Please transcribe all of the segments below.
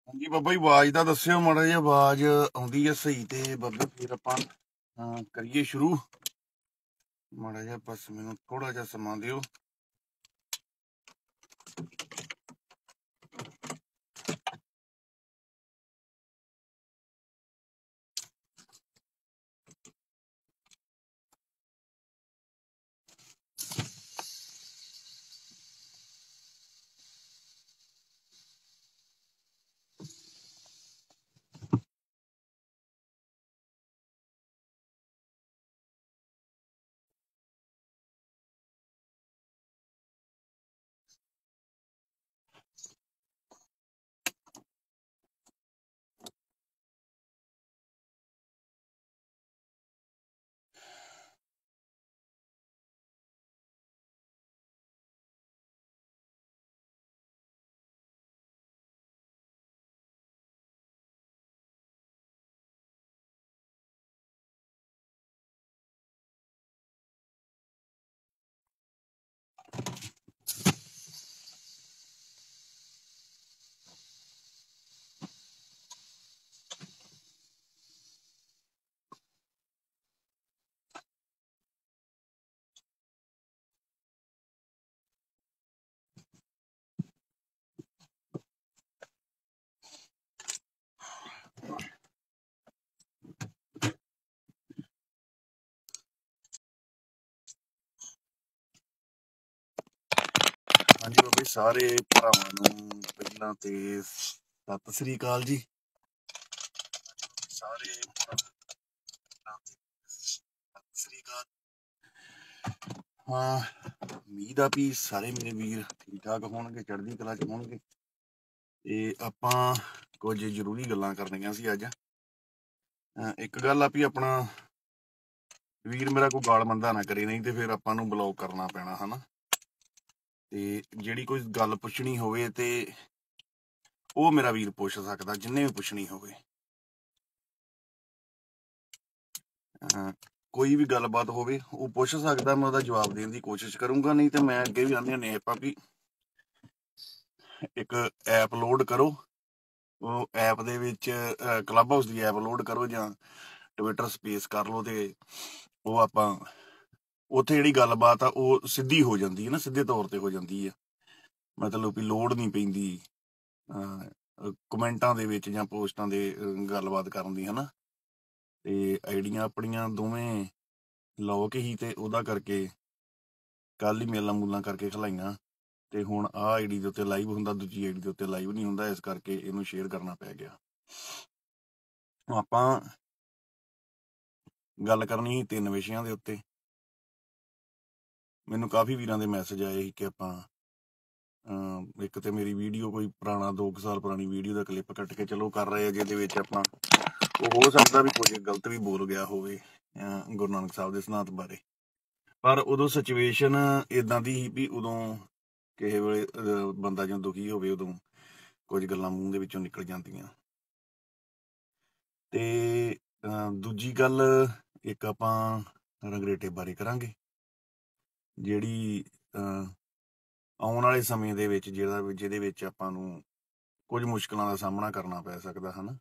ਹਾਂਜੀ ਬਾਬਾ ਜੀ, ਆਵਾਜ਼ ਦਾ ਦੱਸਿਓ ਮਾੜਾ ਜਿਹਾ। ਆਵਾਜ਼ ਆਉਂਦੀ ਹੈ ਸਹੀ ਤੇ ਬਾਬਾ ਫਿਰ ਆਪਾਂ ਕਰੀਏ ਸ਼ੁਰੂ। ਮਾੜਾ ਜਿਹਾ ਬਸ ਮੈਨੂੰ ਥੋੜਾ ਜਿਹਾ ਸਮਾਂ ਦਿਓ। ਹਾਂਜੀ ਬਾਬਾ ਜੀ, ਸਾਰੇ ਭਰਾਵਾਂ ਨੂੰ ਪਹਿਲਾਂ ਤੇ ਸਤਿ ਸ੍ਰੀ ਅਕਾਲ ਜੀ। ਸਾਰੇ ਸਤਿ ਸ੍ਰੀ ਅਕਾਲ। ਹਾਂ, ਉਮੀਦ ਆ ਵੀ ਸਾਰੇ ਮੇਰੇ ਵੀਰ ਠੀਕ ਠਾਕ ਹੋਣਗੇ, ਚੜ੍ਹਦੀ ਕਲਾ ਚ ਹੋਣਗੇ। ਤੇ ਆਪਾਂ ਕੁਝ ਜ਼ਰੂਰੀ ਗੱਲਾਂ ਕਰਨੀਆਂ ਸੀ ਅੱਜ। ਇੱਕ ਗੱਲ ਆ ਵੀ ਆਪਣਾ ਵੀਰ ਮੇਰਾ ਕੋਈ ਗਾਲ ਮੰਦਾ ਨਾ ਕਰੇ, ਨਹੀਂ ਤੇ ਫਿਰ ਆਪਾਂ ਨੂੰ ਬਲੌਕ ਕਰਨਾ ਪੈਣਾ ਹਨਾ। ਤੇ ਜਿਹੜੀ ਕੋਈ ਗੱਲ ਪੁੱਛਣੀ ਹੋਵੇ ਤੇ ਉਹ ਮੇਰਾ ਵੀਰ ਪੁੱਛ ਸਕਦਾ, ਜਿੰਨੇ ਵੀ ਪੁੱਛਣੀ ਹੋਵੇ। ਕੋਈ ਵੀ ਗੱਲਬਾਤ ਹੋਵੇ ਉਹ ਪੁੱਛ ਸਕਦਾ, ਮੈਂ ਉਹਦਾ ਜਵਾਬ ਦੇਣ ਦੀ ਕੋਸ਼ਿਸ਼ ਕਰੂੰਗਾ। ਨਹੀਂ ਤੇ ਮੈਂ ਅੱਗੇ ਵੀ ਆਉਂਦੀਆਂ ਨੇ ਵੀ ਇੱਕ ਐਪ ਲੋਡ ਕਰੋ, ਉਹ ਐਪ ਦੇ ਵਿੱਚ ਕਲੱਬ ਹਾਊਸ ਦੀ ਐਪ ਲੋਡ ਕਰੋ ਜਾਂ ਟਵਿੱਟਰ ਸਪੇਸ ਕਰ ਲਓ, ਤੇ ਉਹ ਆਪਾਂ ਉੱਥੇ ਜਿਹੜੀ ਗੱਲਬਾਤ ਆ ਉਹ ਸਿੱਧੀ ਹੋ ਜਾਂਦੀ ਹੈ ਨਾ, ਸਿੱਧੇ ਤੌਰ ਤੇ ਹੋ ਜਾਂਦੀ ਆ। ਮਤਲਬ ਵੀ ਲੋੜ ਨਹੀਂ ਪੈਂਦੀ ਕਮੈਂਟਾਂ ਦੇ ਵਿੱਚ ਜਾਂ ਪੋਸਟਾਂ ਦੇ ਗੱਲਬਾਤ ਕਰਨ ਦੀ ਹਨਾ। ਤੇ ਆਈਡੀਆਂ ਆਪਣੀਆਂ ਦੋਵੇਂ ਲੋਕ ਹੀ, ਤੇ ਉਹਦਾ ਕਰਕੇ ਕੱਲ ਹੀ ਮੇਲਾਂ ਮੂਲਾਂ ਕਰਕੇ ਖਲਾਈਆਂ, ਤੇ ਹੁਣ ਆਹ ਆਈਡੀ ਦੇ ਉੱਤੇ ਲਾਈਵ ਹੁੰਦਾ, ਦੂਜੀ ਆਈਡੀ ਦੇ ਉੱਤੇ ਲਾਈਵ ਨਹੀਂ ਹੁੰਦਾ। ਇਸ ਕਰਕੇ ਇਹਨੂੰ ਸ਼ੇਅਰ ਕਰਨਾ ਪੈ ਗਿਆ। ਆਪਾਂ ਗੱਲ ਕਰਨੀ 3 ਵਿਸ਼ਿਆਂ ਦੇ ਉੱਤੇ। ਮੈਨੂੰ ਕਾਫੀ ਵੀਰਾਂ ਦੇ ਮੈਸੇਜ ਆਏ ਸੀ ਕਿ ਆਪਾਂ ਇੱਕ ਤੇ ਮੇਰੀ ਵੀਡੀਓ ਕੋਈ ਪੁਰਾਣਾ 2 ਸਾਲ ਪੁਰਾਣੀ ਵੀਡੀਓ ਦਾ ਕਲਿੱਪ ਕੱਟ ਕੇ ਚਲੋ ਕਰ ਰਹੇ ਆ, ਜਿਹਦੇ ਵਿੱਚ ਆਪਾਂ ਉਹ ਹੋ ਸਕਦਾ ਵੀ ਕੁਝ ਗਲਤ ਵੀ ਬੋਲ ਗਿਆ ਹੋਵੇ ਗੁਰੂ ਨਾਨਕ ਸਾਹਿਬ ਦੇ ਸਿਧਾਂਤ ਬਾਰੇ। ਪਰ ਉਦੋਂ ਸਿਚੁਏਸ਼ਨ ਇਦਾਂ ਦੀ ਸੀ ਵੀ ਉਦੋਂ ਕਿਸੇ ਵੇਲੇ ਬੰਦਾ ਜਦੋਂ ਦੁਖੀ ਹੋਵੇ ਉਦੋਂ ਕੁਝ ਗੱਲਾਂ ਮੂੰਹ ਦੇ ਵਿੱਚੋਂ ਨਿਕਲ ਜਾਂਦੀਆਂ। ਤੇ ਦੂਜੀ ਗੱਲ, ਇੱਕ ਆਪਾਂ ਰੰਗਰੇਟੇ ਬਾਰੇ ਕਰਾਂਗੇ, ਜਿਹੜੀ ਆਉਣ ਵਾਲੇ ਸਮੇਂ ਦੇ ਵਿੱਚ ਜਿਹਦੇ ਵਿੱਚ ਆਪਾਂ ਨੂੰ ਕੁਝ ਮੁਸ਼ਕਲਾਂ ਦਾ ਸਾਹਮਣਾ ਕਰਨਾ ਪੈ ਸਕਦਾ ਹਨਾ।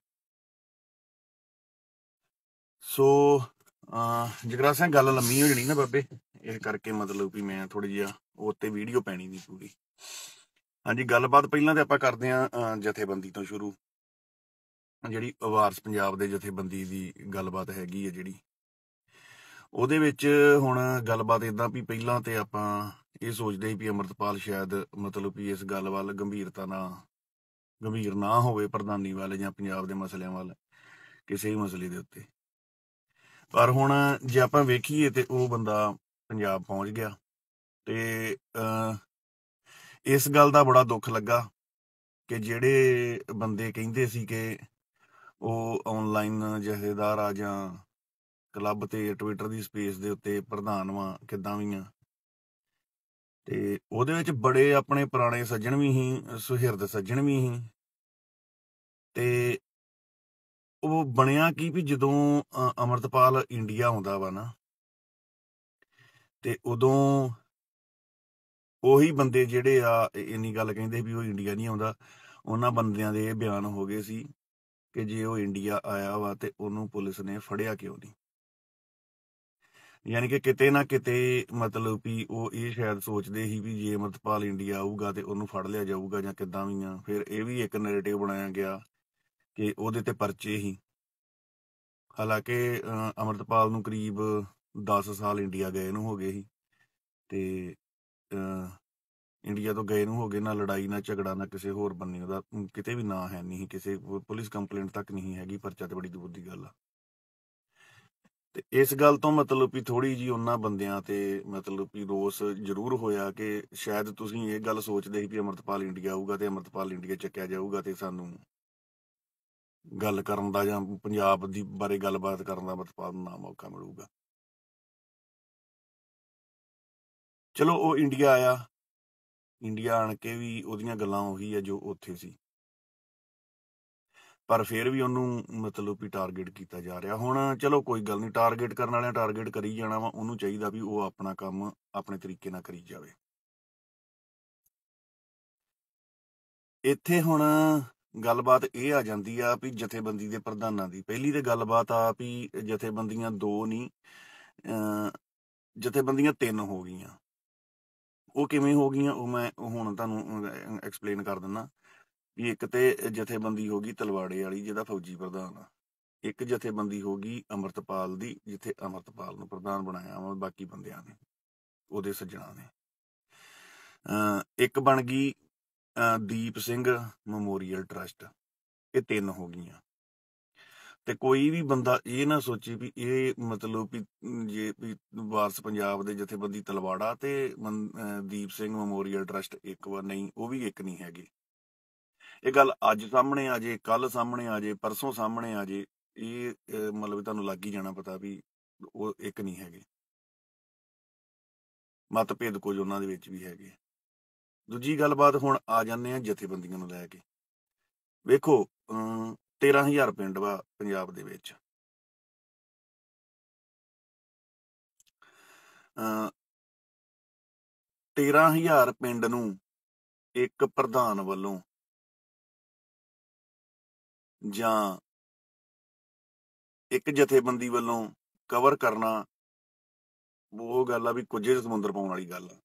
ਸੋ ਜਗਰਾ ਸਿੰਘ ਗੱਲ ਲੰਮੀ ਹੋ ਜਾਣੀ ਨਾ ਬਾਬੇ, ਇਸ ਕਰਕੇ ਮਤਲਬ ਵੀ ਮੈਂ ਥੋੜੀ ਜਿਹਾ ਉਹ ਤੇ ਵੀਡੀਓ ਪੈਣੀ ਨਹੀਂ ਪੂਰੀ। ਹਾਂਜੀ, ਗੱਲਬਾਤ ਪਹਿਲਾਂ ਤੇ ਆਪਾਂ ਕਰਦੇ ਹਾਂ ਜਥੇਬੰਦੀ ਤੋਂ ਸ਼ੁਰੂ। ਜਿਹੜੀ ਵਾਰਸ ਪੰਜਾਬ ਦੇ ਜਥੇਬੰਦੀ ਦੀ ਗੱਲਬਾਤ ਹੈਗੀ ਹੈ ਜਿਹੜੀ, ਉਹਦੇ ਵਿੱਚ ਹੁਣ ਗੱਲਬਾਤ ਇੱਦਾਂ ਵੀ ਪਹਿਲਾਂ ਤੇ ਆਪਾਂ ਇਹ ਸੋਚਦੇ ਸੀ ਵੀ ਅੰਮ੍ਰਿਤਪਾਲ ਸ਼ਾਇਦ ਮਤਲਬ ਵੀ ਇਸ ਗੱਲ ਵੱਲ ਗੰਭੀਰ ਨਾ ਹੋਵੇ, ਪ੍ਰਧਾਨੀ ਵੱਲ ਜਾਂ ਪੰਜਾਬ ਦੇ ਮਸਲਿਆਂ ਵੱਲ, ਕਿਸੇ ਵੀ ਮਸਲੇ ਦੇ ਉੱਤੇ। ਪਰ ਹੁਣ ਜੇ ਆਪਾਂ ਵੇਖੀਏ ਤੇ ਉਹ ਬੰਦਾ ਪੰਜਾਬ ਪਹੁੰਚ ਗਿਆ। ਤੇ ਇਸ ਗੱਲ ਦਾ ਬੜਾ ਦੁੱਖ ਲੱਗਾ ਕਿ ਜਿਹੜੇ ਬੰਦੇ ਕਹਿੰਦੇ ਸੀ ਕਿ ਉਹ ਆਨਲਾਈਨ ਜਥੇਦਾਰ ਆ ਜਾਂ ਕਲੱਬ ਤੇ ਟਵਿੱਟਰ ਦੀ ਸਪੇਸ ਦੇ ਉੱਤੇ ਪ੍ਰਧਾਨ ਵਾਂ, ਕਿੱਦਾਂ ਵੀ ਆ, ਤੇ ਉਹਦੇ ਵਿੱਚ ਬੜੇ ਆਪਣੇ ਪੁਰਾਣੇ ਸੱਜਣ ਵੀ ਸੀ, ਸੁਹਿਰਦ ਸੱਜਣ ਵੀ ਸੀ। ਤੇ ਉਹ ਬਣਿਆ ਕੀ ਵੀ ਜਦੋਂ ਅੰਮ੍ਰਿਤਪਾਲ ਇੰਡੀਆ ਆਉਂਦਾ ਵਾ ਨਾ, ਤੇ ਉਦੋਂ ਉਹੀ ਬੰਦੇ ਜਿਹੜੇ ਆ ਇੰਨੀ ਗੱਲ ਕਹਿੰਦੇ ਵੀ ਉਹ ਇੰਡੀਆ ਨਹੀਂ ਆਉਂਦਾ, ਉਹਨਾਂ ਬੰਦਿਆਂ ਦੇ ਇਹ ਬਿਆਨ ਹੋ ਗਏ ਸੀ ਕਿ ਜੇ ਉਹ ਇੰਡੀਆ ਆਇਆ ਵਾ ਤੇ ਉਹਨੂੰ ਪੁਲਿਸ ਨੇ ਫੜਿਆ ਕਿਉਂ ਨਹੀਂ। ਯਾਨੀ ਕਿ ਕਿਤੇ ਨਾ ਕਿਤੇ ਮਤਲਬ ਵੀ ਉਹ ਇਹ ਸ਼ਾਇਦ ਸੋਚਦੇ ਸੀ ਵੀ ਜੇ ਅਮਰਤਪਾਲ ਇੰਡੀਆ ਆਊਗਾ ਤੇ ਉਹਨੂੰ ਫੜ ਲਿਆ ਜਾਊਗਾ ਜਾਂ ਕਿੱਦਾਂ ਵੀ ਆ। ਫਿਰ ਇਹ ਵੀ ਇੱਕ ਨੈਰੇਟਿਵ ਬਣਾਇਆ ਗਿਆ ਕਿ ਉਹਦੇ ਤੇ ਪਰਚੇ ਹੀ। ਹਾਲਾਂਕਿ ਅਮਰਤਪਾਲ ਨੂੰ ਕਰੀਬ 10 ਸਾਲ ਇੰਡੀਆ ਗਏ ਨੂੰ ਹੋ ਗਏ ਸੀ ਤੇ ਇੰਡੀਆ ਤੋਂ ਗਏ ਨੂੰ ਹੋ ਗਏ। ਨਾ ਲੜਾਈ ਨਾ ਝਗੜਾ ਨਾ ਕਿਸੇ ਹੋਰ ਬੰਨੇ ਉਹਦਾ ਕਿਤੇ ਵੀ ਨਾਂ ਹੈ ਨਹੀਂ, ਕਿਸੇ ਪੁਲਿਸ ਕੰਪਲੇਂਟ ਤੱਕ ਨਹੀਂ ਹੈਗੀ, ਪਰਚਾ ਤੇ ਬੜੀ ਦੂਰ ਦੀ ਗੱਲ ਆ। ਤੇ ਇਸ ਗੱਲ ਤੋਂ ਮਤਲਬ ਵੀ ਥੋੜੀ ਜੀ ਉਹਨਾਂ ਬੰਦਿਆਂ ਤੇ ਮਤਲਬ ਵੀ ਰੋਸ ਜ਼ਰੂਰ ਹੋਇਆ ਕਿ ਸ਼ਾਇਦ ਤੁਸੀਂ ਇਹ ਗੱਲ ਸੋਚਦੇ ਸੀ ਵੀ ਅਮਰਤਪਾਲ ਇੰਡੀਆ ਆਊਗਾ ਤੇ ਅਮਰਤਪਾਲ ਇੰਡੀਆ ਚੱਕਿਆ ਜਾਊਗਾ ਤੇ ਸਾਨੂੰ ਗੱਲ ਕਰਨ ਦਾ ਜਾਂ ਪੰਜਾਬ ਦੀ ਬਾਰੇ ਗੱਲਬਾਤ ਕਰਨ ਦਾ ਅਮਰਤਪਾਲ ਨੂੰ ਨਾ ਮੌਕਾ ਮਿਲੂਗਾ। ਚਲੋ ਉਹ ਇੰਡੀਆ ਆਇਆ, ਇੰਡੀਆ ਆਣ ਕੇ ਵੀ ਉਹਦੀਆਂ ਗੱਲਾਂ ਉਹੀ ਆ ਜੋ ਉੱਥੇ ਸੀ, ਪਰ ਫਿਰ ਵੀ ਉਹਨੂੰ ਮਤਲਬ ਵੀ ਟਾਰਗੇਟ ਕੀਤਾ ਜਾ ਰਿਹਾ। ਹੁਣ ਚਲੋ ਕੋਈ ਗੱਲ ਨਹੀਂ, ਟਾਰਗੇਟ ਕਰਨ ਵਾਲਿਆਂ ਟਾਰਗੇਟ ਕਰੀ ਜਾਣਾ ਵਾ, ਉਹਨੂੰ ਚਾਹੀਦਾ ਵੀ ਉਹ ਆਪਣਾ ਕੰਮ ਆਪਣੇ ਤਰੀਕੇ ਨਾਲ ਕਰੀ ਜਾਵੇ। ਇੱਥੇ ਹੁਣ ਗੱਲਬਾਤ ਇਹ ਆ ਜਾਂਦੀ ਆ ਵੀ ਜਥੇਬੰਦੀ ਦੇ ਪ੍ਰਧਾਨਾਂ ਦੀ। ਪਹਿਲੀ ਤੇ ਗੱਲਬਾਤ ਆ ਵੀ ਜਥੇਬੰਦੀਆਂ 2 ਨਹੀਂ, ਜਥੇਬੰਦੀਆਂ 3 ਹੋ ਗਈਆਂ। ਉਹ ਕਿਵੇਂ ਹੋ ਗਈਆਂ ਉਹ ਮੈਂ ਹੁਣ ਤੁਹਾਨੂੰ ਐਕਸਪਲੇਨ ਕਰ ਦਿੰਦਾ ਵੀ ਇੱਕ ਤੇ ਜਥੇਬੰਦੀ ਹੋ ਗਈ ਤਲਵਾੜੇ ਵਾਲੀ ਜਿਹਦਾ ਫੌਜੀ ਪ੍ਰਧਾਨ ਆ, ਇੱਕ ਜਥੇਬੰਦੀ ਹੋ ਗਈ ਅਮਰਤਪਾਲ ਦੀ ਜਿੱਥੇ ਅਮਰਤਪਾਲ ਨੂੰ ਪ੍ਰਧਾਨ ਬਣਾਇਆ ਵਾ ਬਾਕੀ ਬੰਦਿਆਂ ਨੇ, ਉਹਦੇ ਸੱਜਣਾ ਨੇ। ਇੱਕ ਬਣ ਗਈ ਦੀਪ ਸਿੰਘ ਮੈਮੋਰੀਅਲ ਟਰਸਟ। ਇਹ 3 ਹੋ ਗਈਆਂ। ਤੇ ਕੋਈ ਵੀ ਬੰਦਾ ਇਹ ਨਾ ਸੋਚੇ ਵੀ ਇਹ ਮਤਲਬ ਵੀ ਜੇ ਵੀ ਵਾਰਸ ਪੰਜਾਬ ਦੇ ਜਥੇਬੰਦੀ ਤਲਵਾੜਾ ਤੇ ਦੀਪ ਸਿੰਘ ਮੈਮੋਰੀਅਲ ਟਰਸਟ ਇੱਕ ਵਾਰ ਨਹੀਂ, ਉਹ ਵੀ ਇੱਕ ਨਹੀਂ ਹੈਗੇ। ਇਹ ਗੱਲ ਅੱਜ ਸਾਹਮਣੇ ਆ ਜੇ, ਕੱਲ ਸਾਹਮਣੇ ਆ ਜੇ, ਪਰਸੋਂ ਸਾਹਮਣੇ ਆ ਜੇ, ਇਹ ਮਤਲਬ ਤੁਹਾਨੂੰ ਲੱਗ ਹੀ ਜਾਣਾ ਪਤਾ ਵੀ ਉਹ ਇੱਕ ਨਹੀਂ ਹੈਗੇ। ਮਤਭੇਦ ਕੁਝ ਉਹਨਾਂ ਦੇ ਵਿੱਚ ਵੀ ਹੈਗੇ। ਦੂਜੀ ਗੱਲਬਾਤ ਹੁਣ ਆ ਜਾਂਦੇ ਆ ਜਥੇਬੰਦੀਆਂ ਨੂੰ ਲੈ ਕੇ। ਵੇਖੋ 13,000 ਪਿੰਡ ਵਾ ਪੰਜਾਬ ਦੇ ਵਿੱਚ। 13,000 ਪਿੰਡ ਨੂੰ ਇੱਕ ਪ੍ਰਧਾਨ ਵੱਲੋਂ ਜਾਂ ਇੱਕ ਜਥੇਬੰਦੀ ਵੱਲੋਂ ਕਵਰ ਕਰਨਾ ਉਹ ਗੱਲ ਆ ਵੀ ਕੁਝੇ ਸਮੁੰਦਰ ਪਾਉਣ ਵਾਲੀ ਗੱਲ ਆ।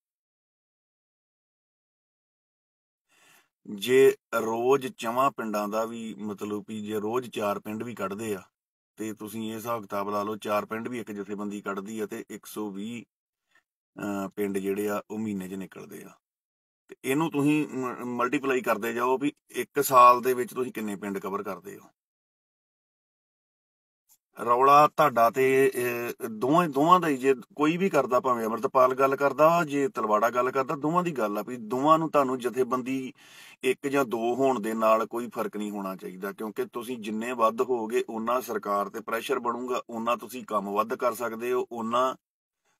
ਜੇ ਰੋਜ਼ 4 ਪਿੰਡਾਂ ਦਾ ਵੀ ਮਤਲਬ ਵੀ ਜੇ ਰੋਜ਼ 4 ਪਿੰਡ ਵੀ ਕੱਢਦੇ ਆ ਤੇ ਤੁਸੀਂ ਇਹ ਹਿਸਾਬ ਕਿਤਾਬ ਲਾ ਲਓ, 4 ਪਿੰਡ ਵੀ ਇੱਕ ਜਥੇਬੰਦੀ ਕੱਢਦੀ ਆ ਤੇ 120 ਪਿੰਡ ਜਿਹੜੇ ਆ ਉਹ ਮਹੀਨੇ 'ਚ ਨਿਕਲਦੇ ਆ। ਤੇ ਇਹਨੂੰ ਤੁਸੀਂ ਮਲਟੀਪਲਾਈ ਕਰਦੇ ਜਾਓ ਵੀ 1 ਸਾਲ ਦੇ ਵਿੱਚ ਤੁਸੀਂ ਕਿੰਨੇ ਪਿੰਡ ਕਵਰ ਕਰਦੇ ਹੋ। ਰੌਲਾ ਤੁਹਾਡਾ ਤੇ ਦੋਵਾਂ ਦਾ ਹੀ। ਜੇ ਕੋਈ ਵੀ ਕਰਦਾ, ਭਾਵੇਂ ਅਮਰਤਪਾਲ ਗੱਲ ਕਰਦਾ ਜੇ ਤਲਵਾੜਾ ਗੱਲ ਕਰਦਾ, ਦੋਵਾਂ ਦੀ ਗੱਲ ਆ ਵੀ ਦੋਵਾਂ ਨੂੰ ਤੁਹਾਨੂੰ ਜਥੇਬੰਦੀ 1 ਜਾਂ 2 ਹੋਣ ਦੇ ਨਾਲ ਕੋਈ ਫਰਕ ਨਹੀਂ ਹੋਣਾ ਚਾਹੀਦਾ, ਕਿਉਂਕਿ ਤੁਸੀਂ ਜਿੰਨੇ ਵੱਧ ਹੋਗੇ ਓਨਾ ਸਰਕਾਰ ਤੇ ਪ੍ਰੈਸ਼ਰ ਬਣੂਗਾ, ਓਨਾ ਤੁਸੀਂ ਕੰਮ ਵੱਧ ਕਰ ਸਕਦੇ ਹੋ, ਓਨਾ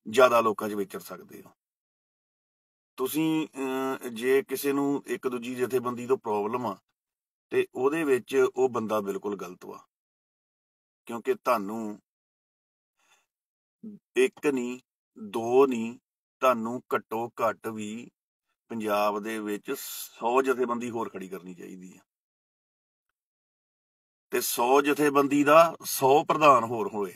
ਜ਼ਿਆਦਾ ਲੋਕਾਂ 'ਚ ਵਿਚਰ ਸਕਦੇ ਹੋ। ਤੁਸੀਂ ਜੇ ਕਿਸੇ ਨੂੰ ਇੱਕ ਦੂਜੀ ਜਥੇਬੰਦੀ ਤੋਂ ਪ੍ਰੋਬਲਮ ਆ ਤੇ ਉਹਦੇ ਵਿੱਚ ਉਹ ਬੰਦਾ ਬਿਲਕੁਲ ਗਲਤ ਵਾ, ਕਿਉਂਕਿ ਤੁਹਾਨੂੰ 1 ਨਹੀਂ 2 ਨਹੀਂ, ਤੁਹਾਨੂੰ ਘੱਟੋ ਘੱਟ ਵੀ ਪੰਜਾਬ ਦੇ ਵਿੱਚ 100 ਜਥੇਬੰਦੀ ਹੋਰ ਖੜੀ ਕਰਨੀ ਚਾਹੀਦੀ ਹੈ ਤੇ 100 ਜਥੇਬੰਦੀ ਦਾ 100 ਪ੍ਰਧਾਨ ਹੋਰ ਹੋਏ।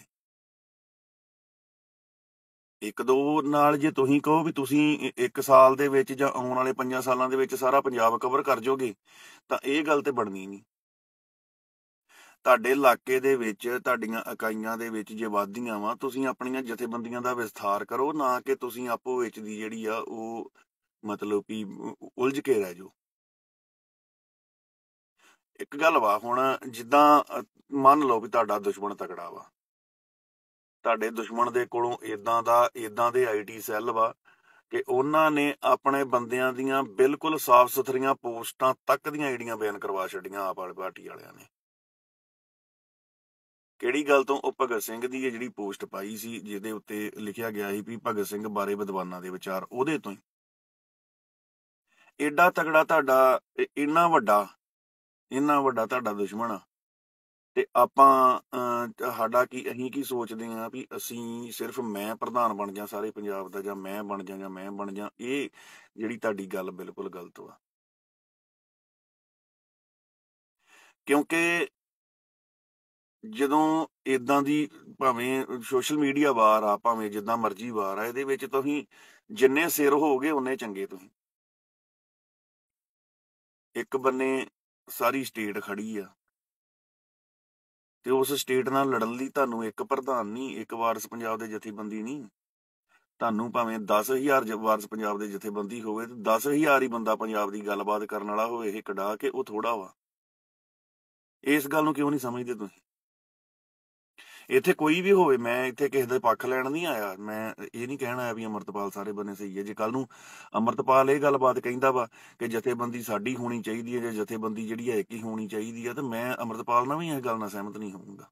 1-2 ਨਾਲ ਜੇ ਤੁਸੀਂ ਕਹੋ ਵੀ ਤੁਸੀਂ 1 ਸਾਲ ਦੇ ਵਿੱਚ ਜਾਂ ਆਉਣ ਵਾਲੇ 5 ਸਾਲਾਂ ਦੇ ਵਿੱਚ ਸਾਰਾ ਪੰਜਾਬ ਕਵਰ ਕਰ ਜਾਓਗੇ ਤਾਂ ਇਹ ਗੱਲ ਤੇ ਬਣਨੀ ਨਹੀਂ। ਤੁਹਾਡੇ ਇਲਾਕੇ ਦੇ ਵਿੱਚ ਤੁਹਾਡੀਆਂ ਇਕਾਈਆਂ ਦੇ ਵਿੱਚ ਜੇ ਵਾਧੀਆਂ ਵਾ, ਤੁਸੀਂ ਆਪਣੀਆਂ ਜਥੇਬੰਦੀਆਂ ਦਾ ਵਿਸਥਾਰ ਕਰੋ, ਨਾ ਕਿ ਤੁਸੀਂ ਆਪੋ ਵਿੱਚ ਦੀ ਜਿਹੜੀ ਆ ਉਹ ਮਤਲਬ ਕਿ ਉਲਝ ਕੇ ਰਹਿ ਜਾਓ। ਇੱਕ ਗੱਲ ਵਾ, ਹੁਣ ਜਿੱਦਾਂ ਮੰਨ ਲਓ ਵੀ ਤੁਹਾਡਾ ਦੁਸ਼ਮਣ ਤਕੜਾ ਵਾ, ਤੁਹਾਡੇ ਦੁਸ਼ਮਣ ਦੇ ਕੋਲੋਂ ਇਦਾਂ ਦੇ IT ਸੈੱਲ ਵਾ ਕਿ ਉਹਨਾਂ ਨੇ ਆਪਣੇ ਬੰਦਿਆਂ ਦੀਆਂ ਬਿਲਕੁਲ ਸਾਫ਼ ਸੁਥਰੀਆਂ ਪੋਸਟਾਂ ਤੱਕ ਦੀਆਂ ਆਈਡੀਆਂ ਬੈਨ ਕਰਵਾ ਛੱਡੀਆਂ ਆਪ ਵਾਲੀ ਪਾਰਟੀ ਵਾਲਿਆਂ ਨੇ। ਕਿਹੜੀ ਗੱਲ ਤੋਂ? ਉਹ ਭਗਤ ਸਿੰਘ ਦੀ ਜਿਹੜੀ ਪੋਸਟ ਪਾਈ ਸੀ ਜਿਹਦੇ ਉੱਤੇ ਲਿਖਿਆ ਗਿਆ ਸੀ ਵੀ ਭਗਤ ਸਿੰਘ ਬਾਰੇ ਵਿਦਵਾਨਾਂ ਦੇ ਵਿਚਾਰ, ਉਹਦੇ ਤੋਂ ਹੀ ਏਡਾ ਤਗੜਾ ਤੁਹਾਡਾ ਇੰਨਾ ਵੱਡਾ ਤੁਹਾਡਾ ਦੁਸ਼ਮਣ ਆ ਤੇ ਆਪਾਂ ਸਾਡਾ ਕੀ, ਅਸੀਂ ਕੀ ਸੋਚਦੇ ਹਾਂ ਵੀ ਅਸੀਂ ਸਿਰਫ ਮੈਂ ਪ੍ਰਧਾਨ ਬਣ ਜਾ ਸਾਰੇ ਪੰਜਾਬ ਦਾ, ਜਾਂ ਮੈਂ ਬਣ ਜਾ। ਇਹ ਜਿਹੜੀ ਤੁਹਾਡੀ ਗੱਲ ਬਿਲਕੁਲ ਗਲਤ ਵਾ। ਕਿਉਂਕਿ ਜਦੋਂ ਇਦਾਂ ਦੀ ਭਾਵੇਂ ਸੋਸ਼ਲ ਮੀਡੀਆ ਵਾਰ ਆ, ਭਾਵੇਂ ਜਿੱਦਾਂ ਮਰਜ਼ੀ ਵਾਰ ਆ, ਇਹਦੇ ਵਿੱਚ ਤੁਸੀਂ ਜਿੰਨੇ ਸਿਰ ਹੋਗੇ ਉਨੇ ਚੰਗੇ। ਤੁਸੀਂ ਇੱਕ ਬੰਨੇ ਸਾਰੀ ਸਟੇਟ ਖੜੀ ਆ ਤੇ ਉਸ ਸਟੇਟ ਨਾਲ ਲੜਨ ਲਈ ਤੁਹਾਨੂੰ ਇੱਕ ਪ੍ਰਧਾਨ ਨਹੀਂ, ਇੱਕ ਵਾਰਸ ਪੰਜਾਬ ਦੇ ਜਥੇਬੰਦੀ ਨਹੀਂ, ਤੁਹਾਨੂੰ ਭਾਵੇਂ 10,000 ਵਾਰਸ ਪੰਜਾਬ ਦੇ ਜਥੇਬੰਦੀ ਹੋਵੇ ਤੇ 10,000 ਹੀ ਬੰਦਾ ਪੰਜਾਬ ਦੀ ਗੱਲਬਾਤ ਕਰਨ ਵਾਲਾ ਹੋਵੇ, ਇਹ ਕਢਾ ਕੇ ਉਹ ਥੋੜਾ ਵਾ। ਇਸ ਗੱਲ ਨੂੰ ਕਿਉਂ ਨਹੀਂ ਸਮਝਦੇ ਤੁਸੀਂ? ਇੱਥੇ ਕੋਈ ਵੀ ਹੋਵੇ, ਮੈਂ ਇੱਥੇ ਕਿਸੇ ਦੇ ਪੱਖ ਲੈਣ ਨਹੀਂ ਆਇਆ, ਮੈਂ ਇਹ ਨਹੀਂ ਕਹਿਣ ਆਇਆ ਵੀ ਅੰਮ੍ਰਿਤਪਾਲ ਸਾਰੇ ਬੰਨੇ ਸਹੀ ਹੈ। ਜੇ ਕੱਲ ਨੂੰ ਅੰਮ੍ਰਿਤਪਾਲ ਇਹ ਗੱਲਬਾਤ ਕਹਿੰਦਾ ਵਾ ਕਿ ਜਥੇਬੰਦੀ ਸਾਡੀ ਹੋਣੀ ਚਾਹੀਦੀ ਹੈ ਜਾਂ ਜਥੇਬੰਦੀ ਜਿਹੜੀ ਹੈ ਇੱਕ ਹੀ ਹੋਣੀ ਚਾਹੀਦੀ ਹੈ, ਤਾਂ ਮੈਂ ਅੰਮ੍ਰਿਤਪਾਲ ਨਾਲ ਵੀ ਇਸ ਗੱਲ ਨਾਲ ਸਹਿਮਤ ਨਹੀਂ ਹੋਊਂਗਾ।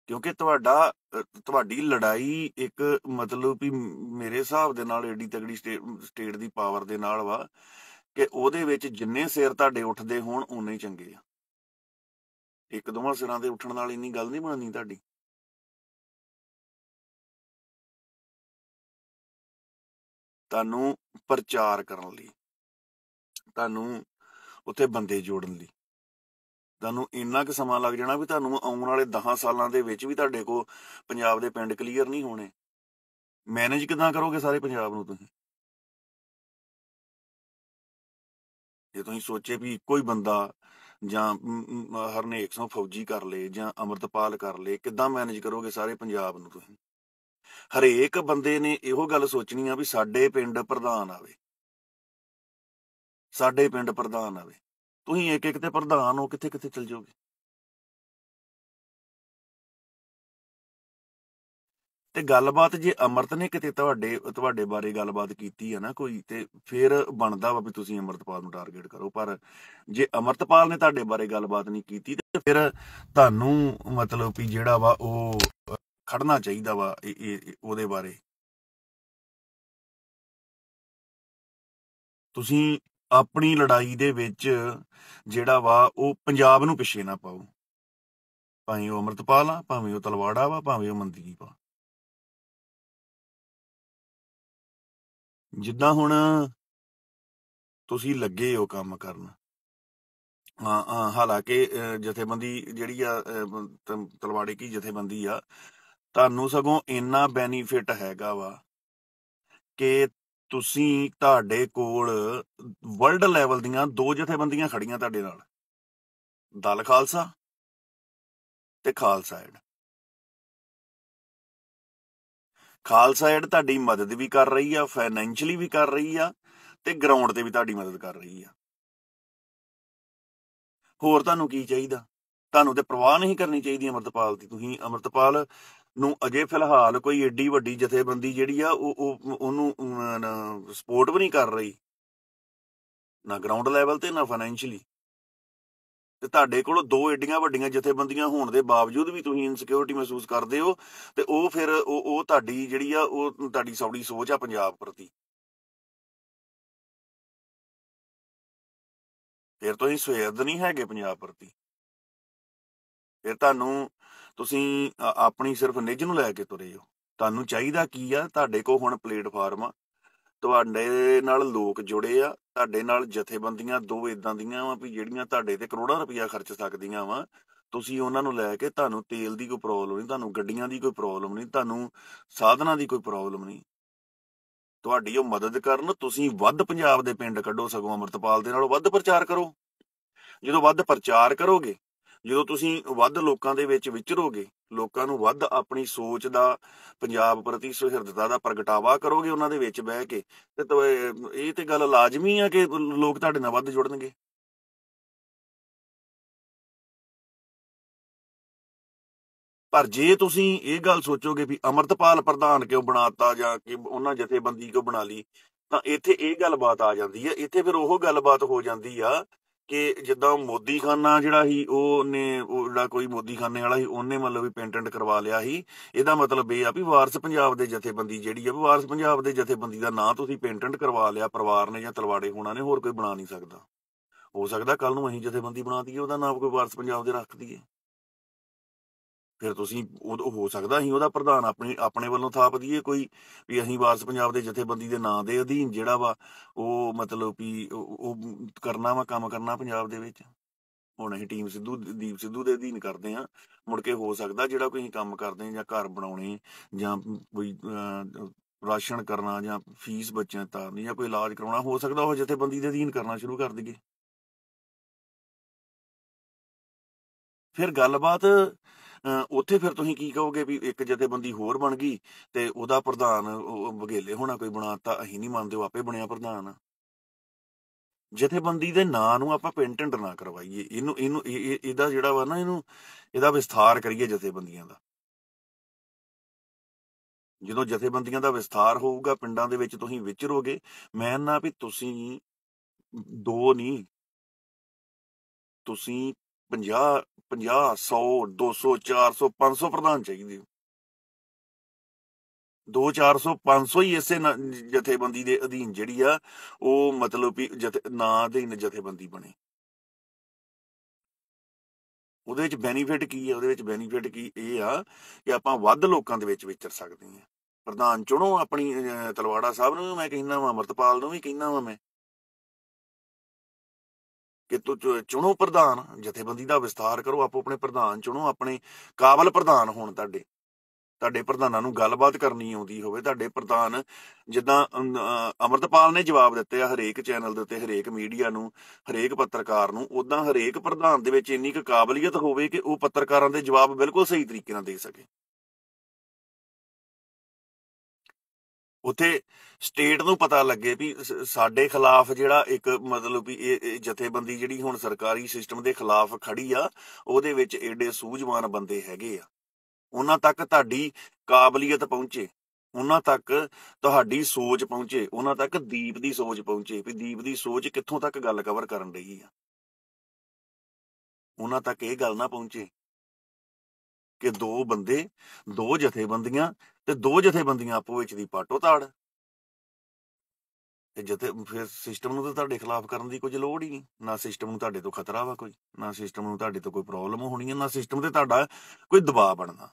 ਕਿਉਂਕਿ ਤੁਹਾਡੀ ਲੜਾਈ ਇੱਕ ਮਤਲਬ ਵੀ ਮੇਰੇ ਹਿਸਾਬ ਦੇ ਨਾਲ ਏਡੀ ਤਗੜੀ ਸਟੇਟ ਦੀ ਪਾਵਰ ਦੇ ਨਾਲ ਵਾ ਕਿ ਉਹਦੇ ਵਿੱਚ ਜਿੰਨੇ ਸਿਰ ਤੁਹਾਡੇ ਉੱਠਦੇ ਹੋਣ ਉਨੇ ਹੀ ਚੰਗੇ ਆ। ਇੱਕ ਦੋਵਾਂ ਸਿਰਾਂ ਦੇ ਉੱਠਣ ਨਾਲ ਇੰਨੀ ਗੱਲ ਨਹੀਂ ਬਣਨੀ ਤੁਹਾਡੀ। ਤੁਹਾਨੂੰ ਪ੍ਰਚਾਰ ਕਰਨ ਲਈ, ਤੁਹਾਨੂੰ ਉੱਥੇ ਬੰਦੇ ਜੋੜਨ ਲਈ ਤੁਹਾਨੂੰ ਇੰਨਾ ਕੁ ਸਮਾਂ ਲੱਗ ਜਾਣਾ ਵੀ ਤੁਹਾਨੂੰ ਆਉਣ ਵਾਲੇ 10 ਸਾਲਾਂ ਦੇ ਵਿੱਚ ਵੀ ਤੁਹਾਡੇ ਕੋਲ ਪੰਜਾਬ ਦੇ ਪਿੰਡ ਕਲੀਅਰ ਨਹੀਂ ਹੋਣੇ। ਮੈਨੇਜ ਕਿੱਦਾਂ ਕਰੋਗੇ ਸਾਰੇ ਪੰਜਾਬ ਨੂੰ ਤੁਸੀਂ? ਜੇ ਤੁਸੀਂ ਸੋਚੇ ਵੀ ਇੱਕੋ ਹੀ ਬੰਦਾ ਜਾਂ ਹਰਨੇਕ ਸਿੰਘ ਫੌਜੀ ਕਰ ਲਏ ਜਾਂ ਅੰਮ੍ਰਿਤਪਾਲ ਕਰ ਲਏ, ਕਿੱਦਾਂ ਮੈਨੇਜ ਕਰੋਗੇ ਸਾਰੇ ਪੰਜਾਬ ਨੂੰ ਤੁਸੀਂ? ਹਰੇਕ ਬੰਦੇ ਨੇ ਇਹੋ ਗੱਲ ਸੋਚਣੀ ਆ ਵੀ ਸਾਡੇ ਪਿੰਡ ਪ੍ਰਧਾਨ ਆਵੇ, ਸਾਡੇ ਪਿੰਡ ਪ੍ਰਧਾਨ ਆਵੇ। ਤੁਸੀਂ ਇੱਕ ਤੇ ਪ੍ਰਧਾਨ ਹੋ, ਕਿੱਥੇ ਕਿੱਥੇ ਚਲ ਜਾਓਗੇ? ਤੇ ਗੱਲਬਾਤ ਜੇ ਅੰਮ੍ਰਿਤ ਨੇ ਕਿਤੇ ਤੁਹਾਡੇ ਬਾਰੇ ਗੱਲਬਾਤ ਕੀਤੀ ਹੈ ਨਾ ਕੋਈ, ਤੇ ਫਿਰ ਬਣਦਾ ਵਾ ਵੀ ਤੁਸੀਂ ਅੰਮ੍ਰਿਤਪਾਲ ਨੂੰ ਟਾਰਗੇਟ ਕਰੋ। ਪਰ ਜੇ ਅੰਮ੍ਰਿਤਪਾਲ ਨੇ ਤੁਹਾਡੇ ਬਾਰੇ ਗੱਲਬਾਤ ਨਹੀਂ ਕੀਤੀ ਤੇ ਫਿਰ ਤੁਹਾਨੂੰ ਮਤਲਬ ਵੀ ਜਿਹੜਾ ਵਾ ਉਹ ਖੜਨਾ ਚਾਹੀਦਾ ਵਾ ਉਹਦੇ ਬਾਰੇ। ਤੁਸੀਂ ਆਪਣੀ ਲੜਾਈ ਦੇ ਵਿੱਚ ਜਿਹੜਾ ਵਾ ਉਹ ਪੰਜਾਬ ਨੂੰ ਪਿੱਛੇ ਨਾ ਪਾਓ, ਭਾਵੇਂ ਉਹ ਅੰਮ੍ਰਿਤਪਾਲ ਆ, ਭਾਵੇਂ ਉਹ ਤਲਵਾੜਾ ਵਾ, ਭਾਵੇਂ ਉਹ ਮਨਦੀਪ ਆ। ਜਿੱਦਾਂ ਹੁਣ ਤੁਸੀਂ ਲੱਗੇ ਹੋ ਕੰਮ ਕਰਨ, ਹਾਲਾਂਕਿ ਜਥੇਬੰਦੀ ਜਿਹੜੀ ਆ ਤਲਵਾੜੇ ਕੀ ਜਥੇਬੰਦੀ ਆ, ਤੁਹਾਨੂੰ ਸਗੋਂ ਇੰਨਾ ਬੈਨੀਫਿਟ ਹੈਗਾ ਵਾ ਕਿ ਤੁਹਾਡੇ ਕੋਲ ਵਰਲਡ ਲੈਵਲ ਦੀਆਂ 2 ਜਥੇਬੰਦੀਆਂ ਖੜੀਆਂ ਤੁਹਾਡੇ ਨਾਲ, ਦਲ ਖਾਲਸਾ ਤੇ ਖਾਲਸਾ ਏਡ। ਖਾਲਸਾ ਏਡ ਤੁਹਾਡੀ ਮਦਦ ਵੀ ਕਰ ਰਹੀ ਆ, ਫਾਈਨੈਂਸ਼ੀਅਲੀ ਵੀ ਕਰ ਰਹੀ ਆ, ਤੇ ਗਰਾਊਂਡ ਤੇ ਵੀ ਤੁਹਾਡੀ ਮਦਦ ਕਰ ਰਹੀ ਆ। ਹੋਰ ਤੁਹਾਨੂੰ ਕੀ ਚਾਹੀਦਾ? ਤੁਹਾਨੂੰ ਤੇ ਪਰਵਾਹ ਨਹੀਂ ਕਰਨੀ ਚਾਹੀਦੀ ਅੰਮ੍ਰਿਤਪਾਲ ਦੀ। ਤੁਸੀਂ ਅੰਮ੍ਰਿਤਪਾਲ ਨੂੰ ਅਜੇ ਫਿਲਹਾਲ ਕੋਈ ਏਡੀ ਵੱਡੀ ਜਥੇਬੰਦੀ ਜਿਹੜੀ ਆ ਉਹਨੂੰ ਸਪੋਰਟ ਵੀ ਨਹੀਂ ਕਰ ਰਹੀ, ਨਾ ਗਰਾਊਂਡ ਲੈਵਲ ਤੇ ਨਾ ਫਾਈਨੈਂਸ਼ੀਅਲੀ। ਤੇ ਤੁਹਾਡੇ ਕੋਲ 2 ਏਡੀਆਂ ਵੱਡੀਆਂ ਜਥੇਬੰਦੀਆਂ ਹੋਣ ਦੇ ਬਾਵਜੂਦ ਵੀ ਤੁਸੀਂ ਇਨਸਿਕਿਉਰਿਟੀ ਮਹਿਸੂਸ ਕਰਦੇ ਹੋ, ਤੇ ਉਹ ਫਿਰ ਉਹ ਤੁਹਾਡੀ ਜਿਹੜੀ ਆ ਉਹ ਤੁਹਾਡੀ ਸੌੜੀ ਸੋਚ ਆ ਪੰਜਾਬ ਪ੍ਰਤੀ। ਫਿਰ ਤੁਸੀਂ ਸੁਹਿਰਦ ਨਹੀਂ ਹੈਗੇ ਪੰਜਾਬ ਪ੍ਰਤੀ। ਫਿਰ ਤੁਸੀਂ ਆਪਣੀ ਸਿਰਫ ਨਿੱਜ ਨੂੰ ਲੈ ਕੇ ਤੁਰੇ ਹੋ। ਤੁਹਾਨੂੰ ਚਾਹੀਦਾ ਕੀ ਆ? ਤੁਹਾਡੇ ਕੋਲ ਹੁਣ ਪਲੇਟਫਾਰਮ ਆ, ਤੁਹਾਡੇ ਨਾਲ ਲੋਕ ਜੁੜੇ ਆ, ਤੁਹਾਡੇ ਨਾਲ ਜਥੇਬੰਦੀਆਂ 2 ਇਦਾਂ ਦੀਆਂ ਵਾ ਵੀ ਜਿਹੜੀਆਂ ਤੁਹਾਡੇ ਤੇ ਕਰੋੜਾਂ ਰੁਪਈਆ ਖਰਚ ਸਕਦੀਆਂ ਵਾ। ਤੁਸੀਂ ਉਹਨਾਂ ਨੂੰ ਲੈ ਕੇ, ਤੁਹਾਨੂੰ ਤੇਲ ਦੀ ਕੋਈ ਪ੍ਰੋਬਲਮ ਨਹੀਂ, ਤੁਹਾਨੂੰ ਗੱਡੀਆਂ ਦੀ ਕੋਈ ਪ੍ਰੋਬਲਮ ਨਹੀਂ, ਤੁਹਾਨੂੰ ਸਾਧਨਾਂ ਦੀ ਕੋਈ ਪ੍ਰੋਬਲਮ ਨਹੀਂ, ਤੁਹਾਡੀ ਉਹ ਮਦਦ ਕਰਨ। ਤੁਸੀਂ ਵੱਧ ਪੰਜਾਬ ਦੇ ਪਿੰਡ ਕੱਢੋ, ਸਗੋਂ ਅੰਮ੍ਰਿਤਪਾਲ ਦੇ ਨਾਲੋਂ ਵੱਧ ਪ੍ਰਚਾਰ ਕਰੋ। ਜਦੋਂ ਵੱਧ ਪ੍ਰਚਾਰ ਕਰੋਗੇ, ਜਦੋਂ ਤੁਸੀਂ ਵੱਧ ਲੋਕਾਂ ਦੇ ਵਿੱਚ ਵਿਚਰੋਗੇ, ਲੋਕਾਂ ਨੂੰ ਵੱਧ ਆਪਣੀ ਸੋਚ ਦਾ, ਪੰਜਾਬ ਪ੍ਰਤੀ ਸੁਹਿਰਦਤਾ ਦਾ ਪ੍ਰਗਟਾਵਾ ਕਰੋਗੇ ਉਹਨਾਂ ਦੇ ਵਿੱਚ ਬਹਿ ਕੇ, ਤੇ ਇਹ ਤੇ ਗੱਲ ਲਾਜ਼ਮੀ ਆ ਕਿ ਲੋਕ ਤੁਹਾਡੇ ਨਾਲ ਵੱਧ ਜੁੜਨਗੇ। ਪਰ ਜੇ ਤੁਸੀਂ ਇਹ ਗੱਲ ਸੋਚੋਗੇ ਵੀ ਅੰਮ੍ਰਿਤਪਾਲ ਪ੍ਰਧਾਨ ਕਿਉਂ ਬਣਾਤਾ ਜਾਂ ਕਿ ਉਹਨਾਂ ਜਥੇਬੰਦੀ ਕਿਉਂ ਬਣਾ ਲਈ, ਤਾਂ ਇੱਥੇ ਇਹ ਗੱਲਬਾਤ ਆ ਜਾਂਦੀ ਹੈ। ਇੱਥੇ ਫਿਰ ਉਹ ਗੱਲਬਾਤ ਹੋ ਜਾਂਦੀ ਆ ਕਿ ਜਿੱਦਾਂ ਮੋਦੀਖਾਨਾ ਜਿਹੜਾ ਸੀ, ਉਹ ਜਿਹੜਾ ਕੋਈ ਮੋਦੀਖਾਨੇ ਵਾਲਾ ਸੀ, ਉਹਨੇ ਮਤਲਬ ਵੀ ਪੇਟੈਂਟ ਕਰਵਾ ਲਿਆ ਸੀ। ਇਹਦਾ ਮਤਲਬ ਇਹ ਆ ਵੀ ਵਾਰਸ ਪੰਜਾਬ ਦੇ ਜਥੇਬੰਦੀ ਜਿਹੜੀ ਆ, ਵਾਰਸ ਪੰਜਾਬ ਦੇ ਜਥੇਬੰਦੀ ਦਾ ਨਾਂ ਤੁਸੀਂ ਪੇਟੈਂਟ ਕਰਵਾ ਲਿਆ ਪਰਿਵਾਰ ਨੇ ਜਾਂ ਤਲਵਾੜੇ ਹੋਣਾ ਨੇ, ਹੋਰ ਕੋਈ ਬਣਾ ਨਹੀਂ ਸਕਦਾ। ਹੋ ਸਕਦਾ ਕੱਲ ਨੂੰ ਅਸੀਂ ਜਥੇਬੰਦੀ ਬਣਾ ਦਈਏ, ਉਹਦਾ ਨਾਮ ਕੋਈ ਵਾਰਸ ਪੰਜਾਬ ਦੇ ਰੱਖ ਦਈਏ। ਫਿਰ ਤੁਸੀਂ ਉਦੋਂ ਹੋ ਸਕਦਾ ਅਸੀਂ ਉਹਦਾ ਪ੍ਰਧਾਨ ਆਪਣੇ ਵੱਲੋਂ ਥਾਪ ਦਈਏ ਕੋਈ, ਵੀ ਅਸੀਂ ਵਾਰਸ ਪੰਜਾਬ ਦੇ ਜਥੇਬੰਦੀ ਦੇ ਨਾਂ ਦੇ ਅਧੀਨ ਜਿਹੜਾ ਵਾ ਉਹ ਮਤਲਬ ਵੀ ਉਹ ਕਰਨਾ ਵਾ, ਕੰਮ ਕਰਨਾ ਪੰਜਾਬ ਦੇ ਵਿੱਚ। ਹੁਣ ਅਸੀਂ ਟੀਮ ਸਿੱਧੂ, ਦੀਪ ਸਿੱਧੂ ਦੇ ਅਧੀਨ ਕਰਦੇ ਹਾਂ। ਮੁੜ ਕੇ ਹੋ ਸਕਦਾ ਜਿਹੜਾ ਕੋਈ ਅਸੀਂ ਕੰਮ ਕਰਦੇ ਹਾਂ, ਜਾਂ ਘਰ ਬਣਾਉਣੇ, ਜਾਂ ਕੋਈ ਰਾਸ਼ਨ ਕਰਨਾ, ਜਾਂ ਫੀਸ ਬੱਚਿਆਂ ਦੀ ਤਾਰਨੀ, ਜਾਂ ਕੋਈ ਇਲਾਜ ਕਰਾਉਣਾ, ਹੋ ਸਕਦਾ ਉਹ ਜਥੇਬੰਦੀ ਦੇ ਅਧੀਨ ਕਰਨਾ ਸ਼ੁਰੂ ਕਰ ਦਈਏ। ਫਿਰ ਗੱਲਬਾਤ ਉੱਥੇ ਫਿਰ ਤੁਸੀਂ ਕੀ ਕਹੋਗੇ ਵੀ ਇੱਕ ਜਥੇਬੰਦੀ ਹੋਰ ਬਣ ਗਈ ਤੇ ਉਹਦਾ ਪ੍ਰਧਾਨ ਵਗੇਲੇ ਹੋਣਾ ਕੋਈ ਬਣਾਤਾ, ਅਸੀਂ ਨਹੀਂ ਮੰਨਦੇ, ਉਹ ਆਪੇ ਬਣਿਆ ਪ੍ਰਧਾਨ। ਜਥੇਬੰਦੀ ਦੇ ਨਾਂ ਨੂੰ ਆਪਾਂ ਪੇਟੈਂਟ ਨਾ ਕਰਵਾਈਏ, ਇਹਦਾ ਜਿਹੜਾ ਵਾ ਨਾ, ਇਹਦਾ ਵਿਸਥਾਰ ਕਰੀਏ ਜਥੇਬੰਦੀਆਂ ਦਾ। ਜਦੋਂ ਜਥੇਬੰਦੀਆਂ ਦਾ ਵਿਸਥਾਰ ਹੋਊਗਾ, ਪਿੰਡਾਂ ਦੇ ਵਿੱਚ ਤੁਸੀਂ ਵਿਚਰੋਗੇ, ਮੈਂ ਨਾ ਵੀ ਤੁਸੀਂ 2 ਨਹੀਂ, ਤੁਸੀਂ 50 100 200 400 500 ਪ੍ਰਧਾਨ ਚਾਹੀਦੇ। 2 400 500 ਹੀ ਇਸੇ ਜਥੇਬੰਦੀ ਦੇ ਅਧੀਨ ਜਿਹੜੀ ਆ ਉਹ ਮਤਲਬ ਵੀ ਨਾਂ ਅਧੀਨ ਜਥੇਬੰਦੀ ਬਣੇ। ਉਹਦੇ ਵਿੱਚ ਬੈਨੀਫਿਟ ਕੀ ਆ? ਉਹਦੇ ਵਿੱਚ ਬੈਨੀਫਿਟ ਕੀ ਇਹ ਆ ਕਿ ਆਪਾਂ ਵੱਧ ਲੋਕਾਂ ਦੇ ਵਿੱਚ ਵਿਚਰ ਸਕਦੇ ਹਾਂ। ਪ੍ਰਧਾਨ ਚੁਣੋ ਆਪਣੀ, ਤਲਵਾੜਾ ਸਾਹਿਬ ਨੂੰ ਮੈਂ ਕਹਿੰਦਾ ਵਾ, ਅਮਰਤਪਾਲ ਨੂੰ ਵੀ ਕਹਿੰਦਾ ਵਾ ਮੈਂ, ਕਿ ਤੂੰ ਚੁਣੋ ਪ੍ਰਧਾਨ, ਜਥੇਬੰਦੀ ਦਾ ਵਿਸਥਾਰ ਕਰੋ, ਆਪੋ ਆਪਣੇ ਪ੍ਰਧਾਨ ਚੁਣੋ, ਆਪਣੇ ਕਾਬਲ ਪ੍ਰਧਾਨ ਹੋਣ। ਤੁਹਾਡੇ ਪ੍ਰਧਾਨਾਂ ਨੂੰ ਗੱਲਬਾਤ ਕਰਨੀ ਆਉਂਦੀ ਹੋਵੇ, ਤੁਹਾਡੇ ਪ੍ਰਧਾਨ, ਜਿੱਦਾਂ ਅਮਰਤਪਾਲ ਨੇ ਜਵਾਬ ਦਿੱਤੇ ਆ ਹਰੇਕ ਚੈਨਲ ਦੇ ਉੱਤੇ, ਹਰੇਕ ਮੀਡੀਆ ਨੂੰ, ਹਰੇਕ ਪੱਤਰਕਾਰ ਨੂੰ, ਉਦਾਂ ਹਰੇਕ ਪ੍ਰਧਾਨ ਦੇ ਵਿੱਚ ਇੰਨੀ ਕੁ ਕਾਬਲੀਅਤ ਹੋਵੇ ਕਿ ਉਹ ਪੱਤਰਕਾਰਾਂ ਦੇ ਜਵਾਬ ਬਿਲਕੁਲ ਸਹੀ ਤਰੀਕੇ ਨਾਲ ਦੇ ਸਕੇ। ਉੱਥੇ ਸਟੇਟ ਨੂੰ ਪਤਾ ਲੱਗੇ ਵੀ ਸਾਡੇ ਖਿਲਾਫ ਜਿਹੜਾ ਇੱਕ ਮਤਲਬ ਵੀ ਇਹ ਜਥੇਬੰਦੀ ਜਿਹੜੀ ਹੁਣ ਸਰਕਾਰੀ ਸਿਸਟਮ ਦੇ ਖਿਲਾਫ ਖੜੀ ਆ, ਉਹਦੇ ਵਿੱਚ ਏਡੇ ਸੂਝਵਾਨ ਬੰਦੇ ਹੈਗੇ ਆ। ਉਹਨਾਂ ਤੱਕ ਤੁਹਾਡੀ ਕਾਬਲੀਅਤ ਪਹੁੰਚੇ, ਉਹਨਾਂ ਤੱਕ ਤੁਹਾਡੀ ਸੋਚ ਪਹੁੰਚੇ, ਉਹਨਾਂ ਤੱਕ ਦੀਪ ਦੀ ਸੋਚ ਪਹੁੰਚੇ, ਵੀ ਦੀਪ ਦੀ ਸੋਚ ਕਿੱਥੋਂ ਤੱਕ ਗੱਲ ਕਵਰ ਕਰਨ ਰਹੀ ਆ। ਉਹਨਾਂ ਤੱਕ ਇਹ ਗੱਲ ਨਾ ਪਹੁੰਚੇ ਕਿ 2 ਬੰਦੇ, 2 ਜਥੇਬੰਦੀਆਂ, ਤੇ 2 ਜਥੇਬੰਦੀਆਂ ਆਪੋ ਵਿੱਚ ਦੀ ਪਾਟੋ ਤਾੜ, ਤੇ ਫਿਰ ਸਿਸਟਮ ਨੂੰ ਤਾਂ ਤੁਹਾਡੇ ਖਿਲਾਫ ਕਰਨ ਦੀ ਕੁਝ ਲੋੜ ਹੀ ਨਹੀਂ। ਨਾ ਸਿਸਟਮ ਨੂੰ ਤੁਹਾਡੇ ਤੋਂ ਖਤਰਾ ਵਾ ਕੋਈ, ਨਾ ਸਿਸਟਮ ਨੂੰ ਤੁਹਾਡੇ ਤੋਂ ਕੋਈ ਪ੍ਰੋਬਲਮ ਹੋਣੀ ਹੈ, ਨਾ ਸਿਸਟਮ ਤੇ ਤੁਹਾਡਾ ਕੋਈ ਦਬਾਅ ਬਣਨਾ।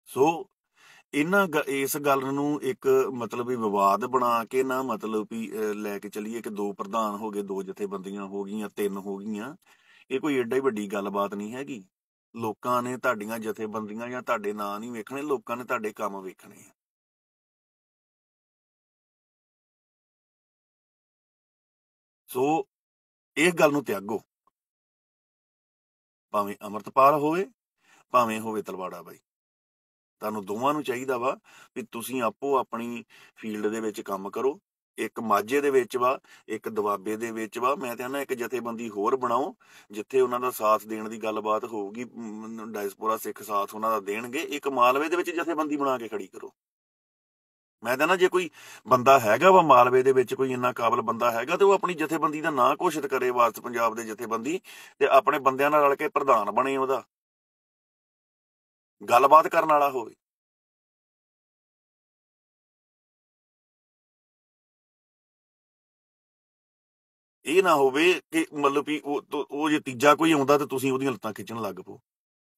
ਸੋ ਇਸ ਗੱਲ ਨੂੰ ਇੱਕ ਮਤਲਬ ਵੀ ਵਿਵਾਦ ਬਣਾ ਕੇ ਨਾ, ਮਤਲਬ ਵੀ ਲੈ ਕੇ ਚੱਲੀਏ ਕਿ 2 ਪ੍ਰਧਾਨ ਹੋ ਗਏ, 2 ਜਥੇਬੰਦੀਆਂ ਹੋ ਗਈਆਂ, 3 ਹੋ ਗਈਆਂ, ਇਹ ਕੋਈ ਏਡਾ ਹੀ ਵੱਡੀ ਗੱਲਬਾਤ ਨਹੀਂ ਹੈਗੀ। ਲੋਕਾਂ ਨੇ ਤੁਹਾਡੀਆਂ ਜਥੇਬੰਦੀਆਂ ਜਾਂ ਤੁਹਾਡੇ ਨਾਂ ਨਹੀਂ ਵੇਖਣੇ, ਲੋਕਾਂ ਨੇ ਤੁਹਾਡੇ ਕੰਮ ਵੇਖਣੇ ਆ। ਸੋ ਇਸ ਗੱਲ ਨੂੰ ਤਿਆਗੋ, ਭਾਵੇਂ ਅਮਰਤਪਾਲ ਹੋਵੇ, ਭਾਵੇਂ ਹੋਵੇ ਤਲਵਾੜਾ ਬਾਈ। ਤੁਹਾਨੂੰ ਦੋਵਾਂ ਨੂੰ ਚਾਹੀਦਾ ਵਾ ਵੀ ਤੁਸੀਂ ਆਪੋ ਆਪਣੀ ਫੀਲਡ ਦੇ ਵਿੱਚ ਕੰਮ ਕਰੋ। ਇੱਕ ਮਾਝੇ ਦੇ ਵਿੱਚ ਵਾ, ਇੱਕ ਦੁਆਬੇ ਦੇ ਵਿੱਚ ਵਾ। ਮੈਂ ਕਹਿੰਦਾ ਇੱਕ ਜਥੇਬੰਦੀ ਹੋਰ ਬਣਾਓ ਜਿੱਥੇ ਉਹਨਾਂ ਦਾ ਸਾਥ ਦੇਣ ਦੀ ਗੱਲਬਾਤ ਹੋਊਗੀ, ਡਾਇਸਪੋਰਾ ਸਿੱਖ ਸਾਥ ਉਹਨਾਂ ਦਾ ਦੇਣਗੇ। ਇੱਕ ਮਾਲਵੇ ਦੇ ਵਿੱਚ ਜਥੇਬੰਦੀ ਬਣਾ ਕੇ ਖੜੀ ਕਰੋ। ਮੈਂ ਕਹਿੰਦਾ ਜੇ ਕੋਈ ਬੰਦਾ ਹੈਗਾ ਵਾ ਮਾਲਵੇ ਦੇ ਵਿੱਚ, ਕੋਈ ਇੰਨਾ ਕਾਬਲ ਬੰਦਾ ਹੈਗਾ, ਤੇ ਉਹ ਆਪਣੀ ਜਥੇਬੰਦੀ ਦਾ ਨਾਂ ਘੋਸ਼ਿਤ ਕਰੇ, ਵਾਰਸ ਪੰਜਾਬ ਦੇ ਜਥੇਬੰਦੀ, ਤੇ ਆਪਣੇ ਬੰਦਿਆਂ ਨਾਲ ਰਲ ਕੇ ਪ੍ਰਧਾਨ ਬਣੇ, ਉਹਦਾ ਗੱਲਬਾਤ ਕਰਨ ਵਾਲਾ ਹੋਵੇ। ਇਹ ਨਾ ਹੋਵੇ ਕਿ ਮਤਲਬ ਵੀ ਉਹ ਜੇ ਤੀਜਾ ਕੋਈ ਆਉਂਦਾ ਤੇ ਤੁਸੀਂ ਉਹਦੀਆਂ ਲੱਤਾਂ ਖਿੱਚਣ ਲੱਗ ਪਓ।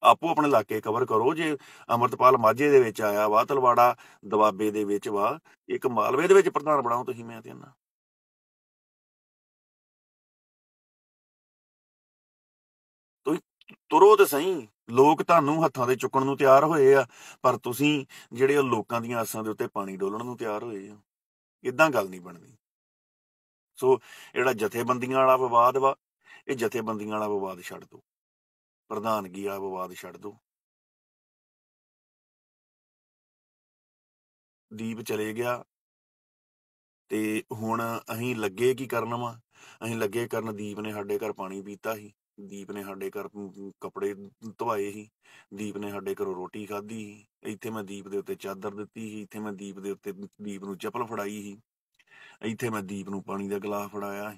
ਆਪੋ ਆਪਣੇ ਇਲਾਕੇ ਕਵਰ ਕਰੋ। ਜੇ ਅਮਰਤਪਾਲ ਮਾਝੇ ਦੇ ਵਿੱਚ ਆਇਆ ਵਾ, ਤਲਵਾੜਾ ਦੁਆਬੇ ਦੇ ਵਿੱਚ ਵਾ, ਇੱਕ ਮਾਲਵੇ ਦੇ ਵਿੱਚ ਪ੍ਰਧਾਨ ਬਣਾਓ ਤੁਸੀਂ। ਮੈਂ ਤੇ ਨਾ ਤੁਸੀਂ ਤੁਰੋ ਤੇ ਸਹੀ, ਲੋਕ ਤੁਹਾਨੂੰ ਹੱਥਾਂ ਦੇ ਚੁੱਕਣ ਨੂੰ ਤਿਆਰ ਹੋਏ ਆ, ਪਰ ਤੁਸੀਂ ਜਿਹੜੇ ਉਹ ਲੋਕਾਂ ਦੀਆਂ ਆਸਾਂ ਦੇ ਉੱਤੇ ਪਾਣੀ ਡੋਲਣ ਨੂੰ ਤਿਆਰ ਹੋਏ ਆ। ਇਦਾਂ ਗੱਲ ਨਹੀਂ ਬਣਦੀ। ਸੋ ਜਿਹੜਾ ਜਥੇਬੰਦੀਆਂ ਵਾਲਾ ਵਿਵਾਦ ਵਾ, ਇਹ ਜਥੇਬੰਦੀਆਂ ਵਾਲਾ ਵਿਵਾਦ ਛੱਡ ਦਿਓ, ਪ੍ਰਧਾਨਗੀ ਵਾਲਾ ਵਿਵਾਦ ਛੱਡ ਦਿਓ। ਦੀਪ ਚਲੇ ਗਿਆ ਤੇ ਹੁਣ ਅਸੀਂ ਲੱਗੇ ਕੀ ਕਰਨ ਵਾ? ਅਸੀਂ ਲੱਗੇ ਕਰਨ, ਦੀਪ ਨੇ ਸਾਡੇ ਘਰ ਪਾਣੀ ਪੀਤਾ ਸੀ, ਦੀਪ ਨੇ ਸਾਡੇ ਘਰ ਕੱਪੜੇ ਧਵਾਏ ਸੀ, ਦੀਪ ਨੇ ਸਾਡੇ ਘਰੋਂ ਰੋਟੀ ਖਾਧੀ ਸੀ, ਇੱਥੇ ਮੈਂ ਦੀਪ ਦੇ ਉੱਤੇ ਚਾਦਰ ਦਿੱਤੀ ਸੀ, ਇੱਥੇ ਮੈਂ ਦੀਪ ਦੇ ਉੱਤੇ ਦੀਪ ਨੂੰ ਚੱਪਲ ਫੜਾਈ ਸੀ, ਇੱਥੇ ਮੈਂ ਦੀਪ ਨੂੰ ਪਾਣੀ ਦਾ ਗਲਾਸ ਫੜਾਇਆ।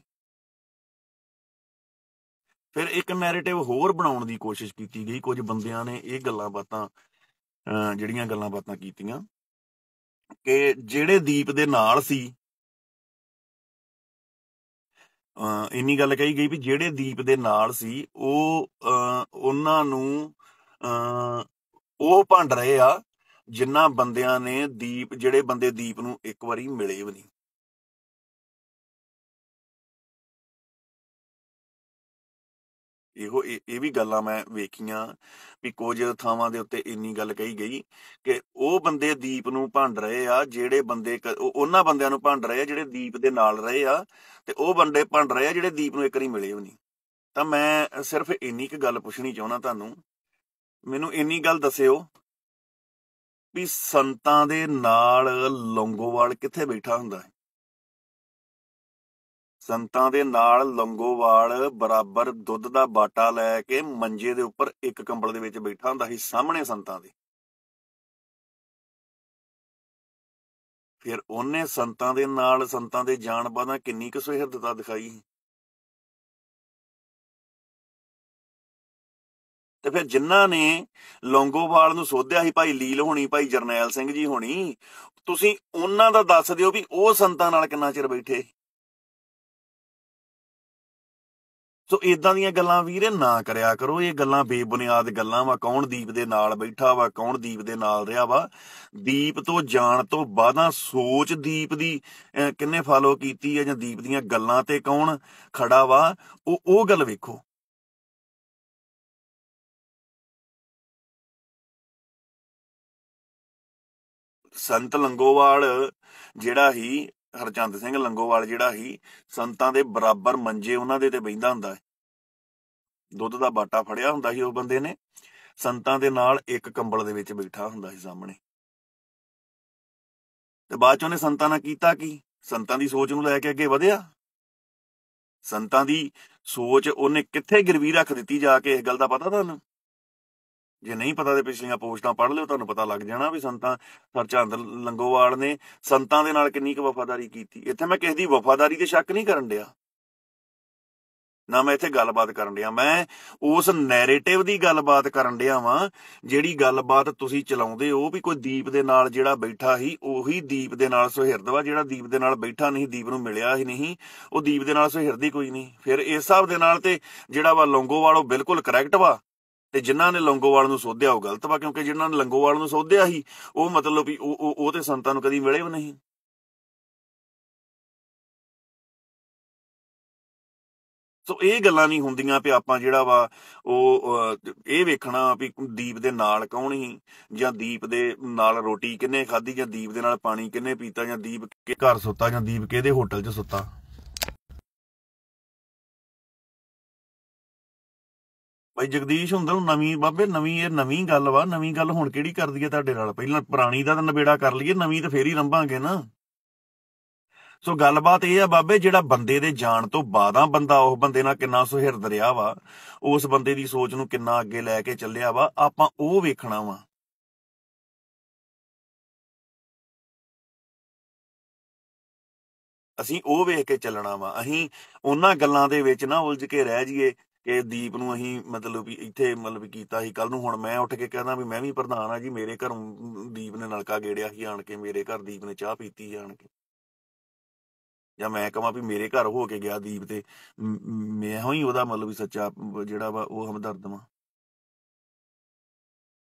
ਫਿਰ ਇੱਕ ਨੈਰੇਟਿਵ ਹੋਰ ਬਣਾਉਣ ਦੀ ਕੋਸ਼ਿਸ਼ ਕੀਤੀ ਗਈ। ਕੁਝ ਬੰਦਿਆਂ ਨੇ ਇਹ ਗੱਲਾਂ ਬਾਤਾਂ ਜਿਹੜੀਆਂ ਗੱਲਾਂ ਬਾਤਾਂ ਕੀਤੀਆਂ ਕਿ ਜਿਹੜੇ ਦੀਪ ਦੇ ਨਾਲ ਸੀ, ਇੰਨੀ ਗੱਲ ਕਹੀ ਗਈ ਵੀ ਜਿਹੜੇ ਦੀਪ ਦੇ ਨਾਲ ਸੀ ਉਹਨਾਂ ਨੂੰ ਉਹ ਭੰਡ ਰਹੇ ਆ ਜਿਨ੍ਹਾਂ ਬੰਦਿਆਂ ਨੇ ਜਿਹੜੇ ਬੰਦੇ ਦੀਪ ਨੂੰ ਇੱਕ ਵਾਰੀ ਮਿਲੇ ਵੀ ਨਹੀਂ। ਇਹ ਵੀ ਗੱਲਾਂ ਮੈਂ ਵੇਖੀਆਂ ਵੀ ਕੁਝ ਥਾਵਾਂ ਦੇ ਉੱਤੇ ਇੰਨੀ ਗੱਲ ਕਹੀ ਗਈ ਕਿ ਉਹ ਬੰਦੇ ਦੀਪ ਨੂੰ ਭੰਡ ਰਹੇ ਆ, ਜਿਹੜੇ ਬੰਦੇ ਉਹਨਾਂ ਬੰਦਿਆਂ ਨੂੰ ਭੰਡ ਰਹੇ ਆ ਜਿਹੜੇ ਦੀਪ ਦੇ ਨਾਲ ਰਹੇ ਆ, ਤੇ ਉਹ ਬੰਦੇ ਭੰਡ ਰਹੇ ਆ ਜਿਹੜੇ ਦੀਪ ਨੂੰ ਇੱਕ ਵਾਰੀ ਮਿਲੇ ਵੀ ਨਹੀਂ। ਤਾਂ ਮੈਂ ਸਿਰਫ ਇੰਨੀ ਕੁ ਗੱਲ ਪੁੱਛਣੀ ਚਾਹੁੰਦਾ ਤੁਹਾਨੂੰ, ਮੈਨੂੰ ਇੰਨੀ ਗੱਲ ਦੱਸਿਓ ਵੀ ਸੰਤਾਂ ਦੇ ਨਾਲ ਲੌਂਗੋਵਾਲ ਕਿੱਥੇ ਬੈਠਾ ਹੁੰਦਾ ਹੈ? ਸੰਤਾਂ ਦੇ ਨਾਲ ਲੌਂਗੋਵਾਲ ਬਰਾਬਰ ਦੁੱਧ ਦਾ ਬਾਟਾ ਲੈ ਕੇ ਮੰਜੇ ਦੇ ਉੱਪਰ ਇੱਕ ਕੰਬਲ ਦੇ ਵਿੱਚ ਬੈਠਾ ਹੁੰਦਾ ਸੀ ਸਾਹਮਣੇ ਸੰਤਾਂ ਦੇ। ਫਿਰ ਉਹਨੇ ਸੰਤਾਂ ਦੇ ਨਾਲ ਸੰਤਾਂ ਦੇ ਜਾਣ ਬਾਅਦ ਕਿੰਨੀ ਕੁ ਸੁਹਿਰਦਤਾ ਦਿਖਾਈ। ਤੇ ਫਿਰ ਜਿਨ੍ਹਾਂ ਨੇ ਲੌਂਗੋਵਾਲ ਨੂੰ ਸੋਧਿਆ ਸੀ, ਭਾਈ ਲੀਲ ਹੋਣੀ, ਭਾਈ ਜਰਨੈਲ ਸਿੰਘ ਜੀ ਹੋਣੀ, ਤੁਸੀਂ ਉਹਨਾਂ ਦਾ ਦੱਸ ਦਿਓ ਵੀ ਉਹ ਸੰਤਾਂ ਨਾਲ ਕਿੰਨਾ ਚਿਰ ਬੈਠੇ। ਸੋ ਇਦਾਂ ਦੀਆਂ ਗੱਲਾਂ ਵੀਰੇ ਨਾ ਕਰਿਆ ਕਰੋ, ਇਹ ਗੱਲਾਂ ਬੇਬੁਨਿਆਦ ਗੱਲਾਂ ਵਾ। ਕੌਣ ਦੀਪ ਦੇ ਨਾਲ ਬੈਠਾ ਵਾ, ਕੌਣ ਦੀਪ ਦੇ ਨਾਲ ਰਿਹਾ ਵਾ? ਦੀਪ ਤੋਂ ਜਾਣ ਤੋਂ ਬਾਅਦਾਂ ਸੋਚ ਦੀਪ ਦੀ ਕਿੰਨੇ ਫਾਲੋ ਕੀਤੀ ਹੈ, ਜਾਂ ਦੀਪ ਦੀਆਂ ਗੱਲਾਂ ਤੇ ਕੌਣ ਖੜਾ ਵਾ, ਉਹ ਗੱਲ ਵੇਖੋ। ਸੰਤ ਲੰਗੋਵਾਲ ਜਿਹੜਾ ਸੀ, ਹਰਚੰਦ ਸਿੰਘ ਲੰਗੋਵਾਲ ਜਿਹੜਾ ਸੀ, ਸੰਤਾਂ ਦੇ ਬਰਾਬਰ ਮੰਜੇ ਉਹਨਾਂ ਦੇ ਤੇ ਬਹਿੰਦਾ ਹੁੰਦਾ ਹੈ। ਦੁੱਧ ਦਾ ਬਾਟਾ ਫੜਿਆ ਹੁੰਦਾ ਸੀ ਉਸ ਬੰਦੇ ਨੇ, ਸੰਤਾਂ ਦੇ ਨਾਲ ਇੱਕ ਕੰਬਲ ਦੇ ਵਿੱਚ ਬੈਠਾ ਹੁੰਦਾ ਸੀ ਸਾਹਮਣੇ। ਤੇ ਬਾਅਦ ਚ ਉਹਨੇ ਸੰਤਾਂ ਨਾਲ ਕੀਤਾ ਕੀ? ਸੰਤਾਂ ਦੀ ਸੋਚ ਨੂੰ ਲੈ ਕੇ ਅੱਗੇ ਵਧਿਆ। ਸੰਤਾਂ ਦੀ ਸੋਚ ਉਹਨੇ ਕਿੱਥੇ ਗਿਰਵੀ ਰੱਖ ਦਿੱਤੀ ਜਾ ਕੇ, ਇਸ ਗੱਲ ਦਾ ਪਤਾ ਤੁਹਾਨੂੰ? ਜੇ ਨਹੀਂ ਪਤਾ ਤੇ ਪਿਛਲੀਆਂ ਪੋਸਟਾਂ ਪੜ੍ਹ ਲਿਓ, ਤੁਹਾਨੂੰ ਪਤਾ ਲੱਗ ਜਾਣਾ ਵੀ ਹਰਚੰਦ ਲੰਗੋਵਾਲ ਨੇ ਸੰਤਾਂ ਦੇ ਨਾਲ ਕਿੰਨੀ ਕੁ ਵਫਾਦਾਰੀ ਕੀਤੀ। ਇੱਥੇ ਮੈਂ ਕਿਸੇ ਦੀ ਵਫਾਦਾਰੀ ਤੇ ਸ਼ੱਕ ਨਹੀਂ ਕਰਨ ਡਿਆ, ਨਾ ਮੈਂ ਇੱਥੇ ਗੱਲਬਾਤ ਕਰਨ ਡਿਆ, ਮੈਂ ਉਸ ਨੈਰੇਟਿਵ ਦੀ ਗੱਲਬਾਤ ਕਰਨ ਡਿਆ ਵਾਂ, ਜਿਹੜੀ ਗੱਲਬਾਤ ਤੁਸੀਂ ਚਲਾਉਂਦੇ ਹੋ ਵੀ ਕੋਈ ਦੀਪ ਦੇ ਨਾਲ ਜਿਹੜਾ ਬੈਠਾ ਸੀ ਉਹੀ ਦੀਪ ਦੇ ਨਾਲ ਸੁਹਿਰਦ ਵਾ। ਜਿਹੜਾ ਦੀਪ ਦੇ ਨਾਲ ਬੈਠਾ ਨਹੀਂ, ਦੀਪ ਨੂੰ ਮਿਲਿਆ ਹੀ ਨਹੀਂ, ਉਹ ਦੀਪ ਦੇ ਨਾਲ ਸੁਹਿਰਦ ਹੀ ਕੋਈ ਨਹੀਂ। ਫਿਰ ਇਸ ਹਿਸਾਬ ਦੇ ਨਾਲ ਤੇ ਜਿਹੜਾ ਵਾ ਲੌਂਗੋਵਾਲ ਉਹ ਬਿਲਕੁਲ ਕਰੈਕਟ ਵਾ, ਤੇ ਜਿਨ੍ਹਾਂ ਨੇ ਲੌਂਗੋਵਾਲ ਨੂੰ ਸੋਧਿਆ ਉਹ ਗਲਤ ਵਾ, ਕਿਉਂਕਿ ਜਿਨ੍ਹਾਂ ਨੇ ਲੌਂਗੋਵਾਲ ਨੂੰ ਸੋਧਿਆ ਸੀ ਉਹ ਮਤਲਬ ਵੀ ਉਹ ਤੇ ਸੰਤਾਂ ਨੂੰ ਕਦੀ ਮਿਲੇ ਵੀ ਨਹੀਂ। ਸੋ ਇਹ ਗੱਲਾਂ ਨਹੀਂ ਹੁੰਦੀਆਂ ਵੀ ਆਪਾਂ ਜਿਹੜਾ ਵਾ ਉਹ ਇਹ ਵੇਖਣਾ ਵੀ ਦੀਪ ਦੇ ਨਾਲ ਕੌਣ ਸੀ, ਜਾਂ ਦੀਪ ਦੇ ਨਾਲ ਰੋਟੀ ਕਿੰਨੇ ਖਾਧੀ, ਜਾਂ ਦੀਪ ਦੇ ਨਾਲ ਪਾਣੀ ਕਿੰਨੇ ਪੀਤਾ, ਜਾਂ ਦੀਪ ਘਰ ਸੁੱਤਾ, ਜਾਂ ਦੀਪ ਕਿਹਦੇ ਹੋਟਲ 'ਚ ਸੁੱਤਾ। ਭਾਈ ਜਗਦੀਸ਼ ਹੁੰਦਲ ਨਵੀਂ ਬਾਬੇ, ਇਹ ਨਵੀਂ ਗੱਲ ਵਾ। ਨਵੀਂ ਗੱਲ ਹੁਣ ਕਿਹੜੀ ਕਰਦੀ ਹੈ ਤੁਹਾਡੇ ਨਾਲ? ਪਹਿਲਾਂ ਪੁਰਾਣੀ ਦਾ ਤਾਂ ਨਿਬੇੜਾ ਕਰ ਲਈਏ, ਨਵੀਂ ਤਾਂ ਫੇਰ ਹੀ ਰੰਭਾਂਗੇ ਨਾ। ਸੋ ਗੱਲਬਾਤ ਇਹ ਆ ਬਾਬੇ, ਜਿਹੜਾ ਬੰਦੇ ਦੇ ਜਾਣ ਤੋਂ ਬਾਅਦਾਂ ਬੰਦਾ ਉਸ ਬੰਦੇ ਨਾਲ ਕਿੰਨਾ ਸੁਹਿਰਦ ਰਿਹਾ ਵਾ, ਉਸ ਬੰਦੇ ਦੀ ਸੋਚ ਨੂੰ ਕਿੰਨਾ ਅੱਗੇ ਲੈ ਕੇ ਚੱਲਿਆ ਵਾ, ਆਪਾਂ ਉਹ ਵੇਖਣਾ ਵਾ। ਅਸੀਂ ਉਹ ਵੇਖ ਕੇ ਚੱਲਣਾ ਵਾ। ਅਸੀਂ ਉਹਨਾਂ ਗੱਲਾਂ ਦੇ ਵਿੱਚ ਨਾ ਉਲਝ ਕੇ ਰਹਿ ਜਾਈਏ ਕਿ ਦੀਪ ਨੂੰ ਅਸੀਂ ਮਤਲਬ ਵੀ ਇੱਥੇ ਮਤਲਬ ਕੀਤਾ ਸੀ, ਕੱਲ ਨੂੰ ਹੁਣ ਮੈਂ ਉੱਠ ਕੇ ਕਹਿੰਦਾ ਵੀ ਮੈਂ ਵੀ ਪ੍ਰਧਾਨ ਆ ਜੀ, ਮੇਰੇ ਘਰੋਂ ਦੀਪ ਨੇ ਨਲਕਾ ਗੇੜਿਆ ਸੀ ਆਣ ਕੇ, ਮੇਰੇ ਘਰ ਦੀਪ ਨੇ ਚਾਹ ਪੀਤੀ ਆਣ ਕੇ, ਜਾਂ ਮੈਂ ਕਹਾਂ ਵੀ ਮੇਰੇ ਘਰ ਹੋ ਕੇ ਗਿਆ ਦੀਪ, ਤੇ ਮੈਂ ਹੀ ਉਹਦਾ ਮਤਲਬ ਵੀ ਸੱਚਾ ਜਿਹੜਾ ਵਾ ਉਹ ਹਮਦਰਦ ਵਾ।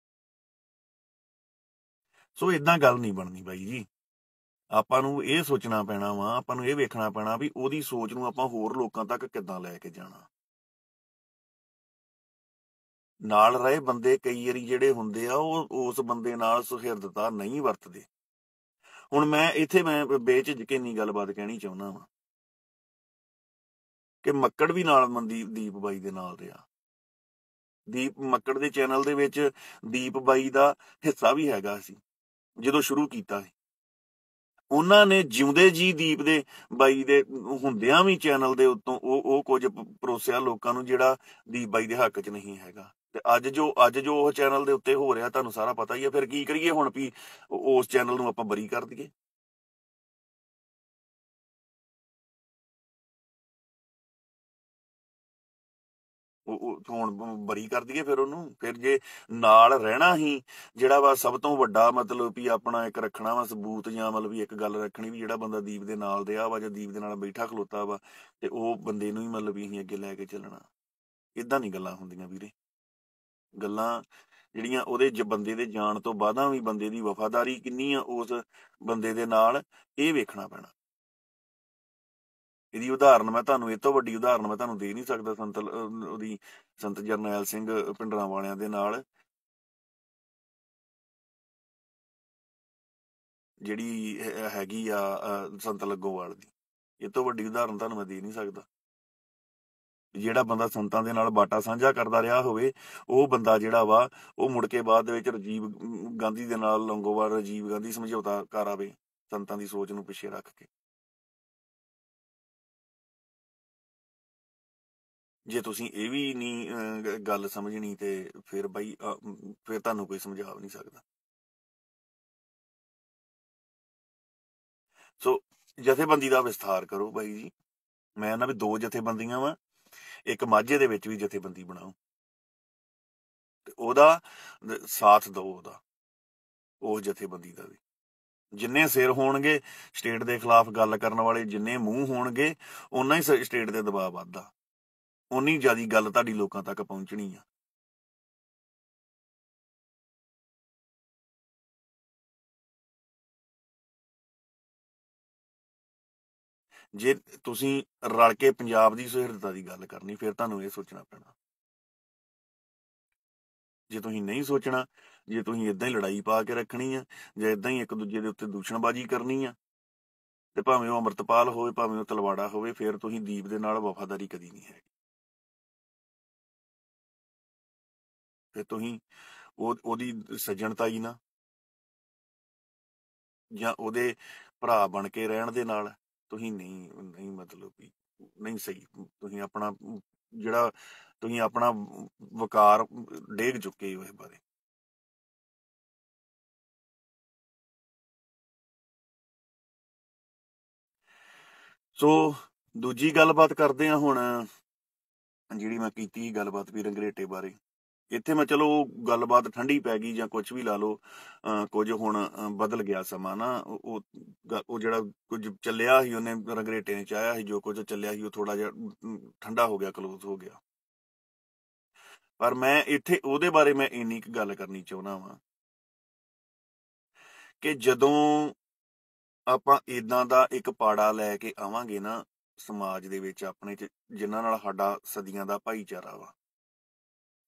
ਸੋ ਇਦਾਂ ਗੱਲ ਨਹੀਂ ਬਣਨੀ ਬਾਈ ਜੀ। ਆਪਾਂ ਨੂੰ ਇਹ ਸੋਚਣਾ ਪੈਣਾ ਵਾ, ਆਪਾਂ ਨੂੰ ਇਹ ਵੇਖਣਾ ਪੈਣਾ ਵੀ ਉਹਦੀ ਸੋਚ ਨੂੰ ਆਪਾਂ ਹੋਰ ਲੋਕਾਂ ਤੱਕ ਕਿੱਦਾਂ ਲੈ ਕੇ ਜਾਣਾ। ਨਾਲ ਰਹੇ ਬੰਦੇ ਕਈ ਵਾਰੀ ਜਿਹੜੇ ਹੁੰਦੇ ਆ ਉਹ ਉਸ ਬੰਦੇ ਨਾਲ ਸੁਹਿਰਦਤਾ ਨਹੀਂ ਵਰਤਦੇ। ਹੁਣ ਮੈਂ ਇੱਥੇ ਬੇਝਿਜਕ ਇੰਨੀ ਗੱਲਬਾਤ ਕਹਿਣੀ ਚਾਹੁੰਦਾ ਵਾਂ ਕਿ ਮੱਕੜ ਵੀ ਨਾਲ ਮਨਦੀਪ ਦੀਪ ਬਾਈ ਦੇ ਨਾਲ ਰਿਹਾ। ਦੀਪ ਮੱਕੜ ਦੇ ਚੈਨਲ ਦੇ ਵਿੱਚ ਦੀਪ ਬਾਈ ਦਾ ਹਿੱਸਾ ਵੀ ਹੈਗਾ ਸੀ ਜਦੋਂ ਸ਼ੁਰੂ ਕੀਤਾ ਸੀ। ਉਹਨਾਂ ਨੇ ਜਿਉਂਦੇ ਜੀ ਦੀਪ ਦੇ ਬਾਈ ਦੇ ਹੁੰਦਿਆਂ ਵੀ ਚੈਨਲ ਦੇ ਉੱਤੋਂ ਉਹ ਕੁਝ ਪਰੋਸਿਆ ਲੋਕਾਂ ਨੂੰ ਜਿਹੜਾ ਦੀਪ ਬਾਈ ਦੇ ਹੱਕ 'ਚ ਨਹੀਂ ਹੈਗਾ। ਤੇ ਅੱਜ ਜੋ ਉਹ ਚੈਨਲ ਦੇ ਉੱਤੇ ਹੋ ਰਿਹਾ ਤੁਹਾਨੂੰ ਸਾਰਾ ਪਤਾ ਹੀ ਹੈ। ਫਿਰ ਕੀ ਕਰੀਏ ਹੁਣ ਵੀ ਉਸ ਚੈਨਲ ਨੂੰ ਆਪਾਂ ਬਰੀ ਕਰ ਦਈਏ? ਹੁਣ ਬਰੀ ਕਰ ਦਈਏ ਫਿਰ ਉਹਨੂੰ। ਫਿਰ ਜੇ ਨਾਲ ਰਹਿਣਾ ਹੀ ਜਿਹੜਾ ਵਾ ਸਭ ਤੋਂ ਵੱਡਾ ਮਤਲਬ ਵੀ ਆਪਣਾ ਇੱਕ ਰੱਖਣਾ ਵਾ ਸਬੂਤ, ਜਾਂ ਮਤਲਬ ਵੀ ਇੱਕ ਗੱਲ ਰੱਖਣੀ ਵੀ ਜਿਹੜਾ ਬੰਦਾ ਦੀਪ ਦੇ ਨਾਲ ਰਿਹਾ ਵਾ ਜਾਂ ਦੀਪ ਦੇ ਨਾਲ ਬੈਠਾ ਖਲੋਤਾ ਵਾ, ਤੇ ਉਹ ਬੰਦੇ ਨੂੰ ਹੀ ਮਤਲਬ ਵੀ ਅਸੀਂ ਅੱਗੇ ਲੈ ਕੇ ਚੱਲਣਾ। ਇਦਾਂ ਨਹੀਂ ਗੱਲਾਂ ਹੁੰਦੀਆਂ ਵੀਰੇ। ਗੱਲਾਂ ਜਿਹੜੀਆਂ ਉਹਦੇ ਬੰਦੇ ਦੇ ਜਾਣ ਤੋਂ ਬਾਅਦਾਂ ਵੀ ਬੰਦੇ ਦੀ ਵਫਾਦਾਰੀ ਕਿੰਨੀ ਆ ਉਸ ਬੰਦੇ ਦੇ ਨਾਲ, ਇਹ ਵੇਖਣਾ ਪੈਣਾ। ਇਹਦੀ ਉਦਾਹਰਨ ਮੈਂ ਤੁਹਾਨੂੰ, ਇਹ ਤੋਂ ਵੱਡੀ ਉਦਾਹਰਨ ਮੈਂ ਤੁਹਾਨੂੰ ਦੇ ਨਹੀਂ ਸਕਦਾ। ਉਹਦੀ ਸੰਤ ਜਰਨੈਲ ਸਿੰਘ ਭਿੰਡਰਾਂ ਵਾਲਿਆਂ ਦੇ ਨਾਲ ਜਿਹੜੀ ਹੈਗੀ ਆ ਸੰਤ ਲਗੋਵਾਲ ਦੀ, ਇਹ ਤੋਂ ਵੱਡੀ ਉਦਾਹਰਨ ਤੁਹਾਨੂੰ ਮੈਂ ਦੇ ਨਹੀਂ ਸਕਦਾ। ਜਿਹੜਾ ਬੰਦਾ ਸੰਤਾਂ ਦੇ ਨਾਲ ਬਾਟਾ ਸਾਂਝਾ ਕਰਦਾ ਰਿਹਾ ਹੋਵੇ, ਉਹ ਬੰਦਾ ਜਿਹੜਾ ਵਾ ਉਹ ਮੁੜ ਕੇ ਬਾਅਦ ਦੇ ਵਿੱਚ ਰਾਜੀਵ ਗਾਂਧੀ ਦੇ ਨਾਲ ਲੰਗੋਵਾਲ ਰਾਜੀਵ ਗਾਂਧੀ ਸਮਝੌਤਾ ਕਰ ਆਵੇ ਸੰਤਾਂ ਦੀ ਸੋਚ ਨੂੰ ਪਿੱਛੇ ਰੱਖ ਕੇ। ਜੇ ਤੁਸੀਂ ਇਹ ਵੀ ਨਹੀਂ ਗੱਲ ਸਮਝਣੀ ਤੇ ਫਿਰ ਬਾਈ ਫਿਰ ਤੁਹਾਨੂੰ ਕੋਈ ਸਮਝਾ ਨਹੀਂ ਸਕਦਾ। ਸੋ ਜਥੇਬੰਦੀ ਦਾ ਵਿਸਥਾਰ ਕਰੋ ਬਾਈ ਜੀ। ਮੈਂ ਨਾ ਵੀ 2 ਜਥੇਬੰਦੀਆਂ ਵਾ, ਇੱਕ ਮਾਝੇ ਦੇ ਵਿੱਚ ਵੀ ਜਥੇਬੰਦੀ ਬਣਾਓ ਤੇ ਉਹਦਾ ਸਾਥ ਦਿਓ, ਉਹਦਾ ਉਸ ਜਥੇਬੰਦੀ ਦਾ ਵੀ। ਜਿੰਨੇ ਸਿਰ ਹੋਣਗੇ ਸਟੇਟ ਦੇ ਖਿਲਾਫ ਗੱਲ ਕਰਨ ਵਾਲੇ, ਜਿੰਨੇ ਮੂੰਹ ਹੋਣਗੇ, ਓਨਾ ਹੀ ਸਟੇਟ ਤੇ ਦਬਾਅ ਵੱਧਦਾ, ਓਨੀ ਜ਼ਿਆਦਾ ਗੱਲ ਤੁਹਾਡੀ ਲੋਕਾਂ ਤੱਕ ਪਹੁੰਚਣੀ ਆ। ਜੇ ਤੁਸੀਂ ਰਲ ਕੇ ਪੰਜਾਬ ਦੀ ਸੁਹਿਰਦਤਾ ਦੀ ਗੱਲ ਕਰਨੀ, ਫਿਰ ਤੁਹਾਨੂੰ ਇਹ ਸੋਚਣਾ ਪੈਣਾ। ਜੇ ਤੁਸੀਂ ਨਹੀਂ ਸੋਚਣਾ, ਜੇ ਤੁਸੀਂ ਇਦਾਂ ਹੀ ਲੜਾਈ ਪਾ ਕੇ ਰੱਖਣੀ ਆ, ਜਾਂ ਇਦਾਂ ਹੀ ਇੱਕ ਦੂਜੇ ਦੇ ਉੱਤੇ ਦੂਸ਼ਣਬਾਜ਼ੀ ਕਰਨੀ ਆ, ਤੇ ਭਾਵੇਂ ਉਹ ਅੰਮ੍ਰਿਤਪਾਲ ਹੋਵੇ, ਭਾਵੇਂ ਉਹ ਤਲਵਾੜਾ ਹੋਵੇ, ਫਿਰ ਤੁਸੀਂ ਦੀਪ ਦੇ ਨਾਲ ਵਫਾਦਾਰੀ ਕਦੀ ਨਹੀਂ ਹੈਗੀ। ਫਿਰ ਤੁਸੀਂ ਉਹਦੀ ਸੱਜਣਤਾਈ ਨਾਲ ਜਾਂ ਉਹਦੇ ਭਰਾ ਬਣ ਕੇ ਰਹਿਣ ਦੇ ਨਾਲ ਤੁਸੀਂ ਨਹੀਂ ਮਤਲਬ ਵੀ ਨਹੀਂ ਸਹੀ। ਤੁਸੀਂ ਆਪਣਾ ਜਿਹੜਾ ਤੁਸੀਂ ਆਪਣਾ ਵਕਾਰ ਡੇਗ ਚੁੱਕੇ ਹੋ ਇਸ ਬਾਰੇ। ਸੋ ਦੂਜੀ ਗੱਲਬਾਤ ਕਰਦੇ ਹਾਂ ਹੁਣ, ਜਿਹੜੀ ਮੈਂ ਕੀਤੀ ਗੱਲਬਾਤ ਵੀ ਰੰਗਰੇਟੇ ਬਾਰੇ। ਇੱਥੇ ਮੈਂ ਚਲੋ ਗੱਲਬਾਤ ਠੰਡੀ ਪੈ ਗਈ ਜਾਂ ਕੁਝ ਵੀ ਲਾ ਲਓ, ਕੁਝ ਹੁਣ ਬਦਲ ਗਿਆ ਸਮਾਂ ਨਾ। ਉਹ ਜਿਹੜਾ ਕੁਝ ਚੱਲਿਆ ਸੀ ਉਹਨੇ ਰੰਗਰੇਟੇ ਨੇ ਚਾਹਿਆ ਸੀ, ਜੋ ਕੁਝ ਚੱਲਿਆ ਸੀ ਉਹ ਥੋੜਾ ਜਿਹਾ ਠੰਡਾ ਹੋ ਗਿਆ, ਕਲੋਜ਼ ਹੋ ਗਿਆ। ਪਰ ਮੈਂ ਇੱਥੇ ਉਹਦੇ ਬਾਰੇ ਮੈਂ ਇੰਨੀ ਕੁ ਗੱਲ ਕਰਨੀ ਚਾਹੁੰਦਾ ਵਾਂ ਕਿ ਜਦੋਂ ਆਪਾਂ ਇਦਾਂ ਦਾ ਇੱਕ ਪਾੜਾ ਲੈ ਕੇ ਆਵਾਂਗੇ ਨਾ ਸਮਾਜ ਦੇ ਵਿੱਚ ਆਪਣੇ 'ਚ, ਜਿਨ੍ਹਾਂ ਨਾਲ ਸਾਡਾ ਸਦੀਆਂ ਦਾ ਭਾਈਚਾਰਾ ਵਾ,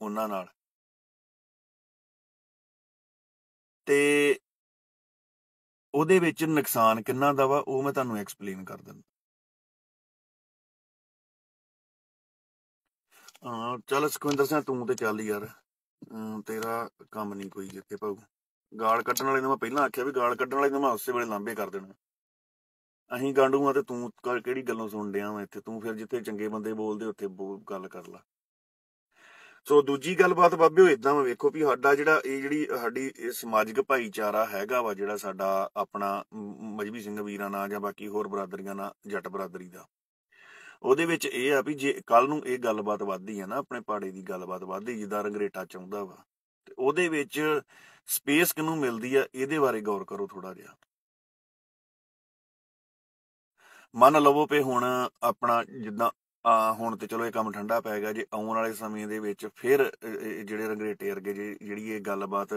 ਉਹਨਾਂ ਨਾਲ, ਤੇ ਉਹਦੇ ਵਿੱਚ ਨੁਕਸਾਨ ਕਿੰਨਾ ਦਾ ਵਾ ਉਹ ਮੈਂ ਤੁਹਾਨੂੰ ਐਕਸਪਲੇਨ ਕਰ ਦਿੰਦਾ। ਚੱਲ ਸੁਖਵਿੰਦਰ ਸਿੰਘ, ਤੂੰ ਤੇ ਚੱਲ ਯਾਰ, ਤੇਰਾ ਕੰਮ ਨਹੀਂ ਕੋਈ ਜਿੱਥੇ ਭਾਊ। ਗਾਲ ਕੱਢਣ ਵਾਲੇ ਨੂੰ ਮੈਂ ਪਹਿਲਾਂ ਆਖਿਆ ਵੀ ਗਾਲ ਕੱਢਣ ਵਾਲੇ ਨੂੰ ਮੈਂ ਉਸੇ ਵੇਲੇ ਲਾਂਭੇ ਕਰ ਦੇਣਾ। ਅਸੀਂ ਗਾਂਡੂ ਆ ਤੇ ਤੂੰ ਕਿਹੜੀ ਗੱਲੋਂ ਸੁਣ ਡਿਆ ਵਾ ਇੱਥੇ? ਤੂੰ ਫਿਰ ਜਿੱਥੇ ਚੰਗੇ ਬੰਦੇ ਬੋਲਦੇ ਉੱਥੇ ਗੱਲ ਕਰ ਲਾ। ਸੋ ਦੂਜੀ ਗੱਲਬਾਤ ਬਾਬਿਓ ਇਦਾਂ ਵਾ, ਵੇਖੋ ਵੀ ਸਾਡਾ ਜਿਹੜਾ ਜਿਹੜੀ ਸਾਡੀ ਸਮਾਜਿਕ ਭਾਈਚਾਰਾ ਹੈਗਾ ਵਾ, ਜਿਹੜਾ ਸਾਡਾ ਆਪਣਾ ਮਜਬੀ ਸਿੰਘ ਵੀਰਾਂ ਨਾਲ ਜਾਂ ਬਾਕੀ ਹੋਰ ਬਰਾਦਰੀਆਂ ਨਾਲ, ਜੱਟ ਬਰਾਦਰੀ ਦਾ, ਉਹਦੇ ਵਿੱਚ ਇਹ ਆ ਵੀ ਜੇ ਕੱਲ ਨੂੰ ਇਹ ਗੱਲਬਾਤ ਵੱਧਦੀ ਆ ਨਾ, ਆਪਣੇ ਪਾੜੇ ਦੀ ਗੱਲਬਾਤ ਵੱਧਦੀ ਜਿੱਦਾਂ ਰੰਗਰੇਟਾ ਚਾਹੁੰਦਾ ਵਾ, ਤੇ ਉਹਦੇ ਵਿੱਚ ਸਪੇਸ ਕਿਹਨੂੰ ਮਿਲਦੀ ਆ, ਇਹਦੇ ਬਾਰੇ ਗੌਰ ਕਰੋ ਥੋੜਾ ਜਿਹਾ। ਮੰਨ ਲਵੋ ਵੀ ਹੁਣ ਆਪਣਾ ਜਿੱਦਾਂ ਹੁਣ ਤੇ ਚਲੋ ਇਹ ਕੰਮ ਠੰਡਾ ਪੈ ਗਿਆ, ਜੇ ਆਉਣ ਵਾਲੇ ਸਮੇਂ ਦੇ ਵਿੱਚ ਫਿਰ ਜਿਹੜੇ ਰੰਗਰੇਟੇ ਵਰਗੇ ਜਿਹੜੀ ਇਹ ਗੱਲਬਾਤ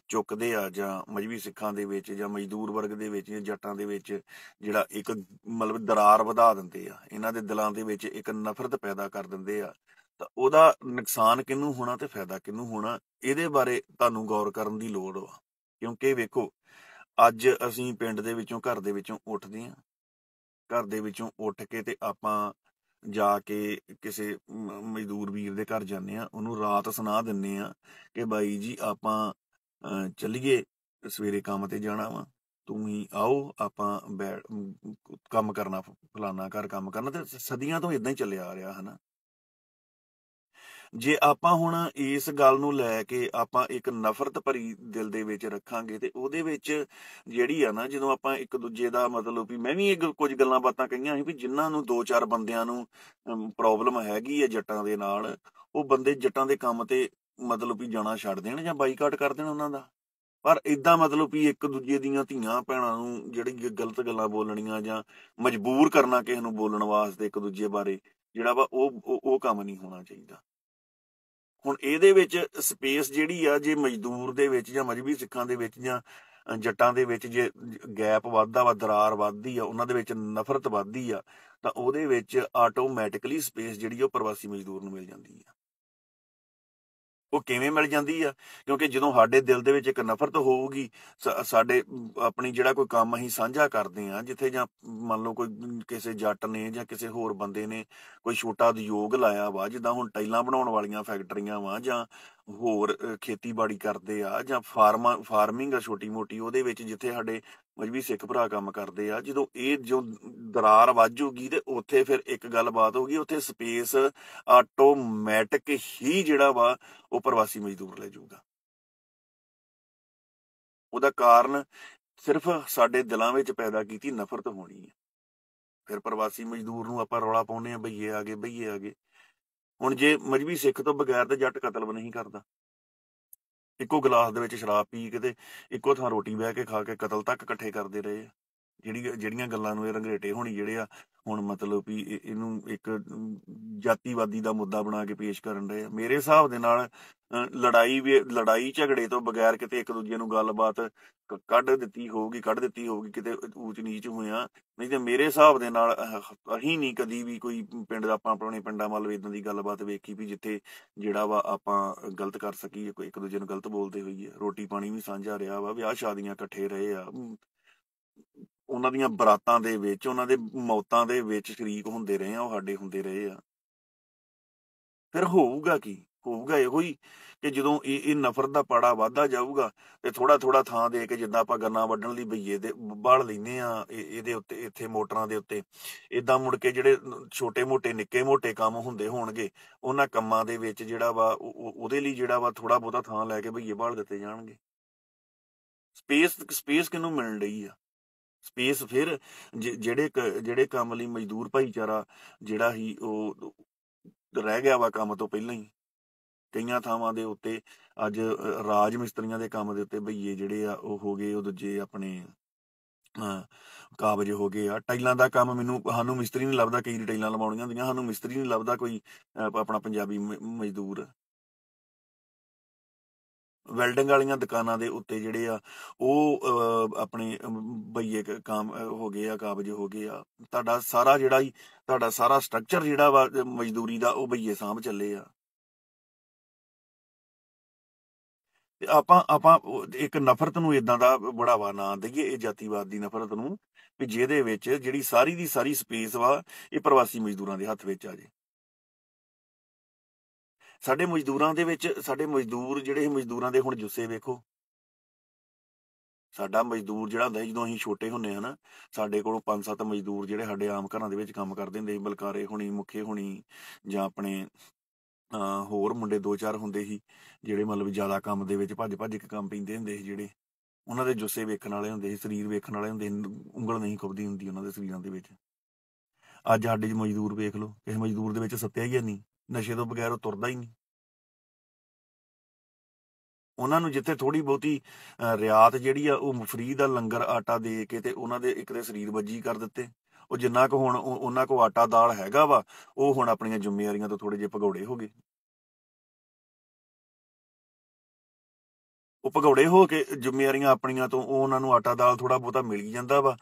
ਚੁੱਕਦੇ ਆ, ਜਾਂ ਮਜਬੀ ਸਿੱਖਾਂ ਦੇ ਵਿੱਚ ਜਾਂ ਮਜ਼ਦੂਰ ਵਰਗ ਦੇ ਵਿੱਚ ਜਾਂ ਜੱਟਾਂ ਦੇ ਵਿੱਚ ਜਿਹੜਾ ਇੱਕ ਮਤਲਬ ਦਰਾਰ ਵਧਾ ਦਿੰਦੇ ਆ, ਇਹਨਾਂ ਦੇ ਦਿਲਾਂ ਦੇ ਵਿੱਚ ਇੱਕ ਨਫ਼ਰਤ ਪੈਦਾ ਕਰ ਦਿੰਦੇ ਆ, ਤਾਂ ਉਹਦਾ ਨੁਕਸਾਨ ਕਿਹਨੂੰ ਹੋਣਾ ਤੇ ਫਾਇਦਾ ਕਿਹਨੂੰ ਹੋਣਾ, ਇਹਦੇ ਬਾਰੇ ਤੁਹਾਨੂੰ ਗੌਰ ਕਰਨ ਦੀ ਲੋੜ ਵਾ। ਕਿਉਂਕਿ ਵੇਖੋ, ਅੱਜ ਅਸੀਂ ਪਿੰਡ ਦੇ ਵਿੱਚੋਂ, ਘਰ ਦੇ ਵਿੱਚੋਂ ਉੱਠਦੇ ਹਾਂ, ਘਰ ਦੇ ਵਿੱਚੋਂ ਉੱਠ ਕੇ ਤੇ ਆਪਾਂ ਜਾ ਕੇ ਕਿਸੇ ਮਜ਼ਦੂਰ ਵੀਰ ਦੇ ਘਰ ਜਾਂਦੇ ਆ, ਉਹਨੂੰ ਰਾਤ ਸੁਣਾ ਦਿੰਦੇ ਆ ਕਿ ਬਾਈ ਜੀ ਆਪਾਂ ਚੱਲੀਏ, ਸਵੇਰੇ ਕੰਮ ਤੇ ਜਾਣਾ ਵਾ, ਤੂੰ ਹੀ ਆਓ, ਆਪਾਂ ਕੰਮ ਕਰਨਾ, ਫਲਾਨਾ ਘਰ ਕੰਮ ਕਰਨਾ। ਤੇ ਸਦੀਆਂ ਤੋਂ ਇਦਾਂ ਹੀ ਚੱਲਿਆ ਆ ਰਿਹਾ ਹਨਾ। ਜੇ ਆਪਾਂ ਹੁਣ ਇਸ ਗੱਲ ਨੂੰ ਲੈ ਕੇ ਆਪਾਂ ਇੱਕ ਨਫ਼ਰਤ ਭਰੀ ਦਿਲ ਦੇ ਵਿੱਚ ਰੱਖਾਂਗੇ ਤੇ ਉਹਦੇ ਵਿੱਚ ਜਿਹੜੀ ਆ ਨਾ, ਜਦੋਂ ਆਪਾਂ ਇੱਕ ਦੂਜੇ ਦਾ ਮਤਲਬ ਵੀ, ਮੈਂ ਵੀ ਇਹ ਕੁਝ ਗੱਲਾਂ ਬਾਤਾਂ ਕਹੀਆਂ ਸੀ ਵੀ ਜਿਨ੍ਹਾਂ ਨੂੰ 2-4 ਬੰਦਿਆਂ ਨੂੰ ਪ੍ਰੋਬਲਮ ਹੈਗੀ ਹੈ ਜੱਟਾਂ ਦੇ ਨਾਲ, ਉਹ ਬੰਦੇ ਜੱਟਾਂ ਦੇ ਕੰਮ ਤੇ ਮਤਲਬ ਵੀ ਜਾਣਾ ਛੱਡ ਦੇਣ ਜਾਂ ਬਾਈਕਾਟ ਕਰ ਦੇਣ ਉਹਨਾਂ ਦਾ। ਪਰ ਇਦਾਂ ਮਤਲਬ ਵੀ ਇੱਕ ਦੂਜੇ ਦੀਆਂ ਧੀਆਂ ਭੈਣਾਂ ਨੂੰ ਜਿਹੜੀ ਗਲਤ ਗੱਲਾਂ ਬੋਲਣੀਆਂ ਜਾਂ ਮਜਬੂਰ ਕਰਨਾ ਕਿਸੇ ਨੂੰ ਬੋਲਣ ਵਾਸਤੇ ਇੱਕ ਦੂਜੇ ਬਾਰੇ, ਜਿਹੜਾ ਵਾ ਉਹ ਕੰਮ ਨਹੀਂ ਹੋਣਾ ਚਾਹੀਦਾ। ਹੁਣ ਇਹਦੇ ਵਿੱਚ ਸਪੇਸ ਜਿਹੜੀ ਆ, ਜੇ ਮਜ਼ਦੂਰ ਦੇ ਵਿੱਚ ਜਾਂ ਮਜ਼੍ਹਬੀ ਸਿੱਖਾਂ ਦੇ ਵਿੱਚ ਜਾਂ ਜੱਟਾਂ ਦੇ ਵਿੱਚ ਜੇ ਗੈਪ ਵੱਧਦਾ ਵਾ, ਦਰਾਰ ਵੱਧਦੀ ਆ, ਉਹਨਾਂ ਦੇ ਵਿੱਚ ਨਫ਼ਰਤ ਵੱਧਦੀ ਆ, ਤਾਂ ਉਹਦੇ ਵਿੱਚ ਆਟੋਮੈਟਿਕਲੀ ਸਪੇਸ ਜਿਹੜੀ ਉਹ ਪ੍ਰਵਾਸੀ ਮਜ਼ਦੂਰ ਨੂੰ ਮਿਲ ਜਾਂਦੀ ਆ। ਉਹ ਕਿਵੇਂ ਮਿਲ ਜਾਂਦੀ ਆ? ਕਿਉਂਕਿ ਜਦੋਂ ਸਾਡੇ ਦਿਲ ਦੇ ਵਿੱਚ ਇੱਕ ਨਫ਼ਰਤ ਹੋਊਗੀ, ਸਾਡੇ ਆਪਣੀ ਜਿਹੜਾ ਕੋਈ ਕੰਮ ਅਸੀਂ ਸਾਂਝਾ ਕਰਦੇ ਹਾਂ, ਜਿੱਥੇ ਜਾਂ ਮੰਨ ਲਓ ਕੋਈ ਕਿਸੇ ਜੱਟ ਨੇ ਜਾਂ ਕਿਸੇ ਹੋਰ ਬੰਦੇ ਨੇ ਕੋਈ ਛੋਟਾ ਉਦਯੋਗ ਲਾਇਆ ਵਾ, ਜਿੱਦਾਂ ਹੁਣ ਟਾਈਲਾਂ ਬਣਾਉਣ ਵਾਲੀਆਂ ਫੈਕਟਰੀਆਂ ਵਾ, ਜਾਂ ਹੋਰ ਖੇਤੀਬਾੜੀ ਕਰਦੇ ਆ, ਜਾਂ ਫਾਰਮਿੰਗ ਆ ਛੋਟੀ ਮੋਟੀ, ਉਹਦੇ ਵਿੱਚ ਜਿੱਥੇ ਸਾਡੇ ਮਜ਼੍ਹਬੀ ਸਿੱਖ ਭਰਾ ਕੰਮ ਕਰਦੇ ਆ, ਜਦੋਂ ਇਹ ਜੋ ਦਰਾਰ ਵੱਜੂਗੀ ਤੇ ਉੱਥੇ ਫਿਰ ਇੱਕ ਗੱਲਬਾਤ ਹੋਊਗੀ, ਉੱਥੇ ਸਪੇਸ ਆਟੋਮੈਟਿਕ ਹੀ ਜਿਹੜਾ ਵਾ ਉਹ ਪ੍ਰਵਾਸੀ ਮਜ਼ਦੂਰ ਲੈ ਜਾਊਗਾ। ਉਹਦਾ ਕਾਰਨ ਸਿਰਫ ਸਾਡੇ ਦਿਲਾਂ ਵਿੱਚ ਪੈਦਾ ਕੀਤੀ ਨਫ਼ਰਤ ਹੋਣੀ ਹੈ। ਫਿਰ ਪ੍ਰਵਾਸੀ ਮਜ਼ਦੂਰ ਨੂੰ ਆਪਾਂ ਰੌਲਾ ਪਾਉਂਦੇ ਆ, ਬਈਏ ਆ ਗਏ, ਬਈਏ ਆ ਗਏ। ਹੁਣ ਜੇ ਮਜ਼੍ਹਬੀ ਸਿੱਖ ਤੋਂ ਬਗੈਰ ਤੇ ਜੱਟ ਕਤਲ ਵੀ ਨਹੀਂ ਕਰਦਾ। ਇੱਕੋ ਗਲਾਸ ਦੇ ਵਿੱਚ ਸ਼ਰਾਬ ਪੀ ਕੇ ਤੇ ਇੱਕੋ ਥਾਂ ਰੋਟੀ ਬਹਿ ਕੇ ਖਾ ਕੇ ਕਤਲ ਤੱਕ ਇਕੱਠੇ ਕਰਦੇ ਰਹੇ ਆ। ਜਿਹੜੀਆਂ ਗੱਲਾਂ ਨੂੰ ਇਹ ਰੰਗਰੇਟੇ ਹੋਣੀ ਜਿਹੜੇ ਆ ਹੁਣ ਮਤਲਬ ਵੀ ਇਹਨੂੰ ਇੱਕ ਜਾਤੀਵਾਦੀ ਦਾ ਮੁੱਦਾ ਬਣਾ ਕੇ ਪੇਸ਼ ਕਰਨ ਰਹੇ ਆ। ਮੇਰੇ ਹਿਸਾਬ ਦੇ ਨਾਲ ਲੜਾਈ ਝਗੜੇ ਤੋਂ ਬਗੈਰ ਕਿਤੇ ਇੱਕ ਦੂਜੇ ਨੂੰ ਗੱਲਬਾਤ ਕੱਢ ਦਿੱਤੀ ਹੋਊਗੀ, ਕਿਤੇ ਊਚ ਨੀਚ ਹੋਇਆ। ਨਹੀਂ ਤੇ ਮੇਰੇ ਹਿਸਾਬ ਦੇ ਨਾਲ ਅਸੀਂ ਨਹੀਂ ਕਦੀ ਵੀ ਕੋਈ ਪਿੰਡ ਦਾ, ਆਪਾਂ ਆਪਣੇ ਪਿੰਡਾਂ ਵੱਲ ਇਦਾਂ ਦੀ ਗੱਲਬਾਤ ਵੇਖੀ ਵੀ ਜਿੱਥੇ ਜਿਹੜਾ ਵਾ ਆਪਾਂ ਗਲਤ ਕਰ ਸਕੀਏ, ਇੱਕ ਦੂਜੇ ਨੂੰ ਗਲਤ ਬੋਲਦੇ ਹੋਈਏ। ਰੋਟੀ ਪਾਣੀ ਵੀ ਸਾਂਝਾ ਰਿਹਾ ਵਾ, ਵਿਆਹ ਸ਼ਾਦੀਆਂ ਇਕੱਠੇ ਰਹੇ ਆ, ਉਹਨਾਂ ਦੀਆਂ ਬਰਾਤਾਂ ਦੇ ਵਿੱਚ, ਉਹਨਾਂ ਦੇ ਮੌਤਾਂ ਦੇ ਵਿੱਚ ਸ਼ਰੀਕ ਹੁੰਦੇ ਰਹੇ ਆ, ਉਹ ਸਾਡੇ ਹੁੰਦੇ ਰਹੇ ਆ। ਫਿਰ ਹੋਊਗਾ ਕੀ? ਹੋਊਗਾ ਇਹੋ ਹੀ ਕਿ ਜਦੋਂ ਇਹ ਨਫ਼ਰਤ ਦਾ ਪਾੜਾ ਵੱਧਦਾ ਜਾਊਗਾ ਤੇ ਥੋੜਾ ਥਾਂ ਦੇ ਕੇ, ਜਿੱਦਾਂ ਆਪਾਂ ਗੰਨਾ ਵੱਢਣ ਲਈ ਬਈਏ ਦੇ ਬਾਲ ਲੈਂਦੇ ਆ ਇਹਦੇ ਉੱਤੇ, ਇੱਥੇ ਮੋਟਰਾਂ ਦੇ ਉੱਤੇ, ਇਦਾਂ ਮੁੜ ਕੇ ਜਿਹੜੇ ਛੋਟੇ ਮੋਟੇ ਨਿੱਕੇ ਮੋਟੇ ਕੰਮ ਹੁੰਦੇ ਹੋਣਗੇ, ਉਹਨਾਂ ਕੰਮਾਂ ਦੇ ਵਿੱਚ ਜਿਹੜਾ ਵਾ ਉਹਦੇ ਲਈ ਜਿਹੜਾ ਵਾ ਥੋੜਾ ਬਹੁਤਾ ਥਾਂ ਲੈ ਕੇ ਬਈਏ ਬਾਲ ਦਿੱਤੇ ਜਾਣਗੇ। ਸਪੇਸ ਕਿਹਨੂੰ ਮਿਲਣ ਰਹੀ ਆ? ਸਪੇਸ ਫਿਰ ਜਿਹੜੇ ਕੰਮ ਲਈ ਮਜ਼ਦੂਰ ਭਾਈਚਾਰਾ ਜਿਹੜਾ ਹੀ ਉਹ ਰਹਿ ਗਿਆ ਵਾ ਕੰਮ ਤੋਂ ਪਹਿਲਾਂ ਹੀ। ਕਈਆਂ ਥਾਵਾਂ ਦੇ ਉੱਤੇ ਅੱਜ ਰਾਜ ਮਿਸਤਰੀਆਂ ਦੇ ਕੰਮ ਦੇ ਉੱਤੇ ਬਈਏ ਜਿਹੜੇ ਆ ਉਹ ਹੋ ਗਏ, ਉਹ ਦੂਜੇ ਆਪਣੇ ਕਾਬਜ ਹੋ ਗਏ ਆ। ਟਾਈਲਾਂ ਦਾ ਕੰਮ ਸਾਨੂੰ ਮਿਸਤਰੀ ਨਹੀਂ ਲੱਭਦਾ, ਕਈ ਟਾਈਲਾਂ ਲਵਾਉਣੀਆਂ ਹੁੰਦੀਆਂ, ਸਾਨੂੰ ਮਿਸਤਰੀ ਨਹੀਂ ਲੱਭਦਾ ਕੋਈ ਆਪਣਾ ਪੰਜਾਬੀ ਮਜ਼ਦੂਰ। ਵੈਲਡਿੰਗ ਵਾਲੀਆਂ ਦੁਕਾਨਾਂ ਦੇ ਉੱਤੇ ਜਿਹੜੇ ਆ ਉਹ ਆਪਣੇ ਬਈਏ ਕੰਮ ਹੋ ਗਏ ਆ, ਕਾਬਜ ਹੋ ਗਏ ਆ। ਤੁਹਾਡਾ ਸਾਰਾ ਸਟਰਕਚਰ ਜਿਹੜਾ ਵਾ ਮਜ਼ਦੂਰੀ ਦਾ, ਉਹ ਬਈਏ ਸਾਂਭ ਚੱਲੇ ਆ। ਤੇ ਆਪਾਂ ਇੱਕ ਨਫ਼ਰਤ ਨੂੰ ਇਦਾਂ ਦਾ ਬੜਾਵਾ ਨਾ ਦਈਏ, ਇਹ ਜਾਤੀਵਾਦ ਦੀ ਨਫ਼ਰਤ ਨੂੰ, ਵੀ ਜਿਹਦੇ ਵਿੱਚ ਜਿਹੜੀ ਸਾਰੀ ਦੀ ਸਾਰੀ ਸਪੇਸ ਵਾ ਇਹ ਪ੍ਰਵਾਸੀ ਮਜ਼ਦੂਰਾਂ ਦੇ ਹੱਥ ਵਿੱਚ ਆ ਜੇ। ਸਾਡੇ ਮਜ਼ਦੂਰਾਂ ਦੇ ਵਿੱਚ, ਸਾਡੇ ਮਜ਼ਦੂਰ ਜਿਹੜੇ ਮਜ਼ਦੂਰਾਂ ਦੇ ਹੁਣ ਜੁੱਸੇ ਵੇਖੋ। ਸਾਡਾ ਮਜ਼ਦੂਰ ਜਿਹੜਾ ਹੁੰਦਾ, ਜਦੋਂ ਅਸੀਂ ਛੋਟੇ ਹੁੰਦੇ ਹਾਂ ਨਾ, ਸਾਡੇ ਕੋਲੋਂ 5-7 ਮਜ਼ਦੂਰ ਜਿਹੜੇ ਸਾਡੇ ਆਮ ਘਰਾਂ ਦੇ ਵਿੱਚ ਕੰਮ ਕਰਦੇ ਹੁੰਦੇ ਸੀ, ਬਲਕਾਰੇ ਹੋਣੀ, ਮੁੱਖੇ ਹੋਣੀ, ਜਾਂ ਆਪਣੇ ਹੋਰ ਮੁੰਡੇ 2-4 ਹੁੰਦੇ ਸੀ ਜਿਹੜੇ ਮਤਲਬ ਜ਼ਿਆਦਾ ਕੰਮ ਦੇ ਵਿੱਚ ਭੱਜ ਕੇ ਕੰਮ ਪੈਂਦੇ ਹੁੰਦੇ ਸੀ, ਜਿਹੜੇ ਉਹਨਾਂ ਦੇ ਜੁੱਸੇ ਵੇਖਣ ਵਾਲੇ ਹੁੰਦੇ ਸੀ, ਸਰੀਰ ਵੇਖਣ ਵਾਲੇ ਹੁੰਦੇ ਸੀ, ਉਂਗਲ ਨਹੀਂ ਖੁੱਬਦੀ ਹੁੰਦੀ ਉਹਨਾਂ ਦੇ ਸਰੀਰਾਂ ਦੇ ਵਿੱਚ। ਅੱਜ ਸਾਡੇ ਮਜ਼ਦੂਰ ਵੇਖ ਲਓ, ਕਿਸੇ ਮਜ਼ਦੂਰ ਦੇ ਵਿੱਚ ਸੱਤਿਆ ਹੀ ਨਹੀਂ, ਨਸ਼ੇ ਤੋਂ ਬਗੈਰ ਉਹ ਤੁਰਦਾ ਹੀ ਨਹੀਂ। ਉਹਨਾਂ ਨੂੰ ਜਿੱਥੇ ਥੋੜੀ ਬਹੁਤੀ ਰਿਆਤ ਜਿਹੜੀ ਆ, ਉਹ ਫਰੀ ਦਾ ਲੰਗਰ ਆਟਾ ਦੇ ਕੇ ਤੇ ਉਹਨਾਂ ਦੇ ਇੱਕ ਦੇ ਸਰੀਰ ਵੱਜੀ ਕਰ ਦਿੱਤੇ। ਉਹ ਜਿੰਨਾ ਕੁ ਹੁਣ ਉਹਨਾਂ ਕੋਲ ਆਟਾ ਦਾਲ ਹੈਗਾ ਵਾ, ਉਹ ਹੁਣ ਆਪਣੀਆਂ ਜ਼ਿੰਮੇਵਾਰੀਆਂ ਤੋਂ ਥੋੜੇ ਜਿਹੇ ਭਗੌੜੇ ਹੋ ਗਏ। ਉਹ ਭਗੌੜੇ ਹੋ ਕੇ ਜ਼ਿੰਮੇਵਾਰੀਆਂ ਆਪਣੀਆਂ ਤੋਂ ਉਹਨਾਂ ਨੂੰ ਆਟਾ ਦਾਲ ਥੋੜਾ ਬਹੁਤਾ ਮਿਲ ਹੀ ਜਾਂਦਾ ਵਾ।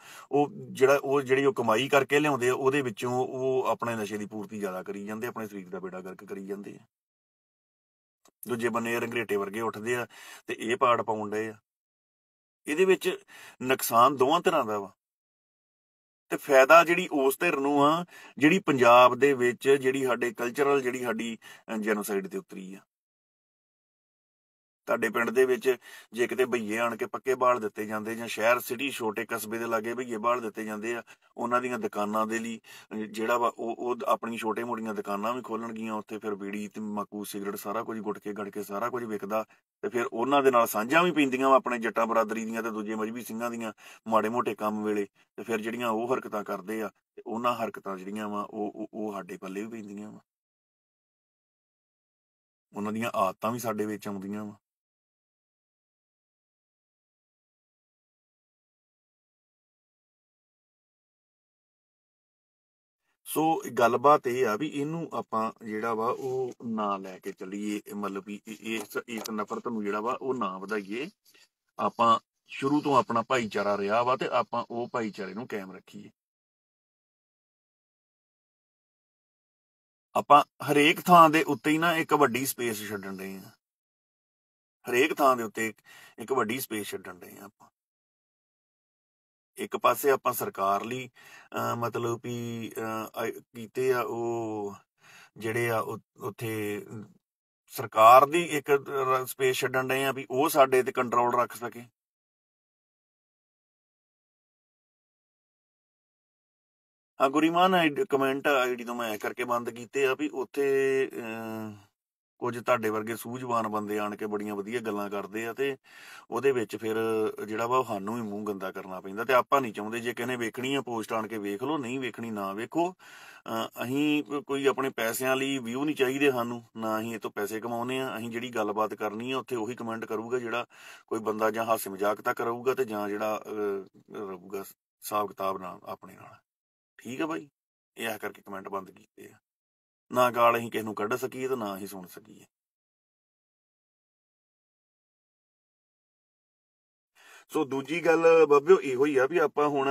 ਜਿਹੜੀ ਉਹ ਕਮਾਈ ਕਰਕੇ ਲਿਆਉਂਦੇ ਆ, ਉਹਦੇ ਵਿੱਚੋਂ ਉਹ ਆਪਣੇ ਨਸ਼ੇ ਦੀ ਪੂਰਤੀ ਜ਼ਿਆਦਾ ਕਰੀ ਜਾਂਦੇ, ਆਪਣੇ ਸਰੀਰ ਦਾ ਬੇੜਾ ਗਰਕ ਕਰੀ ਜਾਂਦੇ ਆ। ਦੂਜੇ ਬੰਨੇ ਰੰਗਰੇਟੇ ਵਰਗੇ ਉੱਠਦੇ ਆ ਤੇ ਇਹ ਪਾੜ ਪਾਉਣ ਡਏ ਆ। ਇਹਦੇ ਵਿੱਚ ਨੁਕਸਾਨ ਦੋਵਾਂ ਤਰ੍ਹਾਂ ਦਾ ਵਾ, ਤੇ ਫਾਇਦਾ ਜਿਹੜੀ ਉਸ ਧਿਰ ਨੂੰ ਆ ਜਿਹੜੀ ਪੰਜਾਬ ਦੇ ਵਿੱਚ ਜਿਹੜੀ ਸਾਡੇ ਕਲਚਰਲ ਜਿਹੜੀ ਸਾਡੀ ਜੈਨੋਸਾਈਡ ਤੇ ਉਤਰੀ ਆ। ਤੁਹਾਡੇ ਪਿੰਡ ਦੇ ਵਿੱਚ ਜੇ ਕਿਤੇ ਭਈਏ ਆਣ ਕੇ ਪੱਕੇ ਬਾਲ ਦਿੱਤੇ ਜਾਂਦੇ, ਜਾਂ ਸ਼ਹਿਰ ਸਿਟੀ ਛੋਟੇ ਕਸਬੇ ਦੇ ਲਾਗੇ ਭਈਏ ਬਾਲ ਦਿੱਤੇ ਜਾਂਦੇ ਆ, ਉਹਨਾਂ ਦੀਆਂ ਦੁਕਾਨਾਂ ਦੇ ਲਈ ਜਿਹੜਾ ਵਾ ਉਹ ਆਪਣੀ ਛੋਟੇ ਮੋਟੀਆਂ ਦੁਕਾਨਾਂ ਵੀ ਖੋਲਣਗੀਆਂ ਉੱਥੇ, ਫਿਰ ਬੀੜੀ ਤੰਬਾਕੂ ਸਿਗਰਟ ਸਾਰਾ ਕੁਝ ਗੁਟਕੇ ਗੜਕੇ ਸਾਰਾ ਕੁਝ ਵਿਕਦਾ, ਤੇ ਫਿਰ ਉਹਨਾਂ ਦੇ ਨਾਲ ਸਾਂਝਾਂ ਵੀ ਪੈਂਦੀਆਂ ਵਾ ਆਪਣੇ ਜੱਟਾਂ ਬਰਾਦਰੀ ਦੀਆਂ ਤੇ ਦੂਜੇ ਮਜ਼੍ਹਬੀ ਸਿੰਘਾਂ ਦੀਆਂ ਮਾੜੇ ਮੋਟੇ ਕੰਮ ਵੇਲੇ, ਤੇ ਫਿਰ ਜਿਹੜੀਆਂ ਉਹ ਹਰਕਤਾਂ ਕਰਦੇ ਆ, ਤੇ ਉਹਨਾਂ ਹਰਕਤਾਂ ਜਿਹੜੀਆਂ ਵਾ ਉਹ ਸਾਡੇ ਪੱਲੇ ਵੀ ਪੈਂਦੀਆਂ ਵਾ, ਉਹਨਾਂ ਦੀਆਂ ਆਦਤਾਂ ਵੀ ਸਾਡੇ ਵਿੱਚ ਆਉਂਦੀਆਂ ਵਾ। ਸੋ ਗੱਲਬਾਤ ਇਹ ਆ ਵੀ ਇਹਨੂੰ ਆਪਾਂ ਜਿਹੜਾ ਵਾ ਉਹ ਨਾ ਲੈ ਕੇ ਚੱਲੀਏ, ਮਤਲਬ ਵੀ ਇਸ ਨਫ਼ਰਤ ਨੂੰ ਜਿਹੜਾ ਵਾ ਉਹ ਨਾ ਵਧਾਈਏ। ਆਪਾਂ ਸ਼ੁਰੂ ਤੋਂ ਆਪਣਾ ਭਾਈਚਾਰਾ ਰਿਹਾ ਵਾ ਤੇ ਆਪਾਂ ਉਹ ਭਾਈਚਾਰੇ ਨੂੰ ਕਾਇਮ ਰੱਖੀਏ। ਆਪਾਂ ਹਰੇਕ ਥਾਂ ਦੇ ਉੱਤੇ ਹੀ ਨਾ ਇੱਕ ਵੱਡੀ ਸਪੇਸ ਛੱਡਣ ਡਏ ਆ, ਹਰੇਕ ਥਾਂ ਦੇ ਉੱਤੇ ਇੱਕ ਵੱਡੀ ਸਪੇਸ ਛੱਡਣ ਡਏ ਆ ਆਪਾਂ। ਇੱਕ ਪਾਸੇ ਆਪਾਂ ਸਰਕਾਰ ਲਈ ਮਤਲਬ ਵੀ ਕੀਤੇ ਆ ਉਹ ਜਿਹੜੇ ਆ ਉੱਥੇ ਸਰਕਾਰ ਦੀ ਇੱਕ ਸਪੇਸ ਛੱਡਣ ਡਏ ਆ ਵੀ ਉਹ ਸਾਡੇ ਤੇ ਕੰਟਰੋਲ ਰੱਖ ਸਕੇ। ਹਾਂ ਗੁਰੀਮਾਨ ਕਮੈਂਟ ਆਈਡੀ ਤੋਂ ਮੈਂ ਕਰਕੇ ਬੰਦ ਕੀਤੇ ਆ ਵੀ ਉੱਥੇ ਕੁਝ ਤੁਹਾਡੇ ਵਰਗੇ ਸੂਝਵਾਨ ਬੰਦੇ ਆਣ ਕੇ ਬੜੀਆਂ ਵਧੀਆ ਗੱਲਾਂ ਕਰਦੇ ਆ, ਤੇ ਉਹਦੇ ਵਿੱਚ ਫਿਰ ਜਿਹੜਾ ਵਾ ਸਾਨੂੰ ਵੀ ਮੂੰਹ ਗੰਦਾ ਕਰਨਾ ਪੈਂਦਾ, ਤੇ ਆਪਾਂ ਨਹੀਂ ਚਾਹੁੰਦੇ। ਜੇ ਕਿਸੇ ਨੇ ਵੇਖਣੀ ਆ ਪੋਸਟ ਆਣ ਕੇ ਵੇਖ ਲਓ, ਨਹੀਂ ਵੇਖਣੀ ਨਾ ਵੇਖੋ। ਅਸੀਂ ਕੋਈ ਆਪਣੇ ਪੈਸਿਆਂ ਲਈ ਵਿਊ ਨਹੀਂ ਚਾਹੀਦੇ ਸਾਨੂੰ, ਨਾ ਅਸੀਂ ਇਹ ਤੋਂ ਪੈਸੇ ਕਮਾਉਂਦੇ ਆ। ਅਸੀਂ ਜਿਹੜੀ ਗੱਲਬਾਤ ਕਰਨੀ ਆ ਉੱਥੇ ਉਹੀ ਕਮੈਂਟ ਕਰੂਗਾ ਜਿਹੜਾ ਕੋਈ ਬੰਦਾ ਜਾਂ ਹਾਸੇ ਮਜ਼ਾਕ ਤੱਕ ਰਹੂਗਾ, ਤੇ ਜਾਂ ਜਿਹੜਾ ਰਹੂਗਾ ਹਿਸਾਬ ਕਿਤਾਬ ਨਾਲ ਆਪਣੇ ਨਾਲ। ਠੀਕ ਆ ਬਾਈ, ਇਹ ਕਰਕੇ ਕਮੈਂਟ ਬੰਦ ਕੀਤੇ ਆ। ਨਾ ਗਾਲ ਅਸੀਂ ਕਿਸੇ ਨੂੰ ਕੱਢ ਸਕੀਏ ਤੇ ਨਾ ਅਸੀਂ ਸੁਣ ਸਕੀਏ। ਸੋ ਦੂਜੀ ਗੱਲ ਬਾਬਿਓ ਇਹੋ ਹੀ ਆ ਵੀ ਆਪਾਂ ਹੁਣ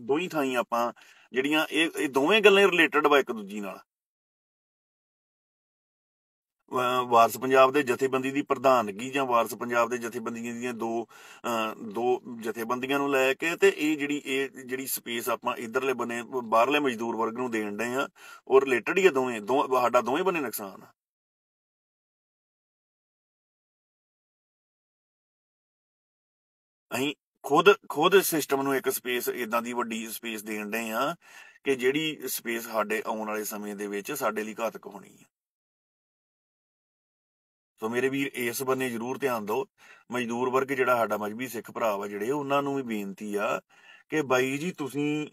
ਦੋਈ ਥਾਈਂ ਆਪਾਂ ਜਿਹੜੀਆਂ ਇਹ ਦੋਵੇਂ ਗੱਲਾਂ ਰਿਲੇਟਡ ਵਾ ਇੱਕ ਦੂਜੀ ਨਾਲ। ਵਾਰਸ ਪੰਜਾਬ ਦੇ ਜਥੇਬੰਦੀ ਦੀ ਪ੍ਰਧਾਨਗੀ ਜਾਂ ਵਾਰਸ ਪੰਜਾਬ ਦੇ ਜਥੇਬੰਦੀਆਂ ਦੀਆਂ ਦੋ ਜਥੇਬੰਦੀਆਂ ਨੂੰ ਲੈ ਕੇ, ਤੇ ਇਹ ਜਿਹੜੀ ਸਪੇਸ ਆਪਾਂ ਇਧਰਲੇ ਬੰਨੇ ਬਾਹਰਲੇ ਮਜ਼ਦੂਰ ਵਰਗ ਨੂੰ ਦੇਣ ਡਏ ਆ, ਉਹ ਰਿਲੇਟਡ ਹੀ ਆ ਸਾਡਾ ਦੋਵੇਂ ਬੰਨੇ ਨੁਕਸਾਨ ਆ। ਅਸੀਂ ਖੁਦ ਸਿਸਟਮ ਨੂੰ ਇੱਕ ਸਪੇਸ ਇਦਾਂ ਦੀ ਵੱਡੀ ਸਪੇਸ ਦੇਣ ਡਏ ਆ ਕਿ ਜਿਹੜੀ ਸਪੇਸ ਸਾਡੇ ਆਉਣ ਵਾਲੇ ਸਮੇਂ ਦੇ ਵਿੱਚ ਸਾਡੇ ਲਈ ਘਾਤਕ ਹੋਣੀ ਹੈ। ਸੋ ਮੇਰੇ ਵੀਰ ਇਸ ਬੰਨੇ ਜ਼ਰੂਰ ਧਿਆਨ ਦਿਓ। ਮਜ਼ਦੂਰ ਵਰਗ ਜਿਹੜਾ ਸਾਡਾ ਮਜ਼੍ਹਬੀ ਸਿੱਖ ਭਰਾ ਵਾ ਜਿਹੜੇ, ਉਹਨਾਂ ਨੂੰ ਵੀ ਬੇਨਤੀ ਆ ਕਿ ਬਾਈ ਜੀ ਤੁਸੀਂ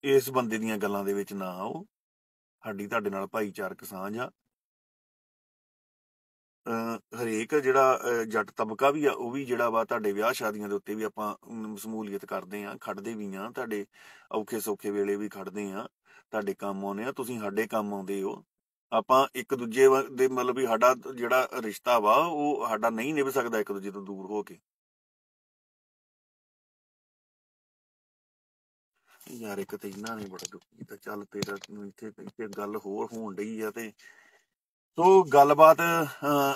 ਇਸ ਬੰਦੇ ਦੀਆਂ ਗੱਲਾਂ ਦੇ ਵਿੱਚ ਨਾ ਆਓ। ਸਾਡੀ ਤੁਹਾਡੇ ਨਾਲ ਭਾਈਚਾਰਕ ਸਾਂਝ ਆ। ਹਰੇਕ ਜਿਹੜਾ ਜੱਟ ਤਬਕਾ ਵੀ ਆ, ਉਹ ਵੀ ਜਿਹੜਾ ਵਾ ਤੁਹਾਡੇ ਵਿਆਹ ਸ਼ਾਦੀਆਂ ਦੇ ਉੱਤੇ ਵੀ ਆਪਾਂ ਸ਼ਮੂਲੀਅਤ ਕਰਦੇ ਆ, ਖੜਦੇ ਵੀ ਆ, ਤੁਹਾਡੇ ਔਖੇ ਸੌਖੇ ਵੇਲੇ ਵੀ ਖੜਦੇ ਆ, ਤੁਹਾਡੇ ਕੰਮ ਆਉਂਦੇ ਆ, ਤੁਸੀਂ ਸਾਡੇ ਕੰਮ ਆਉਂਦੇ ਹੋ। ਆਪਾਂ ਇੱਕ ਦੂਜੇ ਦੇ ਮਤਲਬ ਵੀ ਸਾਡਾ ਜਿਹੜਾ ਰਿਸ਼ਤਾ ਵਾ ਉਹ ਸਾਡਾ ਨਹੀਂ ਨਿਭ ਸਕਦਾ ਇੱਕ ਦੂਜੇ ਤੋਂ ਦੂਰ ਹੋ ਕੇ। ਯਾਰ ਇੱਕ ਤੇ ਇਹਨਾਂ ਨੇ ਬੜਾ ਦੁੱਖ ਕੀਤਾ। ਚੱਲ ਤੇਰਾ ਇੱਥੇ ਗੱਲ ਹੋਰ ਹੋਣ ਡਈ ਆ, ਤੇ ਸੋ ਗੱਲਬਾਤ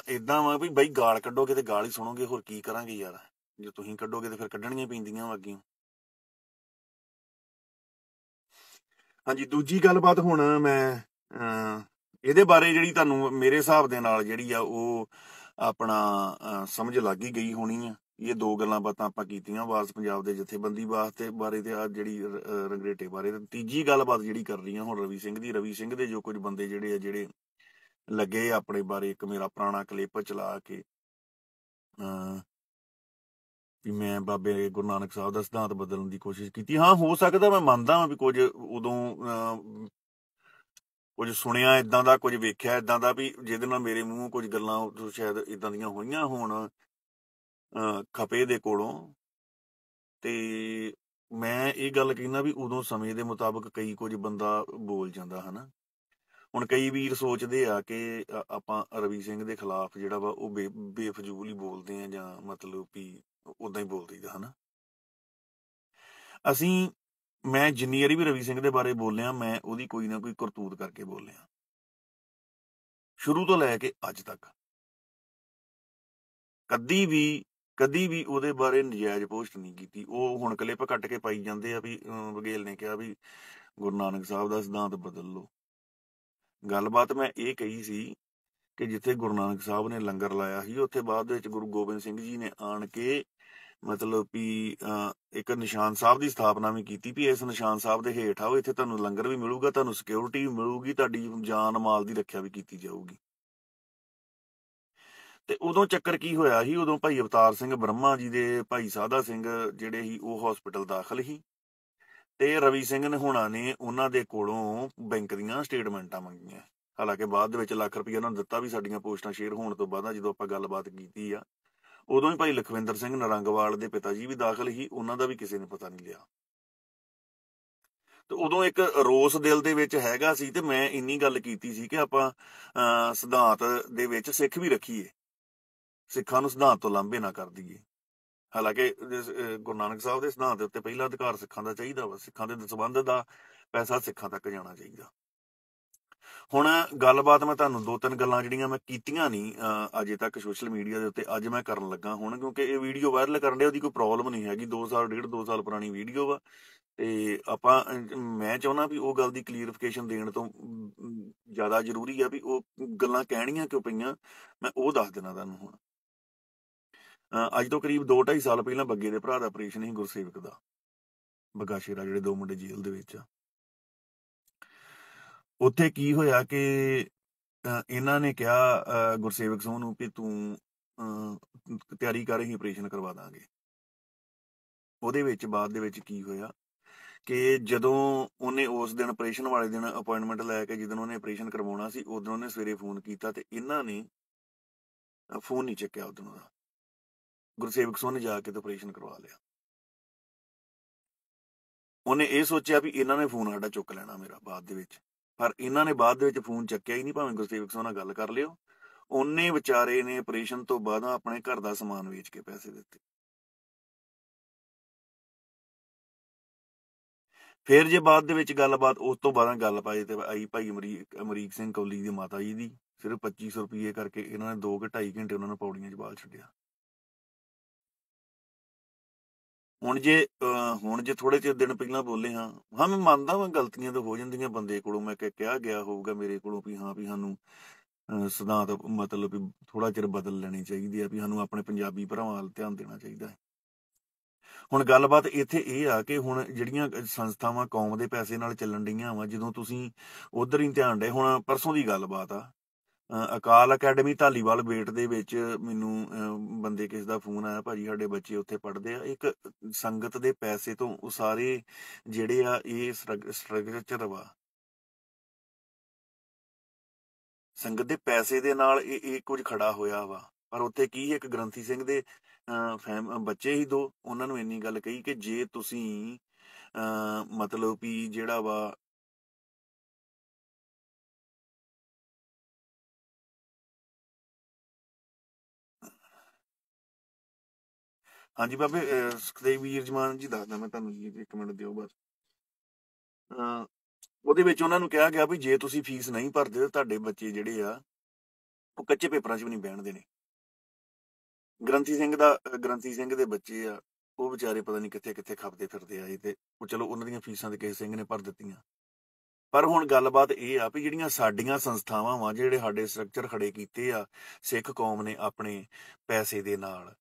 ਏਦਾਂ ਵਾ ਵੀ ਬਾਈ ਗਾਲ ਕੱਢੋਗੇ ਤੇ ਗਾਲ ਹੀ ਸੁਣੋਗੇ, ਹੋਰ ਕੀ ਕਰਾਂਗੇ ਯਾਰ। ਜੇ ਤੁਸੀਂ ਕੱਢੋਗੇ ਤੇ ਫਿਰ ਕੱਢਣੀਆਂ ਪੈਂਦੀਆਂ ਅੱਗੇ। ਹਾਂਜੀ, ਦੂਜੀ ਗੱਲਬਾਤ ਹੁਣ ਮੈਂ ਇਹਦੇ ਬਾਰੇ ਜਿਹੜੀ ਤੁਹਾਨੂੰ ਮੇਰੇ ਹਿਸਾਬ ਦੇ ਨਾਲ ਜਿਹੜੀ ਆ ਉਹ ਆਪਣਾ ਸਮਝ ਲੱਗ ਹੀ ਗਈ ਹੋਣੀ ਆ। ਇਹ ਦੋ ਗੱਲਾਂ ਬਾਤਾਂ ਆਪਾਂ ਕੀਤੀਆਂ, ਵਾਰਸ ਪੰਜਾਬ ਦੇ ਜਥੇਬੰਦੀ ਵਾਸਤੇ ਬਾਰੇ ਤੇ ਆ ਜਿਹੜੀ ਰੰਗਰੇਟੇ ਬਾਰੇ। ਤੇ ਤੀਜੀ ਗੱਲਬਾਤ ਜਿਹੜੀ ਕਰ ਰਹੀ ਆ ਹੁਣ ਰਵੀ ਸਿੰਘ ਦੇ ਜੋ ਕੁਝ ਬੰਦੇ ਜਿਹੜੇ ਲੱਗੇ ਆਪਣੇ ਬਾਰੇ। ਇੱਕ ਮੇਰਾ ਪੁਰਾਣਾ ਕਲਿੱਪ ਚਲਾ ਕੇ ਵੀ ਮੈਂ ਬਾਬੇ ਗੁਰੂ ਨਾਨਕ ਸਾਹਿਬ ਦਾ ਸਿਧਾਂਤ ਬਦਲਣ ਦੀ ਕੋਸ਼ਿਸ਼ ਕੀਤੀ। ਹਾਂ, ਹੋ ਸਕਦਾ, ਮੈਂ ਮੰਨਦਾ ਹਾਂ ਵੀ ਕੁਝ ਉਦੋਂ ਕੁਝ ਸੁਣਿਆ ਇਦਾਂ ਦਾ, ਕੁਝ ਵੇਖਿਆ ਇਦਾਂ ਦਾ ਵੀ ਜਿਹਦੇ ਨਾਲ ਮੇਰੇ ਮੂੰਹੋਂ ਕੁਝ ਗੱਲਾਂ ਸ਼ਾਇਦ ਇਦਾਂ ਦੀਆਂ ਹੋਈਆਂ ਹੋਣ ਖਪੇ ਦੇ ਕੋਲੋਂ। ਤੇ ਮੈਂ ਇਹ ਗੱਲ ਕਹਿੰਦਾ ਵੀ ਉਦੋਂ ਸਮੇਂ ਦੇ ਮੁਤਾਬਕ ਕਈ ਕੁਝ ਬੰਦਾ ਬੋਲ ਜਾਂਦਾ ਹਨਾ। ਹੁਣ ਕਈ ਵੀਰ ਸੋਚਦੇ ਆ ਕਿ ਆਪਾਂ ਰਵੀ ਸਿੰਘ ਦੇ ਖਿਲਾਫ ਜਿਹੜਾ ਵਾ ਉਹ ਬੇਫਜ਼ੂਲ ਹੀ ਬੋਲਦੇ ਆ, ਜਾਂ ਮਤਲਬ ਵੀ ਉਦਾਂ ਹੀ ਬੋਲ ਦਈਦਾ ਹਨਾ। ਮੈਂ ਜਿੰਨੀ ਵਾਰੀ ਵੀ ਰਵੀ ਸਿੰਘ ਦੇ ਬਾਰੇ ਬੋਲਿਆ, ਮੈਂ ਉਹਦੀ ਕੋਈ ਨਾ ਕੋਈ ਕਰਤੂਤ ਕਰਕੇ ਬੋਲਿਆ, ਸ਼ੁਰੂ ਤੋਂ ਲੈ ਕੇ ਅੱਜ ਤੱਕ। ਕਦੀ ਵੀ ਉਹਦੇ ਬਾਰੇ ਨਜਾਇਜ਼ ਪੋਸਟ ਨਹੀਂ ਕੀਤੀ। ਉਹ ਹੁਣ ਕਲਿੱਪ ਕੱਟ ਕੇ ਪਾਈ ਜਾਂਦੇ ਆ ਵੀ ਬਘੇਲ ਨੇ ਕਿਹਾ ਵੀ ਗੁਰੂ ਨਾਨਕ ਸਾਹਿਬ ਦਾ ਸਿਧਾਂਤ ਬਦਲ ਲਓ। ਗੱਲਬਾਤ ਮੈਂ ਇਹ ਕਹੀ ਸੀ ਕਿ ਜਿੱਥੇ ਗੁਰੂ ਨਾਨਕ ਸਾਹਿਬ ਨੇ ਲੰਗਰ ਲਾਇਆ ਸੀ, ਉੱਥੇ ਬਾਅਦ ਵਿੱਚ ਗੁਰੂ ਗੋਬਿੰਦ ਸਿੰਘ ਜੀ ਨੇ ਆਣ ਕੇ ਮਤਲਬ ਵੀ ਇੱਕ ਨਿਸ਼ਾਨ ਸਾਹਿਬ ਦੀ ਸਥਾਪਨਾ ਵੀ ਕੀਤੀ ਵੀ ਇਸ ਨਿਸ਼ਾਨ ਸਾਹਿਬ ਦੇ ਹੇਠ ਆਓ, ਇੱਥੇ ਤੁਹਾਨੂੰ ਲੰਗਰ ਵੀ ਮਿਲੂਗਾ, ਤੁਹਾਨੂੰ ਸਿਕਿਉਰਿਟੀ ਵੀ ਮਿਲੂਗੀ, ਤੁਹਾਡੀ ਜਾਨ ਮਾਲ ਦੀ ਰੱਖਿਆ ਵੀ ਕੀਤੀ ਜਾਊਗੀ। ਤੇ ਉਦੋਂ ਚੱਕਰ ਕੀ ਹੋਇਆ ਸੀ, ਉਦੋਂ ਭਾਈ ਅਵਤਾਰ ਸਿੰਘ ਬ੍ਰਹਮਾ ਜੀ ਦੇ ਭਾਈ ਸਾਧਾ ਸਿੰਘ ਜਿਹੜੇ ਸੀ ਉਹ ਹਸਪੀਟਲ ਦਾਖਲ ਸੀ, ਤੇ ਰਵੀ ਸਿੰਘ ਨੇ ਹੋਣਾ ਨੇ ਉਹਨਾਂ ਦੇ ਕੋਲੋਂ ਬੈਂਕ ਦੀਆਂ ਸਟੇਟਮੈਂਟਾਂ ਮੰਗੀਆਂ। ਹਾਲਾਂਕਿ ਬਾਅਦ ਦੇ ਵਿੱਚ ਲੱਖ ਰੁਪਈਆ ਉਹਨਾਂ ਨੂੰ ਦਿੱਤਾ ਵੀ ਸਾਡੀਆਂ ਪੋਸਟਾਂ ਸ਼ੇਅਰ ਹੋਣ ਤੋਂ ਬਾਅਦ, ਜਦੋਂ ਆਪਾਂ ਗੱਲਬਾਤ ਕੀਤੀ ਆ ਉਦੋਂ ਹੀ ਭਾਈ ਲਖਵਿੰਦਰ ਸਿੰਘ ਨਰੰਗਵਾਲ ਦੇ ਪਿਤਾ ਜੀ ਵੀ ਦਾਖਲ ਸੀ, ਉਹਨਾਂ ਦਾ ਵੀ ਕਿਸੇ ਨੇ ਪਤਾ ਨਹੀਂ ਲਿਆ। ਤੇ ਉਦੋਂ ਇੱਕ ਰੋਸ ਦਿਲ ਦੇ ਵਿੱਚ ਹੈਗਾ ਸੀ, ਤੇ ਮੈਂ ਇੰਨੀ ਗੱਲ ਕੀਤੀ ਸੀ ਕਿ ਆਪਾਂ ਸਿਧਾਂਤ ਦੇ ਵਿੱਚ ਸਿੱਖ ਵੀ ਰੱਖੀਏ, ਸਿੱਖਾਂ ਨੂੰ ਸਿਧਾਂਤ ਤੋਂ ਲਾਂਭੇ ਨਾ ਕਰ ਦਈਏ। ਹਾਲਾਂਕਿ ਗੁਰੂ ਨਾਨਕ ਸਾਹਿਬ ਦੇ ਸਿਧਾਂਤ ਦੇ ਉੱਤੇ ਪਹਿਲਾ ਅਧਿਕਾਰ ਸਿੱਖਾਂ ਦਾ ਚਾਹੀਦਾ ਵਾ, ਸਿੱਖਾਂ ਦੇ ਸੰਬੰਧ ਦਾ ਪੈਸਾ ਸਿੱਖਾਂ ਤੱਕ ਜਾਣਾ ਚਾਹੀਦਾ। ਹੁਣ ਗੱਲਬਾਤ ਮੈਂ ਤੁਹਾਨੂੰ 2-3 ਗੱਲਾਂ ਜਿਹੜੀਆਂ ਮੈਂ ਕੀਤੀਆਂ ਨਹੀਂ ਅਜੇ ਤੱਕ ਸੋਸ਼ਲ ਮੀਡੀਆ ਦੇ ਉੱਤੇ, ਅੱਜ ਮੈਂ ਕਰਨ ਲੱਗਾ ਹੁਣ, ਕਿਉਂਕਿ ਇਹ ਵੀਡੀਓ ਵਾਇਰਲ ਕਰਨ ਦੇ ਉਹਦੀ ਕੋਈ ਪ੍ਰੋਬਲਮ ਨਹੀਂ ਹੈਗੀ। 2 ਸਾਲ 1.5-2 ਸਾਲ ਪੁਰਾਣੀ ਵੀਡੀਓ ਵਾ, ਤੇ ਆਪਾਂ ਮੈਂ ਚਾਹੁੰਦਾ ਵੀ ਉਹ ਗੱਲ ਦੀ ਕਲੀਅਰਿਫਿਕੇਸ਼ਨ ਦੇਣ ਤੋਂ ਜ਼ਿਆਦਾ ਜ਼ਰੂਰੀ ਆ ਵੀ ਉਹ ਗੱਲਾਂ ਕਹਿਣੀਆਂ ਕਿਉਂ ਪਈਆਂ, ਮੈਂ ਉਹ ਦੱਸ ਦੇਣਾ ਤੁਹਾਨੂੰ। ਹੁਣ ਅੱਜ ਤੋਂ ਕਰੀਬ 2-2.5 ਸਾਲ ਪਹਿਲਾਂ ਬੱਗੇ ਦੇ ਭਰਾ ਦਾ ਆਪਰੇਸ਼ਨ ਸੀ, ਗੁਰਸੇਵਕ ਦਾ, ਬੱਗਾ ਸ਼ੇਰਾ, ਜਿਹੜੇ 2 ਮੁੰਡੇ ਜੇਲ੍ਹ ਦੇ ਵਿੱਚ ਆ। ਉੱਥੇ ਕੀ ਹੋਇਆ ਕਿ ਇਹਨਾਂ ਨੇ ਕਿਹਾ ਗੁਰਸੇਵਕ ਸਿੰਘ ਨੂੰ ਵੀ ਤੂੰ ਤਿਆਰੀ ਕਰ, ਅਸੀਂ ਆਪਰੇਸ਼ਨ ਕਰਵਾ ਦਾਂਗੇ। ਉਹਦੇ ਵਿੱਚ ਬਾਅਦ ਦੇ ਵਿੱਚ ਕੀ ਹੋਇਆ ਕਿ ਜਦੋਂ ਉਹਨੇ ਉਸ ਦਿਨ ਆਪਰੇਸ਼ਨ ਵਾਲੇ ਦਿਨ ਅਪਾਇੰਟਮੈਂਟ ਲੈ ਕੇ ਜਦੋਂ ਉਹਨੇ ਆਪਰੇਸ਼ਨ ਕਰਵਾਉਣਾ ਸੀ, ਉਦੋਂ ਉਹਨੇ ਸਵੇਰੇ ਫੋਨ ਕੀਤਾ ਤੇ ਇਹਨਾਂ ਨੇ ਫੋਨ ਨਹੀਂ ਚੱਕਿਆ। ਉਦੋਂ ਦਾ ਗੁਰਸੇਵਕ ਸਿੰਘ ਨੇ ਜਾ ਕੇ ਤੇ ਆਪਰੇਸ਼ਨ ਕਰਵਾ ਲਿਆ। ਉਹਨੇ ਇਹ ਸੋਚਿਆ ਵੀ ਇਹਨਾਂ ਨੇ ਫੋਨ ਸਾਡਾ ਚੁੱਕ ਲੈਣਾ ਮੇਰਾ ਬਾਅਦ ਦੇ ਵਿੱਚ, ਪਰ ਇਹਨਾਂ ਨੇ ਬਾਅਦ ਦੇ ਵਿੱਚ ਫੋਨ ਚੱਕਿਆ ਹੀ ਨਹੀਂ, ਭਾਵੇਂ ਗੁਰਸੇਵਕ ਸਿੰਘ ਨਾਲ ਗੱਲ ਕਰ ਲਿਓ। ਉਹਨੇ ਵਿਚਾਰੇ ਨੇ ਆਪਰੇਸ਼ਨ ਤੋਂ ਬਾਅਦ ਆਪਣੇ ਘਰ ਦਾ ਸਮਾਨ ਵੇਚ ਕੇ ਪੈਸੇ ਦਿੱਤੇ। ਫਿਰ ਜੇ ਬਾਅਦ ਦੇ ਵਿੱਚ ਗੱਲਬਾਤ ਉਸ ਤੋਂ ਬਾਅਦ ਗੱਲ ਪਾਈ ਤੇ ਆਈ ਭਾਈ ਅਮਰੀਕ ਸਿੰਘ ਕੌਲੀ ਦੀ ਮਾਤਾ ਜੀ ਦੀ, ਸਿਰਫ 2500 ਰੁਪਏ ਕਰਕੇ ਇਹਨਾਂ ਨੇ 2-2.5 ਘੰਟੇ ਉਹਨਾਂ ਨੂੰ ਪੌੜੀਆਂ 'ਚ ਬਾਲ ਛੱਡਿਆ। ਹੁਣ ਜੇ ਥੋੜੇ ਚਿਰ ਦਿਨ ਪਹਿਲਾਂ ਬੋਲੇ ਹਾਂ ਮੈਂ ਮੰਨਦਾ ਵਾਂ ਗਲਤੀਆਂ ਤਾਂ ਹੋ ਜਾਂਦੀਆਂ ਬੰਦੇ ਕੋਲੋਂ, ਮੈਂ ਕਿਹਾ ਗਿਆ ਹੋਊਗਾ ਮੇਰੇ ਕੋਲੋਂ ਵੀ ਵੀ ਸਾਨੂੰ ਸਿਧਾਂਤ ਮਤਲਬ ਵੀ ਥੋੜਾ ਚਿਰ ਬਦਲ ਲੈਣੇ ਚਾਹੀਦੇ ਆ, ਵੀ ਸਾਨੂੰ ਆਪਣੇ ਪੰਜਾਬੀ ਭਰਾਵਾਂ ਵੱਲ ਧਿਆਨ ਦੇਣਾ ਚਾਹੀਦਾ ਹੈ। ਹੁਣ ਗੱਲਬਾਤ ਇੱਥੇ ਇਹ ਆ ਕਿ ਹੁਣ ਜਿਹੜੀਆਂ ਸੰਸਥਾਵਾਂ ਕੌਮ ਦੇ ਪੈਸੇ ਨਾਲ ਚੱਲਣ ਡਈਆਂ ਵਾ, ਜਦੋਂ ਤੁਸੀਂ ਉਧਰ ਹੀ ਧਿਆਨ ਡੇ। ਹੁਣ ਪਰਸੋਂ ਦੀ ਗੱਲਬਾਤ ਆ, ਅਕਾਲ ਅਕੈਡਮੀ ਧਾਲੀਵਾਲ ਬੇਟ ਦੇ ਵਿੱਚ ਮੈਨੂੰ ਬੰਦੇ ਕਿਸੇ ਦਾ ਫੋਨ ਆਇਆ, ਭਾਜੀ ਸਾਡੇ ਬੱਚੇ ਉੱਥੇ ਪੜ੍ਹਦੇ ਆ, ਇੱਕ ਸੰਗਤ ਦੇ ਪੈਸੇ ਤੋਂ ਉਹ ਸਾਰੇ ਜਿਹੜੇ ਆ ਇਹ ਸਟਰਕਚਰ ਵਾ, ਸੰਗਤ ਦੇ ਪੈਸੇ ਦੇ ਨਾਲ ਇਹ ਕੁਝ ਖੜਾ ਹੋਇਆ ਵਾ। ਪਰ ਉੱਥੇ ਕੀ ਇੱਕ ਗ੍ਰੰਥੀ ਸਿੰਘ ਦੇ ਬੱਚੇ ਹੀ 2, ਉਹਨਾਂ ਨੂੰ ਇੰਨੀ ਗੱਲ ਕਹੀ ਕਿ ਜੇ ਤੁਸੀਂ ਮਤਲਬ ਵੀ ਜਿਹੜਾ ਵਾ ਹਾਂਜੀ ਬਾਬੇ ਸੁਖਦੇਵ ਵੀਰ ਜਮਾਨ ਜੀ ਦੱਸਦਾ ਮੈਂ ਤੁਹਾਨੂੰ ਜੀ, 1 ਮਿੰਟ ਦਿਓ ਬਸ। ਉਹਦੇ ਵਿੱਚ ਉਹਨਾਂ ਨੂੰ ਕਿਹਾ ਗਿਆ ਵੀ ਜੇ ਤੁਸੀਂ ਫੀਸ ਨਹੀਂ ਭਰਦੇ ਤਾਂ ਤੁਹਾਡੇ ਬੱਚੇ ਜਿਹੜੇ ਆ ਉਹ ਕੱਚੇ ਪੇਪਰਾਂ 'ਚ ਵੀ ਨਹੀਂ ਬਹਿਣ ਦੇਣੇ। ਗ੍ਰੰਥੀ ਸਿੰਘ ਦੇ ਬੱਚੇ ਆ, ਉਹ ਵਿਚਾਰੇ ਪਤਾ ਨਹੀਂ ਕਿੱਥੇ ਕਿੱਥੇ ਖਪਦੇ ਫਿਰਦੇ ਆਏ, ਤੇ ਉਹ ਚਲੋ ਉਹਨਾਂ ਦੀਆਂ ਫੀਸਾਂ ਤੇ ਕਿਸੇ ਸਿੰਘ ਨੇ ਭਰ ਦਿੱਤੀਆਂ। ਪਰ ਹੁਣ ਗੱਲਬਾਤ ਇਹ ਆ ਵੀ ਜਿਹੜੀਆਂ ਸਾਡੀਆਂ ਸੰਸਥਾਵਾਂ ਵਾ, ਜਿਹੜੇ ਸਾਡੇ ਸਟਰਕਚਰ ਖੜੇ ਕੀਤੇ ਆ ਸਿੱਖ ਕੌਮ ਨੇ ਆਪਣੇ ਪੈਸੇ ਦੇ ਨਾਲ,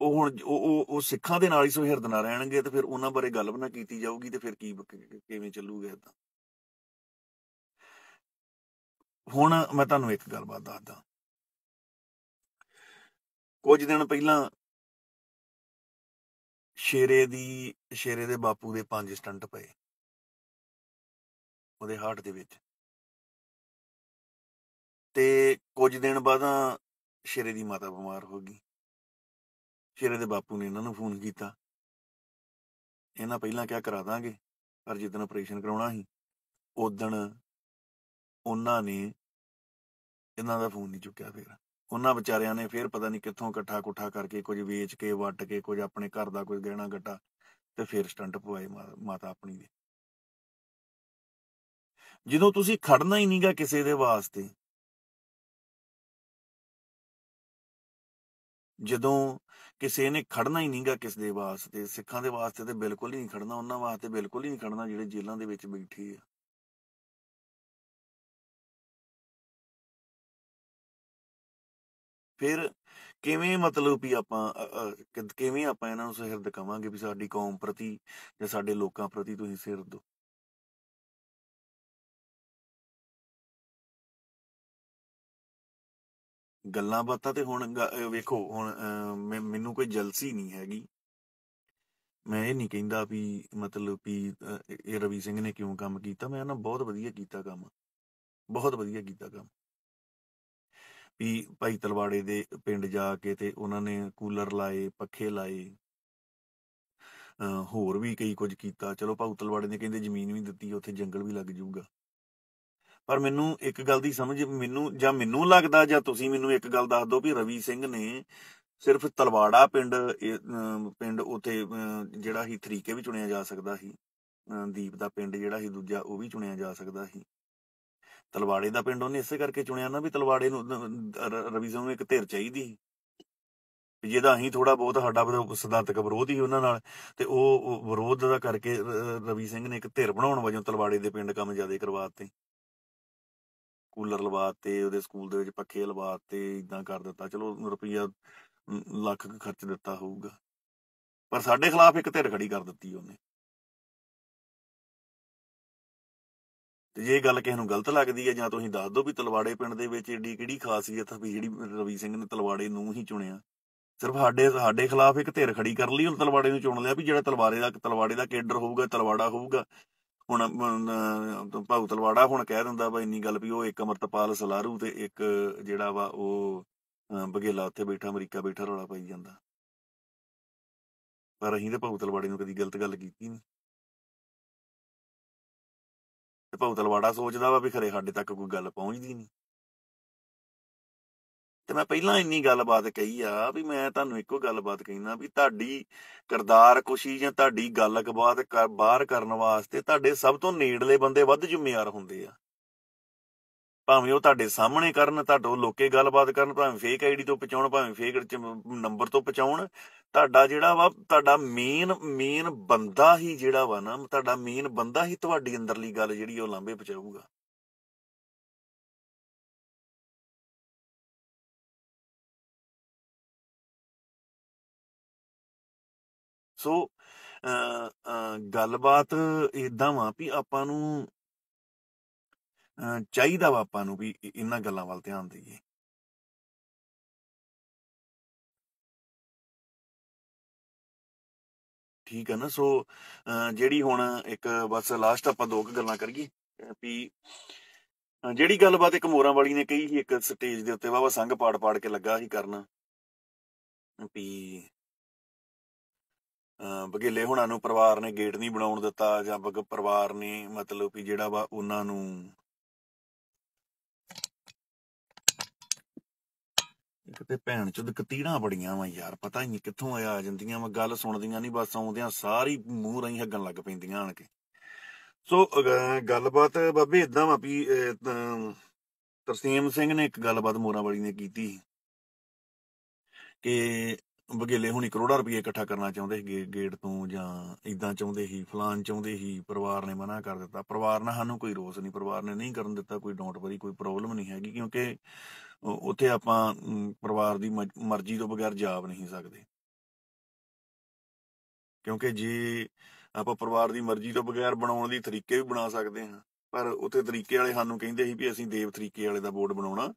ਉਹ ਹੁਣ ਉਹ ਸਿੱਖਾਂ ਦੇ ਨਾਲ ਹੀ ਸੁਹਿਰਦ ਨਾ ਰਹਿਣਗੇ, ਤੇ ਫਿਰ ਉਹਨਾਂ ਬਾਰੇ ਗੱਲ ਵੀ ਨਾ ਕੀਤੀ ਜਾਊਗੀ, ਤੇ ਫਿਰ ਕਿਵੇਂ ਚੱਲੂਗਾ ਏਦਾਂ। ਹੁਣ ਮੈਂ ਤੁਹਾਨੂੰ ਇੱਕ ਗੱਲਬਾਤ ਦੱਸਦਾ। ਕੁਝ ਦਿਨ ਪਹਿਲਾਂ ਸ਼ੇਰੇ ਦੇ ਬਾਪੂ ਦੇ 5 ਸਟੰਟ ਪਏ ਉਹਦੇ ਹਾਰਟ ਦੇ ਵਿੱਚ, ਤੇ ਕੁਝ ਦਿਨ ਬਾਅਦ ਸ਼ੇਰੇ ਦੀ ਮਾਤਾ ਬਿਮਾਰ ਹੋ ਗਈ। ਸ਼ੇਰੇ ਦੇ ਬਾਪੂ ਨੇ ਇਹਨਾਂ ਨੂੰ ਫੋਨ ਕੀਤਾ, ਇਹਨਾਂ ਪਹਿਲਾਂ ਕਿਹਾ ਕਰਾ ਦਾਂਗੇ, ਪਰ ਜਿੱਦਣ ਆਪਰੇਸ਼ਨ ਕਰਾਉਣਾ ਸੀ ਉਦਣ ਉਹਨਾਂ ਨੇ ਇਹਨਾਂ ਦਾ ਫੋਨ ਨਹੀਂ ਚੁੱਕਿਆ। ਫਿਰ ਉਹਨਾਂ ਵਿਚਾਰਿਆਂ ਨੇ ਫਿਰ ਪਤਾ ਨਹੀਂ ਕਿੱਥੋਂ ਇਕੱਠਾ ਕਰਕੇ ਕੁਝ ਵੇਚ ਕੇ ਵੱਟ ਕੇ ਕੁਝ ਆਪਣੇ ਘਰ ਦਾ ਕੋਈ ਗਹਿਣਾ ਗੱਟਾ, ਤੇ ਫਿਰ ਸਟੰਟ ਪਵਾਏ ਮਾਤਾ ਆਪਣੀ ਦੇ। ਜਦੋਂ ਤੁਸੀਂ ਖੜਨਾ ਹੀ ਨਹੀਂਗਾ ਕਿਸੇ ਦੇ ਵਾਸਤੇ, ਜਦੋਂ ਕਿਸੇ ਨੇ ਖੜਨਾ ਹੀ ਨਹੀਂਗਾ ਕਿਸੇ ਦੇ ਵਾਸਤੇ, ਸਿੱਖਾਂ ਦੇ ਵਾਸਤੇ ਤੇ ਬਿਲਕੁਲ ਹੀ ਨਹੀਂ ਖੜਨਾ, ਉਹਨਾਂ ਵਾਸਤੇ ਬਿਲਕੁਲ ਹੀ ਨਹੀਂ ਖੜਨਾ ਜਿਹੜੇ ਜੇਲ੍ਹਾਂ ਦੇ ਵਿੱਚ ਬੈਠੇ ਆ। ਫਿਰ ਕਿਵੇਂ ਮਤਲਬ ਵੀ ਆਪਾਂ ਕਿਵੇਂ ਆਪਾਂ ਇਹਨਾਂ ਨੂੰ ਸਿਰ ਦਿਖਾਵਾਂਗੇ ਵੀ ਸਾਡੀ ਕੌਮ ਪ੍ਰਤੀ ਜਾਂ ਸਾਡੇ ਲੋਕਾਂ ਪ੍ਰਤੀ ਤੁਸੀਂ ਸਿਰ ਦਿਓ। ਗੱਲਾਂ ਬਾਤਾਂ ਤੇ ਹੁਣ ਵੇਖੋ ਹੁਣ ਮੈਨੂੰ ਕੋਈ ਜਲਸੀ ਨਹੀਂ ਹੈਗੀ। ਮੈਂ ਇਹ ਨਹੀਂ ਕਹਿੰਦਾ ਵੀ ਮਤਲਬ ਵੀ ਇਹ ਰਵੀ ਸਿੰਘ ਨੇ ਕਿਉਂ ਕੰਮ ਕੀਤਾ। ਮੈਂ ਨਾ ਬਹੁਤ ਵਧੀਆ ਕੀਤਾ ਕੰਮ, ਬਹੁਤ ਵਧੀਆ ਕੀਤਾ ਕੰਮ। ਵੀ ਭਾਈ ਤਲਵਾੜੇ ਦੇ ਪਿੰਡ ਜਾ ਕੇ ਤੇ ਉਹਨਾਂ ਨੇ ਕੂਲਰ ਲਾਏ, ਪੱਖੇ ਲਾਏ, ਹੋਰ ਵੀ ਕਈ ਕੁਝ ਕੀਤਾ। ਚਲੋ ਭਾਊ ਤਲਵਾੜੇ ਨੇ ਕਹਿੰਦੇ ਜ਼ਮੀਨ ਵੀ ਦਿੱਤੀ, ਉੱਥੇ ਜੰਗਲ ਵੀ ਲੱਗ ਜਾਊਗਾ। ਪਰ ਮੈਨੂੰ ਇੱਕ ਗੱਲ ਦੀ ਸਮਝ ਮੈਨੂੰ ਲੱਗਦਾ, ਜਾਂ ਤੁਸੀਂ ਮੈਨੂੰ ਇੱਕ ਗੱਲ ਦੱਸ ਦਿਓ ਵੀ ਰਵੀ ਸਿੰਘ ਨੇ ਸਿਰਫ ਤਲਵਾੜਾ ਪਿੰਡ ਉੱਥੇ ਜਿਹੜਾ ਸੀ ਤਰੀਕੇ ਵੀ ਚੁਣਿਆ ਜਾ ਸਕਦਾ ਸੀ। ਦੀਪ ਦਾ ਪਿੰਡ ਜਿਹੜਾ ਸੀ ਦੂਜਾ ਉਹ ਵੀ ਚੁਣਿਆ ਜਾ ਸਕਦਾ ਸੀ। ਤਲਵਾੜੇ ਦਾ ਪਿੰਡ ਉਹਨੇ ਇਸੇ ਕਰਕੇ ਚੁਣਿਆ ਨਾ ਵੀ ਤਲਵਾੜੇ ਨੂੰ ਰਵੀ ਸਿੰਘ ਨੂੰ ਇੱਕ ਧਿਰ ਚਾਹੀਦੀ ਸੀ, ਜਿਹਦਾ ਅਸੀਂ ਥੋੜਾ ਬਹੁਤ ਸਾਡਾ ਸਿਧਾਂਤਕ ਵਿਰੋਧ ਹੀ ਉਹਨਾਂ ਨਾਲ, ਤੇ ਉਹ ਵਿਰੋਧ ਦਾ ਕਰਕੇ ਰਵੀ ਸਿੰਘ ਨੇ ਇੱਕ ਧਿਰ ਬਣਾਉਣ ਵਜੋਂ ਤਲਵਾੜੇ ਦੇ ਪਿੰਡ ਕੰਮ ਜ਼ਿਆਦਾ ਕਰਵਾਤੇ। ਕੂਲਰ ਲਵਾਤੇ, ਉਹਦੇ ਸਕੂਲ ਦੇ ਵਿੱਚ ਪੱਖੇ ਲਵਾਤੇ, ਇਦਾਂ ਕਰ ਦਿੱਤਾ। ਚਲੋ ਰੁਪਈਆ ਲੱਖ ਖਰਚ ਦਿੱਤਾ ਹੋਊਗਾ, ਪਰ ਸਾਡੇ ਖਿਲਾਫ ਇੱਕ ਧਿਰ ਖੜੀ ਕਰ ਦਿੱਤੀ ਉਹਨੇ। ਤੇ ਜੇ ਗੱਲ ਕਿਸੇ ਨੂੰ ਗਲਤ ਲੱਗਦੀ ਹੈ, ਜਾਂ ਤੁਸੀਂ ਦੱਸ ਦਿਓ ਵੀ ਤਲਵਾੜੇ ਪਿੰਡ ਦੇ ਵਿੱਚ ਏਡੀ ਕਿਹੜੀ ਖਾਸੀਅਤ ਵੀ ਜਿਹੜੀ ਰਵੀ ਸਿੰਘ ਨੇ ਤਲਵਾੜੇ ਨੂੰ ਹੀ ਚੁਣਿਆ। ਸਿਰਫ ਸਾਡੇ ਖਿਲਾਫ ਇੱਕ ਧਿਰ ਖੜੀ ਕਰ ਲਈ, ਹੁਣ ਤਲਵਾੜੇ ਨੂੰ ਚੁਣ ਲਿਆ ਵੀ ਜਿਹੜਾ ਤਲਵਾੜੇ ਦਾ ਕੇਡਰ ਹੋਊਗਾ ਤਲਵਾੜਾ ਹੋਊਗਾ। ਹੁਣ ਭਾਊ ਤਲਵਾੜਾ ਹੁਣ ਕਹਿ ਦਿੰਦਾ ਵਾ ਇੰਨੀ ਗੱਲ ਵੀ ਉਹ ਇੱਕ ਅਮਰਤਪਾਲ ਸਲਾਰੂ ਤੇ ਇੱਕ ਜਿਹੜਾ ਵਾ ਉਹ ਬਘੇਲਾ ਉੱਥੇ ਬੈਠਾ, ਅਮਰੀਕਾ ਬੈਠਾ, ਰੌਲਾ ਪਾਈ ਜਾਂਦਾ। ਪਰ ਅਸੀਂ ਤੇ ਭਾਊ ਤਲਵਾੜੇ ਨੂੰ ਕਦੀ ਗਲਤ ਗੱਲ ਕੀਤੀ ਨਹੀਂ। ਤੇ ਭਾਊ ਤਲਵਾੜਾ ਸੋਚਦਾ ਵਾ ਵੀ ਖਰੇ ਸਾਡੇ ਤੱਕ ਕੋਈ ਗੱਲ ਪਹੁੰਚਦੀ ਨਹੀਂ। ਤੇ ਮੈਂ ਪਹਿਲਾਂ ਇੰਨੀ ਗੱਲਬਾਤ ਕਹੀ ਆ ਵੀ ਮੈਂ ਤੁਹਾਨੂੰ ਇੱਕੋ ਗੱਲਬਾਤ ਕਹਿਣਾ ਵੀ ਤੁਹਾਡੀ ਕਿਰਦਾਰ ਕੁਸ਼ੀ ਜਾਂ ਤੁਹਾਡੀ ਗੱਲਬਾਤ ਬਾਹਰ ਕਰਨ ਵਾਸਤੇ ਤੁਹਾਡੇ ਸਭ ਤੋਂ ਨੇੜਲੇ ਬੰਦੇ ਵੱਧ ਜ਼ਿੰਮੇਵਾਰ ਹੁੰਦੇ ਆ। ਭਾਵੇਂ ਉਹ ਤੁਹਾਡੇ ਸਾਹਮਣੇ ਕਰਨ, ਤੁਹਾਡੇ ਲੋਕੇ ਗੱਲਬਾਤ ਕਰਨ, ਭਾਵੇਂ ਫੇਕ ਆਈਡੀ ਤੋਂ ਪਹੁੰਚਾਉਣ, ਭਾਵੇਂ ਫੇਕ ਨੰਬਰ ਤੋਂ ਪਹੁੰਚਾਉਣ, ਤੁਹਾਡਾ ਜਿਹੜਾ ਵਾ ਤੁਹਾਡਾ ਮੇਨ ਬੰਦਾ ਹੀ ਜਿਹੜਾ ਵਾ ਨਾ, ਤੁਹਾਡਾ ਮੇਨ ਬੰਦਾ ਹੀ ਤੁਹਾਡੀ ਅੰਦਰਲੀ ਗੱਲ ਜਿਹੜੀ ਉਹ ਲਾਂਭੇ ਪਹੁੰਚਾਊਗਾ। ਸੋ ਗੱਲਬਾਤ ਏਦਾਂ ਵਾ ਵੀ ਆਪਾਂ ਨੂੰ ਚਾਹੀਦਾ ਵਾ ਆਪਾਂ ਨੂੰ ਵੀ ਇਹਨਾਂ ਗੱਲਾਂ ਵੱਲ ਧਿਆਨ ਦੇਈਏ। ਠੀਕ ਹੈ ਨਾ। ਸੋ ਜਿਹੜੀ ਹੁਣ ਇੱਕ ਬਸ ਲਾਸਟ ਆਪਾਂ ਦੋ ਕੁ ਗੱਲਾਂ ਕਰੀਏ ਵੀ ਜਿਹੜੀ ਗੱਲਬਾਤ ਇੱਕ ਮੋਰਾਂ ਵਾਲੀ ਨੇ ਕਹੀ ਸੀ, ਇੱਕ ਸਟੇਜ ਦੇ ਉੱਤੇ ਵਾਵਾ ਸੰਘ ਪਾੜ ਕੇ ਲੱਗਾ ਸੀ ਕਰਨ ਵੀ ਬਘੇਲੇ ਹੁਣਾਂ ਨੂੰ ਪਰਿਵਾਰ ਨੇ ਗੇਟ ਨਹੀਂ ਬਣਾਉਣ ਦਿੱਤਾ, ਜਾਂ ਪਰਿਵਾਰ ਨੇ ਮਤਲਬ ਵੀ ਜਿਹੜਾ ਵਾ ਉਹਨਾਂ ਨੂੰ ਇੱਕ ਤੇ ਭੈਣ ਚੋਦ ਕਤੀੜਾਂ ਬੜੀਆਂ ਵਾ ਯਾਰ, ਪਤਾ ਹੀ ਨਹੀਂ ਕਿੱਥੋਂ ਆ ਜਾਂਦੀਆਂ ਵਾ, ਗੱਲ ਸੁਣਦੀਆਂ ਨਹੀਂ ਬਸ ਆਉਂਦਿਆਂ ਸਾਰੀ ਮੂੰਹ ਰਾਹੀਂ ਹੱਗਣ ਲੱਗ ਪੈਂਦੀਆਂ ਆਣ ਕੇ। ਸੋ ਗੱਲਬਾਤ ਬਾਬੇ ਏਦਾਂ ਵਾ ਵੀ ਤਰਸੇਮ ਸਿੰਘ ਨੇ ਇੱਕ ਗੱਲਬਾਤ ਮੋਰਾਂ ਵਾਲੀ ਨੇ ਕੀਤੀ ਕਿ ਬਘੇਲੇ ਹੁਣੀ ਕਰੋੜਾਂ ਰੁਪਏ ਇਕੱਠਾ ਕਰਨਾ ਚਾਹੁੰਦੇ ਸੀ ਗੇਟ ਤੋਂ, ਜਾਂ ਇਦਾਂ ਚਾਹੁੰਦੇ ਸੀ, ਫਲਾਨ ਚਾਹੁੰਦੇ ਸੀ, ਪਰਿਵਾਰ ਨੇ ਮਨਾ ਕਰ ਦਿੱਤਾ। ਪਰਿਵਾਰ ਨਾਲ ਸਾਨੂੰ ਕੋਈ ਰੋਸ ਨਹੀਂ, ਪਰਿਵਾਰ ਨੇ ਨਹੀਂ ਕਰਨ ਦਿੱਤਾ, ਕੋਈ ਡੋਂਟ ਵਰੀ, ਕੋਈ ਪ੍ਰੋਬਲਮ ਨਹੀਂ ਹੈਗੀ, ਕਿਉਂਕਿ ਉੱਥੇ ਆਪਾਂ ਪਰਿਵਾਰ ਦੀ ਮਰਜ਼ੀ ਤੋਂ ਬਗੈਰ ਜਾ ਨਹੀਂ ਸਕਦੇ। ਕਿਉਂਕਿ ਜੇ ਆਪਾਂ ਪਰਿਵਾਰ ਦੀ ਮਰਜ਼ੀ ਤੋਂ ਬਗੈਰ ਬਣਾਉਣ ਦੀ ਤਰੀਕੇ ਵੀ ਬਣਾ ਸਕਦੇ ਹਾਂ, ਪਰ ਉੱਥੇ ਤਰੀਕੇ ਵਾਲੇ ਸਾਨੂੰ ਕਹਿੰਦੇ ਸੀ ਵੀ ਅਸੀਂ ਦੇਵ ਤਰੀਕੇ ਵਾਲੇ ਦਾ ਬੋਰਡ ਬਣਾਉਣਾ,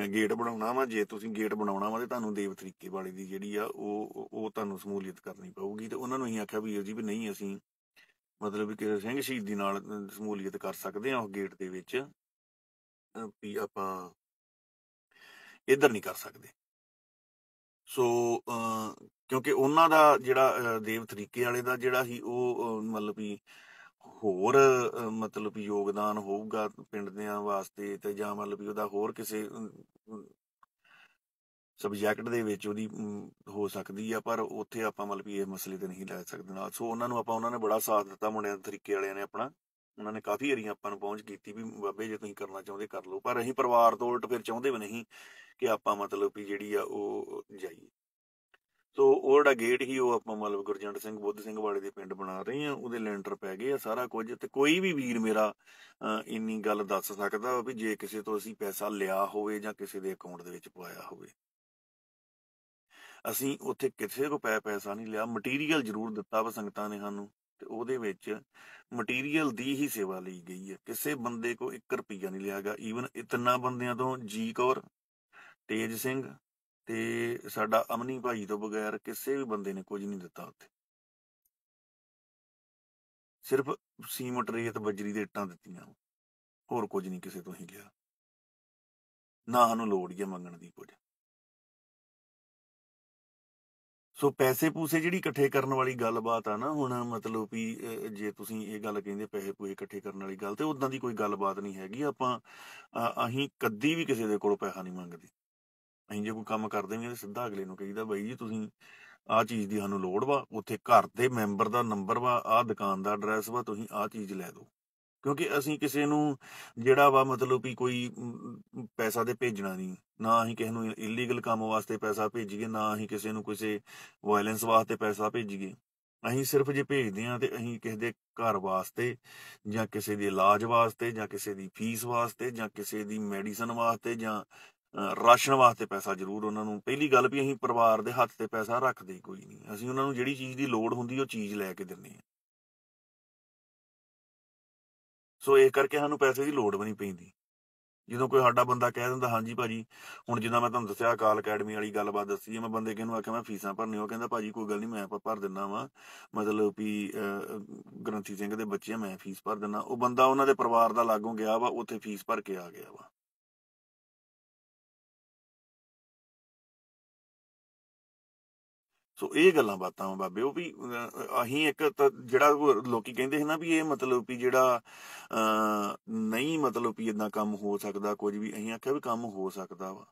ਗੇਟ ਬਣਾਉਣਾ ਵਾ। ਜੇ ਤੁਸੀਂ ਗੇਟ ਬਣਾਉਣਾ ਵਾ ਤੇ ਤੁਹਾਨੂੰ ਦੇਵ ਤਰੀਕੇ ਵਾਲੇ ਦੀ ਜਿਹੜੀ ਆ ਉਹ ਤੁਹਾਨੂੰ ਸਮੂਲੀਅਤ ਕਰਨੀ ਪਊਗੀ। ਤੇ ਉਹਨਾਂ ਨੂੰ ਅਸੀਂ ਆਖਿਆ ਵੀ ਜੀ ਵੀ ਨਹੀਂ, ਅਸੀਂ ਮਤਲਬ ਵੀ ਕਿਸੇ ਸਿੰਘ ਸ਼ਹੀਦੀ ਨਾਲ ਸਮੂਲੀਅਤ ਕਰ ਸਕਦੇ ਹਾਂ ਉਸ ਗੇਟ ਦੇ ਵਿੱਚ, ਵੀ ਆਪਾਂ ਇੱਧਰ ਨਹੀਂ ਕਰ ਸਕਦੇ। ਸੋ ਕਿਉਂਕਿ ਉਹਨਾਂ ਦਾ ਜਿਹੜਾ ਦੇਵ ਤਰੀਕੇ ਵਾਲੇ ਦਾ ਜਿਹੜਾ ਸੀ ਉਹ ਮਤਲਬ ਵੀ ਹੋਰ ਮਤਲਬ ਵੀ ਯੋਗਦਾਨ ਹੋਊਗਾ ਪਿੰਡ ਦਿਆਂ ਵਾਸਤੇ, ਤੇ ਜਾਂ ਮਤਲਬ ਵੀ ਉਹਦਾ ਹੋਰ ਕਿਸੇ ਸਬਜੈਕਟ ਦੇ ਵਿੱਚ ਉਹਦੀ ਹੋ ਸਕਦੀ ਆ, ਪਰ ਉੱਥੇ ਆਪਾਂ ਮਤਲਬ ਵੀ ਇਹ ਮਸਲੇ ਤੇ ਨਹੀਂ ਲੈ ਸਕਦੇ ਨਾਲ। ਸੋ ਉਹਨਾਂ ਨੇ ਬੜਾ ਸਾਥ ਦਿੱਤਾ, ਮੁੰਡਿਆਂ ਦੇ ਤਰੀਕੇ ਵਾਲਿਆਂ ਨੇ ਆਪਣਾ, ਉਹਨਾਂ ਨੇ ਕਾਫੀ ਵਾਰੀ ਆਪਾਂ ਨੂੰ ਪਹੁੰਚ ਕੀਤੀ ਵੀ ਬਾਬੇ ਜੇ ਤੁਸੀਂ ਕਰਨਾ ਚਾਹੁੰਦੇ ਕਰ ਲਓ। ਪਰ ਅਸੀਂ ਪਰਿਵਾਰ ਤੋਂ ਉਲਟ ਫਿਰ ਚਾਹੁੰਦੇ ਵੀ ਨਹੀਂ ਕਿ ਆਪਾਂ ਮਤਲਬ ਵੀ ਜਿਹੜੀ ਆ ਉਹ ਜਾਈਏ। ਸੋ ਉਹ ਜਿਹੜਾ ਗੇਟ ਸੀ ਉਹ ਆਪਾਂ ਮਤਲਬ ਗੁਰਜੰਟ ਸਿੰਘ ਬੁੱਧ ਸਿੰਘ ਵਾਲੇ ਦੇ ਪਿੰਡ ਬਣਾ ਰਹੇ ਆ, ਉਹਦੇ ਲੈਂਟਰ ਪੈ ਗਏ ਆ, ਸਾਰਾ ਕੁਝ। ਤੇ ਕੋਈ ਵੀ ਵੀਰ ਮੇਰਾ ਇੰਨੀ ਗੱਲ ਦੱਸ ਸਕਦਾ ਵੀ ਜੇ ਕਿਸੇ ਤੋਂ ਅਸੀਂ ਪੈਸਾ ਲਿਆ ਹੋਵੇ ਜਾਂ ਕਿਸੇ ਦੇ ਅਕਾਊਂਟ ਦੇ ਵਿੱਚ ਪਵਾਇਆ ਹੋਵੇ। ਅਸੀਂ ਉੱਥੇ ਕਿਸੇ ਕੋ ਪੈਸਾ ਨਹੀਂ ਲਿਆ, ਮਟੀਰੀਅਲ ਜ਼ਰੂਰ ਦਿੱਤਾ ਵਾ ਸੰਗਤਾਂ ਨੇ ਸਾਨੂੰ, ਤੇ ਉਹਦੇ ਵਿੱਚ ਮਟੀਰੀਅਲ ਦੀ ਹੀ ਸੇਵਾ ਲਈ ਗਈ ਹੈ। ਕਿਸੇ ਬੰਦੇ ਕੋ 1 ਰੁਪਈਆ ਨਹੀਂ ਲਿਆ ਗਿਆ। ਈਵਨ ਤਿੰਨਾਂ ਬੰਦਿਆਂ ਤੋਂ, ਜੀ ਕੌਰ, ਤੇਜ ਸਿੰਘ ਤੇ ਸਾਡਾ ਅਮਨੀ ਭਾਈ ਤੋਂ ਬਗੈਰ ਕਿਸੇ ਵੀ ਬੰਦੇ ਨੇ ਕੁਝ ਨਹੀਂ ਦਿੱਤਾ ਉੱਥੇ। ਸਿਰਫ ਸੀਮਟ, ਰੇਤ, ਬਜਰੀ ਦੇ ਇੱਟਾਂ ਦਿੱਤੀਆਂ, ਹੋਰ ਕੁਝ ਨਹੀਂ ਕਿਸੇ ਤੋਂ ਹੀ ਲਿਆ। ਨਾ ਸਾਨੂੰ ਲੋੜ ਹੀ ਆ ਮੰਗਣ ਦੀ ਕੁਝ। ਸੋ ਪੈਸੇ ਪੂਸੇ ਜਿਹੜੀ ਇਕੱਠੇ ਕਰਨ ਵਾਲੀ ਗੱਲਬਾਤ ਆ ਨਾ, ਹੁਣ ਮਤਲਬ ਵੀ ਜੇ ਤੁਸੀਂ ਇਹ ਗੱਲ ਕਹਿੰਦੇ ਪੈਸੇ ਪੂਸੇ ਇਕੱਠੇ ਕਰਨ ਵਾਲੀ ਗੱਲ, ਤੇ ਉਦਾਂ ਦੀ ਕੋਈ ਗੱਲਬਾਤ ਨਹੀਂ ਹੈਗੀ। ਆਪਾਂ ਅਸੀਂ ਕਦੀ ਵੀ ਕਿਸੇ ਦੇ ਕੋਲੋਂ ਪੈਸਾ ਨਹੀਂ ਮੰਗਦੇ। ਅਸੀਂ ਜੇ ਕੋਈ ਕੰਮ ਕਰਦੇ ਵੀ ਸਿੱਧਾ ਅਗਲੇ ਨੂੰ ਕਹੀਦਾ, ਬਾਈ ਜੀ ਤੁਸੀਂ ਆਹ ਚੀਜ਼ ਦੀ ਸਾਨੂੰ ਲੋੜ ਵਾ, ਉੱਥੇ ਘਰ ਦੇ ਮੈਂਬਰ ਦਾ ਨੰਬਰ ਵਾ, ਆਹ ਦੁਕਾਨ ਦਾ ਐਡਰੈਸ ਵਾ, ਤੁਸੀਂ ਆਹ ਚੀਜ਼ ਲੈ ਦਿਓ। ਕਿਉਂਕਿ ਅਸੀਂ ਕਿਸੇ ਨੂੰ ਜਿਹੜਾ ਵਾ ਮਤਲਬ ਵੀ ਕੋਈ ਪੈਸਾ ਤੇ ਭੇਜਣਾ ਨਹੀਂ, ਨਾ ਅਸੀਂ ਕਿਸੇ ਨੂੰ ਇਲੀਗਲ ਕੰਮ ਵਾਸਤੇ ਪੈਸਾ ਭੇਜੀਏ, ਨਾ ਅਸੀਂ ਕਿਸੇ ਨੂੰ ਕਿਸੇ ਵਾਇਲੈਂਸ ਵਾਸਤੇ ਪੈਸਾ ਭੇਜੀਏ। ਅਸੀਂ ਸਿਰਫ ਜੇ ਭੇਜਦੇ ਹਾਂ ਤੇ ਅਸੀਂ ਕਿਸੇ ਦੇ ਘਰ ਵਾਸਤੇ, ਜਾਂ ਕਿਸੇ ਦੇ ਇਲਾਜ ਵਾਸਤੇ, ਜਾਂ ਕਿਸੇ ਦੀ ਫੀਸ ਵਾਸਤੇ, ਜਾਂ ਕਿਸੇ ਦੀ ਮੈਡੀਸਨ ਵਾਸਤੇ, ਜਾਂ ਰਾਸ਼ਨ ਵਾਸਤੇ ਪੈਸਾ ਜ਼ਰੂਰ ਉਹਨਾਂ ਨੂੰ। ਪਹਿਲੀ ਗੱਲ ਵੀ ਅਸੀਂ ਪਰਿਵਾਰ ਦੇ ਹੱਥ ਤੇ ਪੈਸਾ ਰੱਖਦੇ ਕੋਈ ਨਹੀਂ, ਅਸੀਂ ਉਹਨਾਂ ਨੂੰ ਜਿਹੜੀ ਚੀਜ਼ ਦੀ ਲੋੜ ਹੁੰਦੀ ਉਹ ਚੀਜ਼ ਲੈ ਕੇ ਦਿੰਦੇ ਹਾਂ। ਸੋ ਇਸ ਕਰਕੇ ਸਾਨੂੰ ਪੈਸੇ ਦੀ ਲੋੜ ਵੀ ਨਹੀਂ ਪੈਂਦੀ। ਜਦੋਂ ਕੋਈ ਸਾਡਾ ਬੰਦਾ ਕਹਿ ਦਿੰਦਾ ਹਾਂਜੀ ਭਾਜੀ, ਹੁਣ ਜਿੱਦਾਂ ਮੈਂ ਤੁਹਾਨੂੰ ਦੱਸਿਆ ਅਕਾਲ ਅਕੈਡਮੀ ਵਾਲੀ ਗੱਲਬਾਤ ਦੱਸੀ ਹੈ, ਮੈਂ ਬੰਦੇ ਕਿਹਨੂੰ ਆਖਿਆ ਮੈਂ ਫੀਸਾਂ ਭਰਨੀ, ਉਹ ਕਹਿੰਦਾ ਭਾਜੀ ਕੋਈ ਗੱਲ ਨਹੀਂ ਮੈਂ ਭਰ ਦਿੰਦਾ ਵਾ, ਮਤਲਬ ਵੀ ਗ੍ਰੰਥੀ ਸਿੰਘ ਦੇ ਬੱਚੇ ਆ, ਮੈਂ ਫੀਸ ਭਰ ਦਿੰਦਾ। ਉਹ ਬੰਦਾ ਉਹਨਾਂ ਦੇ ਪਰਿਵਾਰ ਦਾ ਲਾਗੋਂ ਗਿਆ ਵਾ, ਉੱਥੇ ਫੀਸ ਭਰ ਕੇ ਆ ਗਿਆ ਵਾ। ਸੋ ਇਹ ਗੱਲਾਂ ਬਾਤਾਂ ਵਾ ਬਾਬੇ, ਉਹ ਵੀ ਅਸੀਂ ਇੱਕ ਤਾਂ ਜਿਹੜਾ ਲੋਕੀ ਕਹਿੰਦੇ ਸੀ ਨਾ ਵੀ ਇਹ ਮਤਲਬ ਵੀ ਜਿਹੜਾ ਨਹੀਂ ਮਤਲਬ ਵੀ ਏਦਾਂ ਕੰਮ ਹੋ ਸਕਦਾ ਕੁਝ ਵੀ, ਅਸੀਂ ਆਖਿਆ ਵੀ ਕੰਮ ਹੋ ਸਕਦਾ ਵਾ।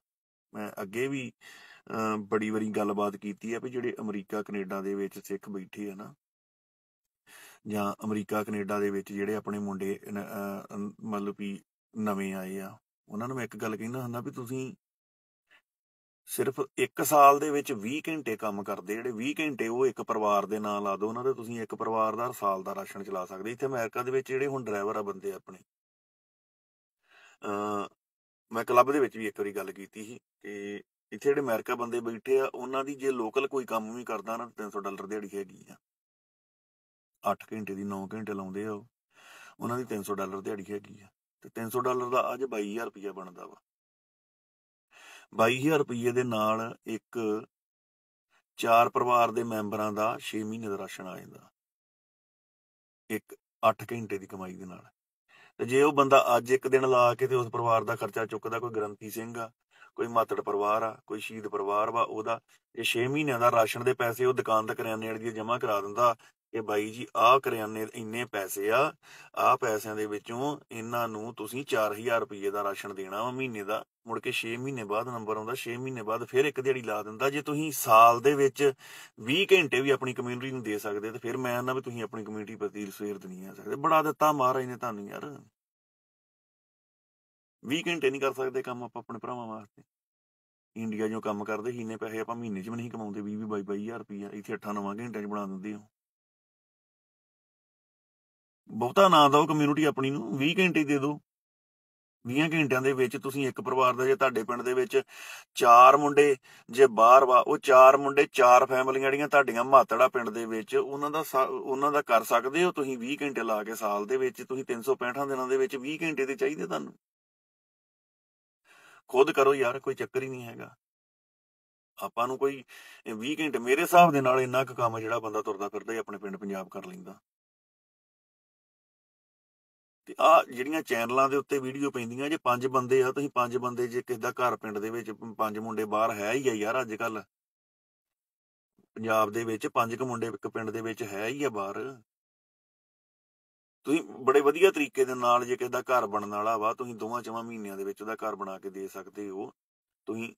ਮੈਂ ਅੱਗੇ ਵੀ ਬੜੀ ਵਾਰੀ ਗੱਲਬਾਤ ਕੀਤੀ ਆ ਵੀ ਜਿਹੜੇ ਅਮਰੀਕਾ ਕੈਨੇਡਾ ਦੇ ਵਿੱਚ ਸਿੱਖ ਬੈਠੇ ਆ ਨਾ, ਜਾਂ ਅਮਰੀਕਾ ਕੈਨੇਡਾ ਦੇ ਵਿੱਚ ਜਿਹੜੇ ਆਪਣੇ ਮੁੰਡੇ ਮਤਲਬ ਵੀ ਨਵੇਂ ਆਏ ਆ, ਉਹਨਾਂ ਨੂੰ ਮੈਂ ਇੱਕ ਗੱਲ ਕਹਿੰਦਾ ਹੁੰਦਾ ਵੀ ਤੁਸੀਂ ਸਿਰਫ 1 ਸਾਲ ਦੇ ਵਿੱਚ 20 ਘੰਟੇ ਕੰਮ ਕਰਦੇ, ਜਿਹੜੇ 20 ਘੰਟੇ ਉਹ ਇੱਕ ਪਰਿਵਾਰ ਦੇ ਨਾਂ ਲਾ ਦਿਓ ਉਹਨਾਂ ਦੇ, ਤੁਸੀਂ ਇੱਕ ਪਰਿਵਾਰ ਦਾ ਸਾਲ ਦਾ ਰਾਸ਼ਨ ਚਲਾ ਸਕਦੇ। ਇੱਥੇ ਅਮਰੀਕਾ ਦੇ ਵਿੱਚ ਜਿਹੜੇ ਹੁਣ ਡਰਾਈਵਰ ਆ ਬੰਦੇ ਆਪਣੇ, ਮੈਂ ਕਲੱਬ ਦੇ ਵਿੱਚ ਵੀ ਇੱਕ ਵਾਰੀ ਗੱਲ ਕੀਤੀ ਸੀ ਕਿ ਇੱਥੇ ਜਿਹੜੇ ਅਮਰੀਕਾ ਬੰਦੇ ਬੈਠੇ ਆ, ਉਹਨਾਂ ਦੀ ਜੇ ਲੋਕਲ ਕੋਈ ਕੰਮ ਵੀ ਕਰਦਾ ਨਾ, $300 ਦਿਹਾੜੀ ਹੈਗੀ ਆ। 8 ਘੰਟੇ ਦੀ 9 ਘੰਟੇ ਲਾਉਂਦੇ ਆ, ਉਹਨਾਂ ਦੀ $300 ਦਿਹਾੜੀ ਹੈਗੀ ਆ, ਤੇ $300 ਦਾ ਅੱਜ 22,000 ਰੁਪਈਆ ਬਣਦਾ ਵਾ। 22,000 ਰੁਪਈਏ ਦੇ ਨਾਲ ਇੱਕ 4 ਪਰਿਵਾਰ ਦੇ ਮੈਂਬਰਾਂ ਦਾ 6 ਮਹੀਨੇ ਦਾ ਰਾਸ਼ਨ ਆ ਜਾਂਦਾ, ਇੱਕ 8 ਘੰਟੇ ਦੀ ਕਮਾਈ ਦੇ ਨਾਲ। ਤੇ ਜੇ ਉਹ ਬੰਦਾ ਅੱਜ ਇੱਕ ਦਿਨ ਲਾ ਕੇ ਤੇ ਉਸ ਪਰਿਵਾਰ ਦਾ ਖਰਚਾ ਚੁੱਕਦਾ, ਕੋਈ ਗ੍ਰੰਥੀ ਸਿੰਘ ਆ, ਕੋਈ ਮਾਤੜ ਪਰਿਵਾਰ ਆ, ਕੋਈ ਸ਼ਹੀਦ ਪਰਿਵਾਰ ਵਾ, ਉਹਦਾ ਇਹ 6 ਮਹੀਨਿਆਂ ਦਾ ਰਾਸ਼ਨ ਦੇ ਪੈਸੇ ਉਹ ਦੁਕਾਨ ਤੇ ਕਰਿਆਨੇ ਵਾਲੀ ਦੀ ਜਮ੍ਹਾਂ ਕਰਾ ਦਿੰਦਾ ਕਿ ਬਾਈ ਜੀ ਆਹ ਕਰਿਆਨੇ ਇੰਨੇ ਪੈਸੇ ਆ, ਆਹ ਪੈਸਿਆਂ ਦੇ ਵਿੱਚੋਂ ਇਹਨਾਂ ਨੂੰ ਤੁਸੀਂ 4,000 ਰੁਪਈਏ ਦਾ ਰਾਸ਼ਨ ਦੇਣਾ ਵਾ ਮਹੀਨੇ ਦਾ। ਮੁੜ ਕੇ 6 ਮਹੀਨੇ ਬਾਅਦ ਨੰਬਰ ਆਉਂਦਾ, 6 ਮਹੀਨੇ ਬਾਅਦ ਫਿਰ ਇੱਕ ਦਿਹਾੜੀ ਲਾ ਦਿੰਦਾ। ਜੇ ਤੁਸੀਂ ਸਾਲ ਦੇ ਵਿੱਚ 20 ਘੰਟੇ ਵੀ ਆਪਣੀ ਕਮਿਊਨਿਟੀ ਨੂੰ ਦੇ ਸਕਦੇ, ਤੇ ਫਿਰ ਮੈਂ ਕਹਿੰਦਾ ਵੀ ਤੁਸੀਂ ਆਪਣੀ ਕਮਿਊਨਿਟੀ ਪ੍ਰਤੀ ਸਵੇਰ ਨਹੀਂ ਆ ਸਕਦੇ। ਬੜਾ ਦਿੱਤਾ ਮਹਾਰਾਜ ਨੇ ਤੁਹਾਨੂੰ ਯਾਰ, 20 ਘੰਟੇ ਨਹੀਂ ਕਰ ਸਕਦੇ ਕੰਮ ਆਪਾਂ ਆਪਣੇ ਭਰਾਵਾਂ ਵਾਸਤੇ। ਇੰਡੀਆ 'ਚੋਂ ਕੰਮ ਕਰਦੇ ਸੀ, ਇੰਨੇ ਪੈਸੇ ਆਪਾਂ ਮਹੀਨੇ 'ਚ ਵੀ ਨਹੀਂ ਕਮਾਉਂਦੇ, 20-22 ਰੁਪਈਆ ਇੱਥੇ 8-9 ਘੰਟਿਆਂ 'ਚ ਬਣਾ ਦਿੰਦੇ ਹੋ। ਬਹੁਤਾ ਨਾ ਦਿਓ ਕਮਿਊਨਿਟੀ ਆਪਣੀ ਨੂੰ, 20 ਘੰਟੇ ਦੇ ਦਿਓ। 20 ਘੰਟਿਆਂ ਦੇ ਵਿੱਚ ਤੁਸੀਂ ਇੱਕ ਪਰਿਵਾਰ ਦਾ, ਜੇ ਤੁਹਾਡੇ ਪਿੰਡ ਦੇ ਵਿੱਚ 4 ਮੁੰਡੇ ਜੇ ਬਾਹਰ ਵਾ, ਉਹ 4 ਮੁੰਡੇ 4 ਫੈਮਲੀਆਂ ਜਿਹੜੀਆਂ ਤੁਹਾਡੀਆਂ ਮਾਤੜਾ ਪਿੰਡ ਦੇ ਵਿੱਚ, ਉਹਨਾਂ ਦਾ ਕਰ ਸਕਦੇ ਹੋ ਤੁਸੀਂ 20 ਘੰਟੇ ਲਾ ਕੇ। ਸਾਲ ਦੇ ਵਿੱਚ ਤੁਸੀਂ 365 ਦਿਨਾਂ ਦੇ ਵਿੱਚ 20 ਘੰਟੇ ਤੇ ਚਾਹੀਦੇ ਤੁਹਾਨੂੰ। ਖੁਦ ਕਰੋ ਯਾਰ, ਕੋਈ ਚੱਕਰ ਹੀ ਨਹੀਂ ਹੈਗਾ। ਆਪਾਂ ਨੂੰ ਕੋਈ 20 ਘੰਟੇ ਮੇਰੇ ਹਿਸਾਬ ਦੇ ਨਾਲ ਇੰਨਾ ਕੁ ਕੰਮ ਜਿਹੜਾ ਬੰਦਾ ਤੁਰਦਾ ਫਿਰਦਾ ਹੀ ਆਪਣੇ ਪਿੰਡ ਪੰਜਾਬ ਕਰ ਲੈਂਦਾ। ਤੇ ਆਹ ਜਿਹੜੀਆਂ ਚੈਨਲਾਂ ਦੇ ਉੱਤੇ ਵੀਡੀਓ ਪੈਂਦੀਆਂ, ਜੇ 5 ਬੰਦੇ ਆ, ਤੁਸੀਂ 5 ਬੰਦੇ ਜੇ ਕਿਸੇ ਦਾ ਘਰ ਪਿੰਡ ਦੇ ਵਿੱਚ 5 ਮੁੰਡੇ ਬਾਹਰ ਹੈ ਹੀ ਆ ਯਾਰ, ਅੱਜ ਕੱਲ ਪੰਜਾਬ ਦੇ ਵਿੱਚ 5 ਕੁ ਮੁੰਡੇ ਇੱਕ ਪਿੰਡ ਦੇ ਵਿੱਚ ਹੈ ਹੀ ਆ ਬਾਹਰ। ਤੁਸੀਂ ਬੜੇ ਵਧੀਆ ਤਰੀਕੇ ਦੇ ਨਾਲ, ਜੇ ਕਿਸੇ ਦਾ ਘਰ ਬਣਨ ਵਾਲਾ ਵਾ, ਤੁਸੀਂ 2-4 ਮਹੀਨਿਆਂ ਦੇ ਵਿੱਚ ਉਹਦਾ ਘਰ ਬਣਾ ਕੇ ਦੇ ਸਕਦੇ ਹੋ। ਤੁਸੀਂ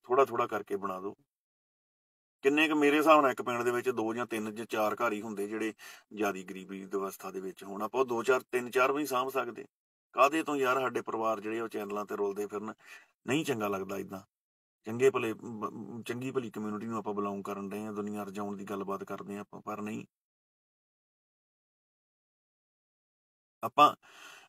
ਥੋੜਾ ਥੋੜਾ ਕਰਕੇ ਬਣਾ ਦਿਓ। ਕਿੰਨੇ ਕੁ ਮੇਰੇ ਹਿਸਾਬ ਨਾਲ ਇੱਕ ਪਿੰਡ ਦੇ ਵਿੱਚ 2 ਜਾਂ 3 ਜਾਂ 4 ਘਰ ਹੀ ਹੁੰਦੇ ਜਿਹੜੇ ਜ਼ਿਆਦੀ ਗਰੀਬੀ ਦੀ ਅਵਸਥਾ ਦੇ ਵਿੱਚ ਹੋਣ। ਆਪਾਂ ਉਹ 2-4 3-4 ਵੀ ਨਹੀਂ ਸਾਂਭ ਸਕਦੇ। ਕਾਹਦੇ ਤੋਂ ਯਾਰ, ਸਾਡੇ ਪਰਿਵਾਰ ਜਿਹੜੇ ਉਹ ਚੈਨਲਾਂ ਤੇ ਰੁਲਦੇ ਫਿਰਨ, ਨਹੀਂ ਚੰਗਾ ਲੱਗਦਾ ਇਦਾਂ। ਚੰਗੀ ਭਲੀ ਕਮਿਊਨਿਟੀ ਨੂੰ ਆਪਾਂ ਬਿਲੋਂਗ ਕਰਨ ਡਏ ਆ, ਦੁਨੀਆ ਰਜਾਉਣ ਦੀ ਗੱਲਬਾਤ ਕਰਦੇ ਆ ਆਪਾਂ, ਪਰ ਨਹੀਂ। ਆਪਾਂ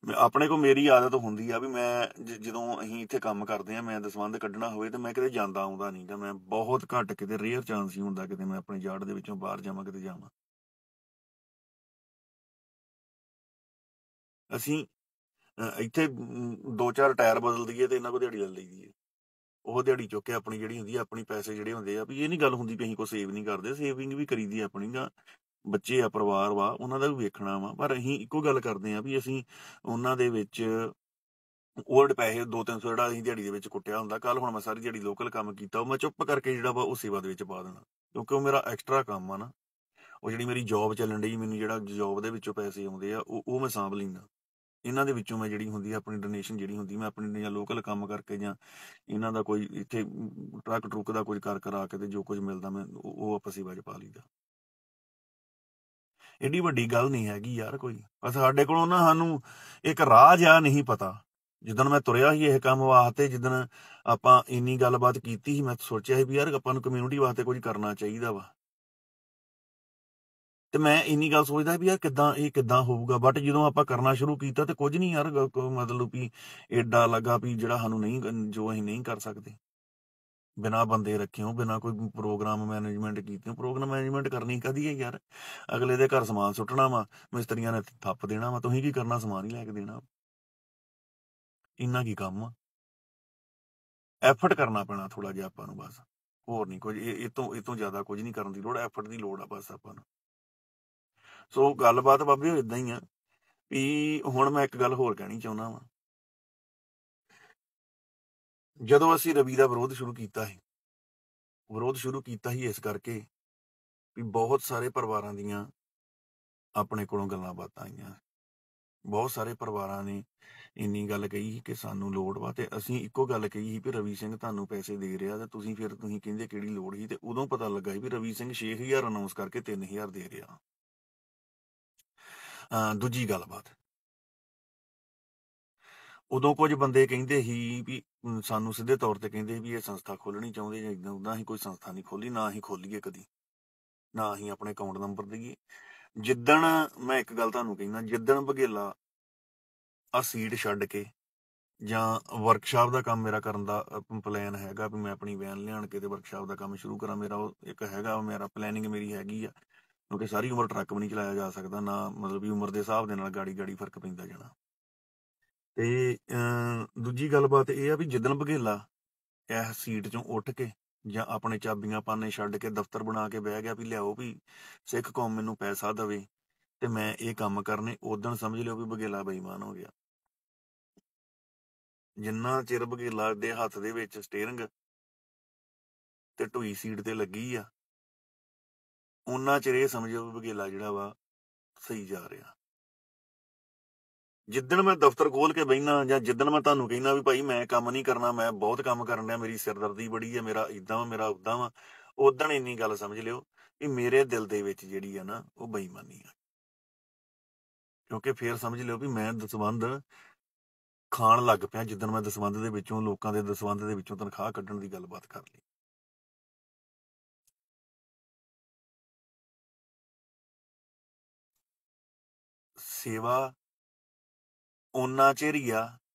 ਆਪਣੇ ਕੋਲ ਮੇਰੀ ਆਦਤ ਹੁੰਦੀ ਆ ਵੀ ਮੈਂ ਜਦੋਂ ਅਸੀਂ ਇੱਥੇ ਕੰਮ ਕਰਦੇ ਆ, ਮੈਂ ਦਸਵੰਧ ਕੱਢਣਾ ਹੋਵੇ ਤੇ ਮੈਂ ਕਿਤੇ ਜਾਂਦਾ ਆਉਂਦਾ ਨਹੀਂ ਗਾ। ਮੈਂ ਬਹੁਤ ਘੱਟ, ਕਿਤੇ ਰੇਅਰ ਚਾਂਸ ਹੀ ਹੁੰਦਾ ਕਿਤੇ ਮੈਂ ਆਪਣੇ ਯਾਰਡ ਦੇ ਵਿੱਚੋਂ ਬਾਹਰ ਜਾਵਾਂ, ਕਿਤੇ ਜਾਵਾਂ। ਅਸੀਂ ਇੱਥੇ 2-4 ਟਾਇਰ ਬਦਲ ਦਈਏ ਤੇ ਇਹਨਾਂ ਕੋਲ ਦਿਹਾੜੀ ਲੈ ਲਈਦੀ ਹੈ। ਉਹ ਦਿਹਾੜੀ ਚੁੱਕ ਕੇ ਆਪਣੀ ਜਿਹੜੀ ਹੁੰਦੀ ਆ, ਆਪਣੀ ਪੈਸੇ ਜਿਹੜੇ ਹੁੰਦੇ ਆ, ਵੀ ਇਹ ਨਹੀਂ ਗੱਲ ਹੁੰਦੀ ਵੀ ਅਸੀਂ ਕੋਈ ਸੇਵ ਨਹੀਂ ਕਰਦੇ, ਸੇਵਿੰਗ ਵੀ ਕਰੀਦੀ ਆ ਆਪਣੀ ਗਾ। ਬੱਚੇ ਆ, ਪਰਿਵਾਰ ਵਾ, ਉਹਨਾਂ ਦਾ ਵੀ ਵੇਖਣਾ ਵਾ। ਪਰ ਅਸੀਂ ਇੱਕੋ ਗੱਲ ਕਰਦੇ ਆ ਵੀ ਅਸੀਂ ਉਹਨਾਂ ਦੇ ਵਿੱਚ ਓਲਡ ਪੈਸੇ 200-300 ਜਿਹੜਾ ਅਸੀਂ ਦਿਹਾੜੀ ਦੇ ਵਿੱਚ ਕੁੱਟਿਆ ਹੁੰਦਾ, ਕੱਲ ਹੁਣ ਮੈਂ ਸਾਰੀ ਦਿਹਾੜੀ ਲੋਕਲ ਕੰਮ ਕੀਤਾ, ਉਹ ਮੈਂ ਚੁੱਪ ਕਰਕੇ ਜਿਹੜਾ ਵਾ ਉਹ ਸੇਵਾ ਦੇ ਵਿੱਚ ਪਾ ਦੇਣਾ, ਕਿਉਂਕਿ ਉਹ ਮੇਰਾ ਐਕਸਟਰਾ ਕੰਮ ਆ ਨਾ। ਉਹ ਜਿਹੜੀ ਮੇਰੀ ਜੌਬ ਚੱਲਣ ਡਈ, ਮੈਨੂੰ ਜਿਹੜਾ ਜੌਬ ਦੇ ਵਿੱਚੋਂ ਪੈਸੇ ਆਉਂਦੇ ਆ ਉਹ ਮੈਂ ਸਾਂਭ ਲੈਂਦਾ। ਇਹਨਾਂ ਦੇ ਵਿੱਚੋਂ ਮੈਂ ਜਿਹੜੀ ਹੁੰਦੀ ਆ ਆਪਣੀ ਡੋਨੇਸ਼ਨ ਜਿਹੜੀ ਹੁੰਦੀ, ਮੈਂ ਆਪਣੀ ਜਾਂ ਲੋਕਲ ਕੰਮ ਕਰਕੇ ਜਾਂ ਇਹਨਾਂ ਦਾ ਕੋਈ ਇੱਥੇ ਟਰੱਕ ਟਰੁੱਕ ਦਾ ਕੁਝ ਕਰ ਕਰਾ ਕੇ ਤੇ ਜੋ ਕੁਝ ਮਿਲਦਾ ਮੈਂ ਉਹ ਆਪਾਂ ਸੇਵਾ 'ਚ ਪਾ ਲਈਦਾ। ਏਡੀ ਵੱਡੀ ਗੱਲ ਨਹੀਂ ਹੈਗੀ ਯਾਰ ਕੋਈ। ਬਸ ਸਾਡੇ ਕੋਲੋਂ ਨਾ ਸਾਨੂੰ ਇੱਕ ਰਾਹ ਜਿਹਾ ਨਹੀਂ ਪਤਾ। ਜਿੱਦਣ ਮੈਂ ਤੁਰਿਆ ਸੀ ਇਹ ਕੰਮ ਵਾਸਤੇ, ਜਿੱਦਣ ਆਪਾਂ ਇੰਨੀ ਗੱਲਬਾਤ ਕੀਤੀ ਸੀ, ਮੈਂ ਸੋਚਿਆ ਸੀ ਵੀ ਯਾਰ ਆਪਾਂ ਨੂੰ ਕਮਿਊਨਿਟੀ ਵਾਸਤੇ ਕੁਝ ਕਰਨਾ ਚਾਹੀਦਾ ਵਾ। ਤੇ ਮੈਂ ਇੰਨੀ ਗੱਲ ਸੋਚਦਾ ਵੀ ਯਾਰ ਕਿੱਦਾਂ ਹੋਊਗਾ। ਬਟ ਜਦੋਂ ਆਪਾਂ ਕਰਨਾ ਸ਼ੁਰੂ ਕੀਤਾ ਤੇ ਕੁਝ ਨਹੀਂ ਯਾਰ, ਮਤਲਬ ਵੀ ਏਡਾ ਲੱਗਾ ਵੀ ਜਿਹੜਾ ਸਾਨੂੰ ਨਹੀਂ, ਜੋ ਅਸੀਂ ਨਹੀਂ ਕਰ ਸਕਦੇ ਬਿਨਾਂ ਬੰਦੇ ਰੱਖਿਓ, ਬਿਨਾਂ ਕੋਈ ਪ੍ਰੋਗਰਾਮ ਮੈਨੇਜਮੈਂਟ ਕੀਤੀ। ਪ੍ਰੋਗਰਾਮ ਮੈਨੇਜਮੈਂਟ ਕਰਨੀ ਕਦੀ ਹੈ ਯਾਰ? ਅਗਲੇ ਦੇ ਘਰ ਸਮਾਨ ਸੁੱਟਣਾ ਵਾ, ਮਿਸਤਰੀਆਂ ਨੇ ਥੱਪ ਦੇਣਾ ਵਾ, ਤੁਸੀਂ ਕੀ ਕਰਨਾ? ਸਮਾਨ ਹੀ ਲੈ ਕੇ ਦੇਣਾ। ਇੰਨਾ ਕੀ ਕੰਮ ਆ? ਐਫਰਟ ਕਰਨਾ ਪੈਣਾ ਥੋੜਾ ਜਿਹਾ ਆਪਾਂ ਨੂੰ, ਬਸ ਹੋਰ ਨਹੀਂ ਕੁਝ। ਇਹ ਤੋਂ ਜ਼ਿਆਦਾ ਕੁਝ ਨਹੀਂ ਕਰਨ ਦੀ ਲੋੜ, ਐਫਰਟ ਦੀ ਲੋੜ ਆ ਬਸ ਆਪਾਂ ਨੂੰ। ਸੋ ਗੱਲਬਾਤ ਬਾਬੇ ਉਹ ਇਦਾਂ ਹੀ ਆ ਵੀ ਹੁਣ ਮੈਂ ਇੱਕ ਗੱਲ ਹੋਰ ਕਹਿਣੀ ਚਾਹੁੰਦਾ ਵਾਂ। ਜਦੋਂ ਅਸੀਂ ਰਵੀ ਦਾ ਵਿਰੋਧ ਸ਼ੁਰੂ ਕੀਤਾ ਸੀ ਇਸ ਕਰਕੇ ਵੀ ਬਹੁਤ ਸਾਰੇ ਪਰਿਵਾਰਾਂ ਦੀਆਂ ਆਪਣੇ ਕੋਲੋਂ ਗੱਲਾਂ ਬਾਤਾਂ ਆਈਆਂ। ਬਹੁਤ ਸਾਰੇ ਪਰਿਵਾਰਾਂ ਨੇ ਇੰਨੀ ਗੱਲ ਕਹੀ ਕਿ ਸਾਨੂੰ ਲੋੜ ਵਾ, ਤੇ ਅਸੀਂ ਇੱਕੋ ਗੱਲ ਕਹੀ ਸੀ ਵੀ ਰਵੀ ਸਿੰਘ ਤੁਹਾਨੂੰ ਪੈਸੇ ਦੇ ਰਿਹਾ ਤੇ ਤੁਸੀਂ ਕਹਿੰਦੇ ਕਿਹੜੀ ਲੋੜ ਸੀ। ਤੇ ਉਦੋਂ ਪਤਾ ਲੱਗਾ ਸੀ ਵੀ ਰਵੀ ਸਿੰਘ 6000 ਅਨਾਉਂਸ ਕਰਕੇ 3000 ਦੇ ਰਿਹਾ। ਦੂਜੀ ਗੱਲਬਾਤ, ਉਦੋਂ ਕੁਝ ਬੰਦੇ ਕਹਿੰਦੇ ਸੀ ਵੀ ਸਾਨੂੰ ਸਿੱਧੇ ਤੌਰ ਤੇ ਕਹਿੰਦੇ ਵੀ ਇਹ ਸੰਸਥਾ ਖੋਲਣੀ ਚਾਹੁੰਦੇ ਜਾਂ ਇੱਦਾਂ ਉੱਦਾਂ। ਅਸੀਂ ਕੋਈ ਸੰਸਥਾ ਨਹੀਂ ਖੋਲੀ, ਨਾ ਅਸੀਂ ਖੋਲੀਏ ਕਦੀ, ਨਾ ਅਸੀਂ ਆਪਣੇ ਅਕਾਊਂਟ ਨੰਬਰ ਦੇਈਏ। ਜਿੱਦਣ ਮੈਂ ਇੱਕ ਗੱਲ ਤੁਹਾਨੂੰ ਕਹਿੰਦਾ, ਜਿੱਦਣ ਬਘੇਲਾ ਆ ਸੀਟ ਛੱਡ ਕੇ ਜਾਂ ਵਰਕਸ਼ਾਪ ਦਾ ਕੰਮ ਮੇਰਾ ਕਰਨ ਦਾ ਪਲਾਨ ਹੈਗਾ ਵੀ ਮੈਂ ਆਪਣੀ ਵੈਨ ਲਿਆਣ ਕੇ ਤੇ ਵਰਕਸ਼ਾਪ ਦਾ ਕੰਮ ਸ਼ੁਰੂ ਕਰਾਂ। ਮੇਰਾ ਉਹ ਇੱਕ ਹੈਗਾ, ਮੇਰਾ ਪਲੈਨਿੰਗ ਮੇਰੀ ਹੈਗੀ ਆ, ਕਿਉਂਕਿ ਸਾਰੀ ਉਮਰ ਟਰੱਕ ਵੀ ਨਹੀਂ ਚਲਾਇਆ ਜਾ ਸਕਦਾ ਨਾ, ਮਤਲਬ ਵੀ ਉਮਰ ਦੇ ਹਿਸਾਬ ਦੇ ਨਾਲ ਗਾੜੀ ਫਰਕ ਪੈਂਦਾ ਜਾਣਾ। ਤੇ ਦੂਜੀ ਗੱਲਬਾਤ ਇਹ ਆ ਵੀ ਜਿੱਦਣ ਬਘੇਲਾ ਇਸ ਸੀਟ ਚੋਂ ਉੱਠ ਕੇ ਜਾਂ ਆਪਣੇ ਚਾਬੀਆਂ ਪਾਨੇ ਛੱਡ ਕੇ ਦਫ਼ਤਰ ਬਣਾ ਕੇ ਬਹਿ ਗਿਆ ਵੀ ਲਿਆਓ ਵੀ ਸਿੱਖ ਕੌਮ ਮੈਨੂੰ ਪੈਸਾ ਦੇਵੇ ਤੇ ਮੈਂ ਇਹ ਕੰਮ ਕਰਨੇ, ਉਦਣ ਸਮਝ ਲਿਓ ਵੀ ਬਘੇਲਾ ਬੇਈਮਾਨ ਹੋ ਗਿਆ। ਜਿੰਨਾ ਚਿਰ ਬਘੇਲਾ ਦੇ ਹੱਥ ਦੇ ਵਿੱਚ ਸਟੀਅਰਿੰਗ ਤੇ ਢੂਈ ਸੀਟ ਤੇ ਲੱਗੀ ਆ, ਉਹਨਾਂ ਚਿਰ ਇਹ ਸਮਝੋ ਵੀ ਬਘੇਲਾ ਜਿਹੜਾ ਵਾ ਸਹੀ ਜਾ ਰਿਹਾ। ਜਿੱਦਣ ਮੈਂ ਦਫ਼ਤਰ ਖੋਲ ਕੇ ਬਹਿਣਾ ਜਾਂ ਜਿੱਦਣ ਮੈਂ ਤੁਹਾਨੂੰ ਕਹਿਣਾ ਵੀ ਭਾਈ ਮੈਂ ਕੰਮ ਨਹੀਂ ਕਰਨਾ, ਮੈਂ ਬਹੁਤ ਕੰਮ ਕਰਨ ਡਿਆ, ਮੇਰੀ ਸਿਰਦਰਦੀ ਬੜੀ ਆ, ਮੇਰਾ ਇੱਦਾਂ ਵਾ, ਮੇਰਾ ਉੱਦਾਂ ਵਾ, ਉਦਣ ਇੰਨੀ ਗੱਲ ਸਮਝ ਲਿਓ ਵੀ ਮੇਰੇ ਦਿਲ ਦੇ ਵਿੱਚ ਜਿਹੜੀ ਆ ਨਾ ਉਹ ਬੇਈਮਾਨੀ ਆ। ਕਿਉਂਕਿ ਫੇਰ ਸਮਝ ਲਿਓ ਵੀ ਮੈਂ ਦਸਵੰਧ ਖਾਣ ਲੱਗ ਪਿਆ ਜਿੱਦਣ ਮੈਂ ਦਸਵੰਧ ਦੇ ਵਿੱਚੋਂ, ਲੋਕਾਂ ਦੇ ਦਸਵੰਧ ਦੇ ਵਿੱਚੋਂ ਤਨਖਾਹ ਕੱਢਣ ਦੀ ਗੱਲਬਾਤ ਕਰ ਲਈ। ਸੇਵਾ ਓਨਾ ਚਿਰ ਹੀ ਆ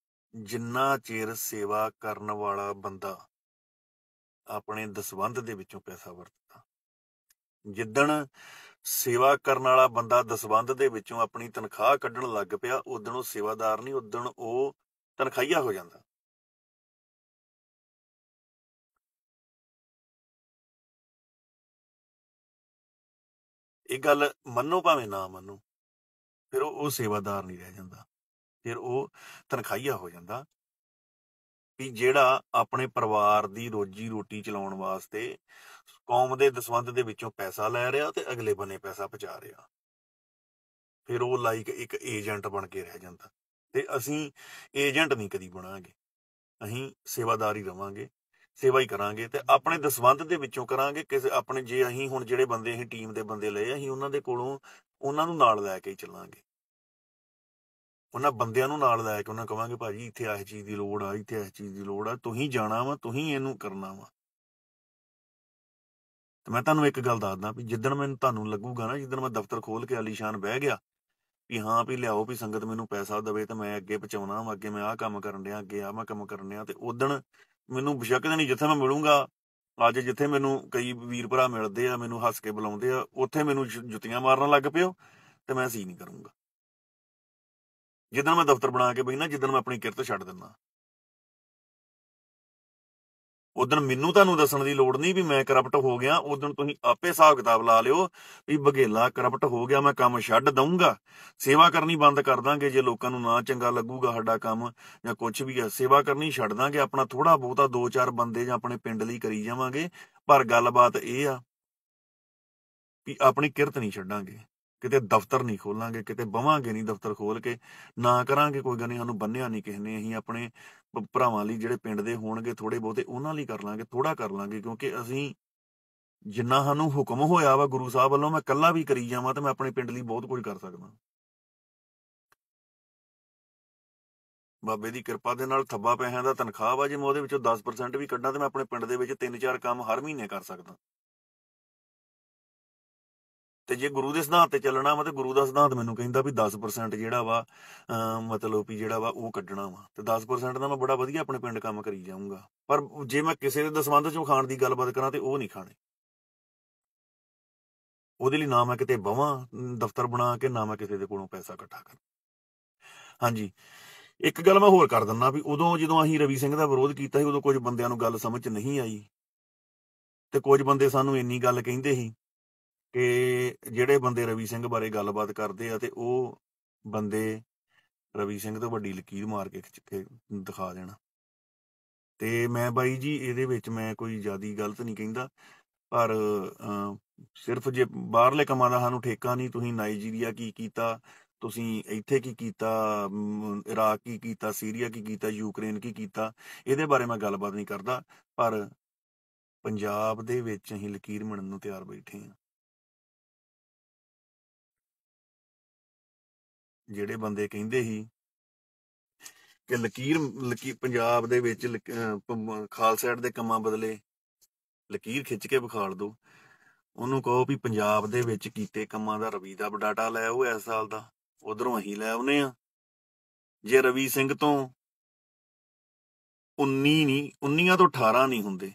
ਜਿੰਨਾ ਚਿਰ ਸੇਵਾ ਕਰਨ ਵਾਲਾ ਬੰਦਾ ਆਪਣੇ ਦਸਵੰਧ ਦੇ ਵਿੱਚੋਂ ਪੈਸਾ ਵਰਤਦਾ। ਜਿੱਦਣ ਸੇਵਾ ਕਰਨ ਵਾਲਾ ਬੰਦਾ ਦਸਵੰਧ ਦੇ ਵਿੱਚੋਂ ਆਪਣੀ ਤਨਖਾਹ ਕੱਢਣ ਲੱਗ ਪਿਆ, ਉਦਣ ਉਹ ਸੇਵਾਦਾਰ ਨਹੀਂ, ਉਦਣ ਉਹ ਤਨਖਾਹੀਆ ਹੋ ਜਾਂਦਾ। ਇਹ ਗੱਲ ਮੰਨੋ ਭਾਵੇਂ ਨਾ ਮੰਨੋ, ਫਿਰ ਉਹ ਸੇਵਾਦਾਰ ਨਹੀਂ ਰਹਿ ਜਾਂਦਾ, ਫਿਰ ਉਹ ਤਨਖਾਹੀਆ ਹੋ ਜਾਂਦਾ। ਵੀ ਜਿਹੜਾ ਆਪਣੇ ਪਰਿਵਾਰ ਦੀ ਰੋਜੀ ਰੋਟੀ ਚਲਾਉਣ ਵਾਸਤੇ ਕੌਮ ਦੇ ਦਸਵੰਧ ਦੇ ਵਿੱਚੋਂ ਪੈਸਾ ਲੈ ਰਿਹਾ ਤੇ ਅਗਲੇ ਬੰਨੇ ਪੈਸਾ ਪਹੁੰਚਾ ਰਿਹਾ, ਫਿਰ ਉਹ ਲਾਈਕ ਇੱਕ ਏਜੰਟ ਬਣ ਕੇ ਰਹਿ ਜਾਂਦਾ। ਤੇ ਅਸੀਂ ਏਜੰਟ ਨਹੀਂ ਕਦੀ ਬਣਾਂਗੇ, ਅਸੀਂ ਸੇਵਾਦਾਰੀ ਰਵਾਂਗੇ, ਸੇਵਾ ਹੀ ਕਰਾਂਗੇ ਤੇ ਆਪਣੇ ਦਸਵੰਧ ਦੇ ਵਿੱਚੋਂ ਕਰਾਂਗੇ। ਕਿਸੇ ਆਪਣੇ ਜੇ ਅਸੀਂ ਹੁਣ ਜਿਹੜੇ ਬੰਦੇ ਅਸੀਂ ਟੀਮ ਦੇ ਬੰਦੇ ਲਏ, ਅਸੀਂ ਉਹਨਾਂ ਦੇ ਕੋਲੋਂ ਉਹਨਾਂ ਨੂੰ ਨਾਲ ਲੈ ਕੇ ਹੀ ਚੱਲਾਂਗੇ। ਉਹਨਾਂ ਬੰਦਿਆਂ ਨੂੰ ਨਾਲ ਲੈ ਕੇ ਉਹਨਾਂ ਕਵਾਂਗੇ ਭਾਜੀ ਇੱਥੇ ਇਸ ਚੀਜ਼ ਦੀ ਲੋੜ ਆ, ਇੱਥੇ ਇਸ ਚੀਜ਼ ਦੀ ਲੋੜ ਆ, ਤੁਸੀਂ ਜਾਣਾ ਵਾ, ਤੁਸੀਂ ਇਹਨੂੰ ਕਰਨਾ ਵਾ। ਤੇ ਮੈਂ ਤੁਹਾਨੂੰ ਇੱਕ ਗੱਲ ਦੱਸਦਾ ਵੀ ਜਿੱਦਣ ਮੈਨੂੰ ਤੁਹਾਨੂੰ ਲੱਗੂਗਾ ਨਾ, ਜਿੱਦਣ ਮੈਂ ਦਫ਼ਤਰ ਖੋਲ ਕੇ ਆਲੀਸ਼ਾਨ ਬਹਿ ਗਿਆ ਵੀ ਹਾਂ ਵੀ ਲਿਆਓ ਵੀ ਸੰਗਤ ਮੈਨੂੰ ਪੈਸਾ ਦੇਵੇ ਤੇ ਮੈਂ ਅੱਗੇ ਪਹੁੰਚਾਉਣਾ ਵਾ, ਅੱਗੇ ਮੈਂ ਆਹ ਕੰਮ ਕਰਨ ਡਿਆ, ਅੱਗੇ ਆਹ ਮੈਂ ਕੰਮ ਕਰਨ ਡਿਆ। ਤੇ ਉਦਣ ਮੈਨੂੰ ਬੇਸ਼ੱਕ ਨਹੀਂ, ਜਿੱਥੇ ਮੈਂ ਮਿਲੂੰਗਾ ਅੱਜ, ਜਿੱਥੇ ਮੈਨੂੰ ਕਈ ਵੀਰ ਭਰਾ ਮਿਲਦੇ ਆ, ਮੈਨੂੰ ਹੱਸ ਕੇ ਬੁਲਾਉਂਦੇ ਆ, ਉੱਥੇ ਮੈਨੂੰ ਜੁੱਤੀਆਂ ਮਾਰਨ ਲੱਗ ਪਿਓ ਤੇ ਮੈਂ ਸੀ ਨਹੀਂ ਕਰੂੰਗਾ। ਜਿੱਦਣ ਮੈਂ ਦਫ਼ਤਰ ਬਣਾ ਕੇ ਬਹਿਣਾ, ਜਿੱਦਣ ਮੈਂ ਆਪਣੀ ਕਿਰਤ ਛੱਡ ਦਿੰਦਾ, ਉਦਣ ਮੈਨੂੰ ਤੁਹਾਨੂੰ ਦੱਸਣ ਦੀ ਲੋੜ ਨਹੀਂ ਵੀ ਮੈਂ ਕਰਪਟ ਹੋ ਗਿਆ। ਉਦਣ ਤੁਸੀਂ ਆਪੇ ਹਿਸਾਬ ਕਿਤਾਬ ਲਾ ਲਿਓ ਵੀ ਬਘੇਲਾ ਕਰਪਟ ਹੋ ਗਿਆ, ਮੈਂ ਕੰਮ ਛੱਡ ਦਊਂਗਾ, ਸੇਵਾ ਕਰਨੀ ਬੰਦ ਕਰ ਦਾਂਗੇ। ਜੇ ਲੋਕਾਂ ਨੂੰ ਨਾ ਚੰਗਾ ਲੱਗੂਗਾ ਸਾਡਾ ਕੰਮ ਜਾਂ ਕੁਝ ਵੀ ਆ, ਸੇਵਾ ਕਰਨੀ ਛੱਡ ਦਾਂਗੇ। ਆਪਣਾ ਥੋੜਾ ਬਹੁਤਾ 2-4 ਬੰਦੇ ਜਾਂ ਆਪਣੇ ਪਿੰਡ ਲਈ ਕਰੀ ਜਾਵਾਂਗੇ। ਪਰ ਗੱਲਬਾਤ ਇਹ ਆ ਵੀ ਆਪਣੀ ਕਿਰਤ ਨਹੀਂ ਛੱਡਾਂਗੇ, ਕਿਤੇ ਦਫ਼ਤਰ ਨਹੀਂ ਖੋਲਾਂਗੇ, ਕਿਤੇ ਬਵਾਂਗੇ ਨਹੀਂ ਦਫ਼ਤਰ ਖੋਲ ਕੇ, ਨਾ ਕਰਾਂਗੇ। ਕੋਈ ਗੱਲ ਨਹੀਂ, ਸਾਨੂੰ ਬੰਨਿਆ ਨਹੀਂ ਕਿਸੇ ਨੇ। ਅਸੀਂ ਆਪਣੇ ਭਰਾਵਾਂ ਲਈ, ਜਿਹੜੇ ਪਿੰਡ ਦੇ ਹੋਣਗੇ ਥੋੜੇ ਬਹੁਤੇ, ਉਹਨਾਂ ਲਈ ਕਰ ਲਾਂਗੇ, ਥੋੜਾ ਕਰ ਲਾਂਗੇ। ਕਿਉਂਕਿ ਅਸੀਂ ਜਿੰਨਾ ਸਾਨੂੰ ਹੁਕਮ ਹੋਇਆ ਵਾ ਗੁਰੂ ਸਾਹਿਬ ਵੱਲੋਂ, ਮੈਂ ਇਕੱਲਾ ਵੀ ਕਰੀ ਜਾਵਾਂ ਤੇ ਮੈਂ ਆਪਣੇ ਪਿੰਡ ਲਈ ਬਹੁਤ ਕੁਝ ਕਰ ਸਕਦਾ। ਬਾਬੇ ਦੀ ਕਿਰਪਾ ਦੇ ਨਾਲ ਥੱਬਾ ਪੈਸਿਆਂ ਦਾ ਤਨਖਾਹ ਵਾ, ਜੇ ਮੈਂ ਉਹਦੇ ਵਿੱਚੋਂ 10% ਵੀ ਕੱਢਾਂ ਤੇ ਮੈਂ ਆਪਣੇ ਪਿੰਡ ਦੇ ਵਿੱਚ 3-4 ਕੰਮ ਹਰ ਮਹੀਨੇ ਕਰ ਸਕਦਾ। ਤੇ ਜੇ ਗੁਰੂ ਦੇ ਸਿਧਾਂਤ ਤੇ ਚੱਲਣਾ ਵਾ, ਤੇ ਗੁਰੂ ਦਾ ਸਿਧਾਂਤ ਮੈਨੂੰ ਕਹਿੰਦਾ ਵੀ 10% ਜਿਹੜਾ ਵਾ ਮਤਲਬ ਵੀ ਜਿਹੜਾ ਵਾ ਉਹ ਕੱਢਣਾ ਵਾ, ਤੇ 10% ਦਾ ਮੈਂ ਬੜਾ ਵਧੀਆ ਆਪਣੇ ਪਿੰਡ ਕੰਮ ਕਰੀ ਜਾਊਂਗਾ। ਪਰ ਜੇ ਮੈਂ ਕਿਸੇ ਦੇ ਦਸਵੰਧ ਚੋਂ ਖਾਣ ਦੀ ਗੱਲਬਾਤ ਕਰਾਂ ਤੇ ਉਹ ਨਹੀਂ ਖਾਣੇ। ਉਹਦੇ ਲਈ ਨਾ ਮੈਂ ਕਿਤੇ ਬਵਾਂ ਦਫ਼ਤਰ ਬਣਾ ਕੇ, ਨਾ ਮੈਂ ਕਿਸੇ ਦੇ ਕੋਲੋਂ ਪੈਸਾ ਇਕੱਠਾ ਕਰਾਂ। ਹਾਂਜੀ, ਇੱਕ ਗੱਲ ਮੈਂ ਹੋਰ ਕਰ ਦਿੰਦਾ ਵੀ ਉਦੋਂ ਜਦੋਂ ਅਸੀਂ ਰਵੀ ਸਿੰਘ ਦਾ ਵਿਰੋਧ ਕੀਤਾ ਸੀ, ਉਦੋਂ ਕੁਝ ਬੰਦਿਆਂ ਨੂੰ ਗੱਲ ਸਮਝ 'ਚ ਨਹੀਂ ਆਈ, ਤੇ ਕੁਝ ਬੰਦੇ ਸਾਨੂੰ ਇੰਨੀ ਗੱਲ ਕਹਿੰਦੇ ਸੀ ਕਿ ਜਿਹੜੇ ਬੰਦੇ ਰਵੀ ਸਿੰਘ ਬਾਰੇ ਗੱਲਬਾਤ ਕਰਦੇ ਆ ਤੇ ਉਹ ਬੰਦੇ ਰਵੀ ਸਿੰਘ ਤੋਂ ਵੱਡੀ ਲਕੀਰ ਮਾਰ ਕੇ ਖਿੱਚ ਕੇ ਦਿਖਾ ਦੇਣਾ। ਤੇ ਮੈਂ ਬਾਈ ਜੀ ਇਹਦੇ ਵਿੱਚ ਮੈਂ ਕੋਈ ਜ਼ਿਆਦੀ ਗਲਤ ਨਹੀਂ ਕਹਿੰਦਾ, ਪਰ ਸਿਰਫ ਜੇ ਬਾਹਰਲੇ ਕੰਮਾਂ ਦਾ ਸਾਨੂੰ ਠੇਕਾ ਨਹੀਂ, ਤੁਸੀਂ ਨਾਈਜੀਰੀਆ ਕੀ ਕੀਤਾ, ਤੁਸੀਂ ਇੱਥੇ ਕੀ ਕੀਤਾ, ਇਰਾਕ ਕੀ ਕੀਤਾ, ਸੀਰੀਆ ਕੀ ਕੀਤਾ, ਯੂਕਰੇਨ ਕੀ ਕੀਤਾ, ਇਹਦੇ ਬਾਰੇ ਮੈਂ ਗੱਲਬਾਤ ਨਹੀਂ ਕਰਦਾ। ਪਰ ਪੰਜਾਬ ਦੇ ਵਿੱਚ ਅਸੀਂ ਲਕੀਰ ਮਿਣਨ ਨੂੰ ਤਿਆਰ ਬੈਠੇ ਹਾਂ। ਜਿਹੜੇ ਬੰਦੇ ਕਹਿੰਦੇ ਸੀ ਕਿ ਲਕੀਰ ਪੰਜਾਬ ਦੇ ਵਿੱਚ ਖਾਲਸਾ ਏਡ ਦੇ ਕੰਮਾਂ ਬਦਲੇ ਲਕੀਰ ਖਿੱਚ ਕੇ ਵਿਖਾਲ ਦੋ, ਉਹਨੂੰ ਕਹੋ ਵੀ ਪੰਜਾਬ ਦੇ ਵਿੱਚ ਕੀਤੇ ਕੰਮਾਂ ਦਾ ਰਵੀ ਦਾ ਡਾਟਾ ਲੈ ਆਓ ਇਸ ਸਾਲ ਦਾ, ਉਧਰੋਂ ਅਸੀਂ ਲੈ ਆਉਨੇ ਆ। ਜੇ ਰਵੀ ਸਿੰਘ ਤੋਂ 19 ਤੋਂ 18 ਨਹੀਂ ਹੁੰਦੇ,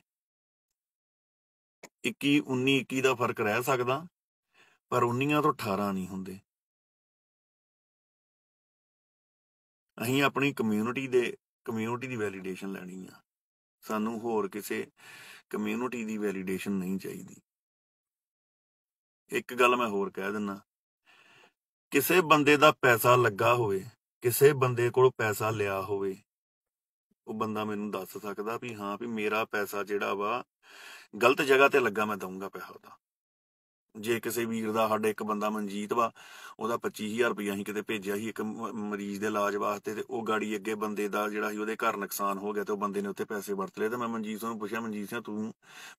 19-21 ਦਾ ਫਰਕ ਰਹਿ ਸਕਦਾ, ਪਰ 19 ਤੋਂ 18 ਨਹੀਂ ਹੁੰਦੇ। ਅਸੀਂ ਆਪਣੀ ਕਮਿਊਨਿਟੀ ਦੀ ਵੈਲੀਡੇਸ਼ਨ ਲੈਣੀ ਆ, ਸਾਨੂੰ ਹੋਰ ਕਿਸੇ ਕਮਿਊਨਿਟੀ ਦੀ ਵੈਲੀਡੇਸ਼ਨ ਨਹੀਂ ਚਾਹੀਦੀ। ਇੱਕ ਗੱਲ ਮੈਂ ਹੋਰ ਕਹਿ ਦਿੰਦਾ, ਕਿਸੇ ਬੰਦੇ ਦਾ ਪੈਸਾ ਲੱਗਾ ਹੋਵੇ, ਕਿਸੇ ਬੰਦੇ ਕੋਲ ਪੈਸਾ ਲਿਆ ਹੋਵੇ, ਉਹ ਬੰਦਾ ਮੈਨੂੰ ਦੱਸ ਸਕਦਾ ਵੀ ਹਾਂ ਵੀ ਮੇਰਾ ਪੈਸਾ ਜਿਹੜਾ ਵਾ ਗਲਤ ਜਗ੍ਹਾ ਤੇ ਲੱਗਾ, ਮੈਂ ਦਊਂਗਾ ਪੈਸਾ ਉਹਦਾ। ਜੇ ਕਿਸੇ ਵੀਰ ਦਾ, ਸਾਡੇ ਇੱਕ ਬੰਦਾ ਮਨਜੀਤ ਵਾ, ਉਹਦਾ 25,000 ਰੁਪਇਆ ਅਸੀਂ ਕਿਤੇ ਭੇਜਿਆ ਸੀ ਇੱਕ ਮਰੀਜ਼ ਦੇ ਇਲਾਜ ਵਾਸਤੇ, ਤੇ ਉਹ ਗਾੜੀ ਅੱਗੇ ਬੰਦੇ ਦਾ ਜਿਹੜਾ ਸੀ ਉਹਦੇ ਘਰ ਨੁਕਸਾਨ ਹੋ ਗਿਆ, ਤੇ ਉਹ ਬੰਦੇ ਨੇ ਉੱਥੇ ਪੈਸੇ ਵਰਤ ਲਏ। ਤੇ ਮੈਂ ਮਨਜੀਤ ਸਿੰਘ ਨੂੰ ਪੁੱਛਿਆ, ਮਨਜੀਤ ਸਿੰਘ ਤੂੰ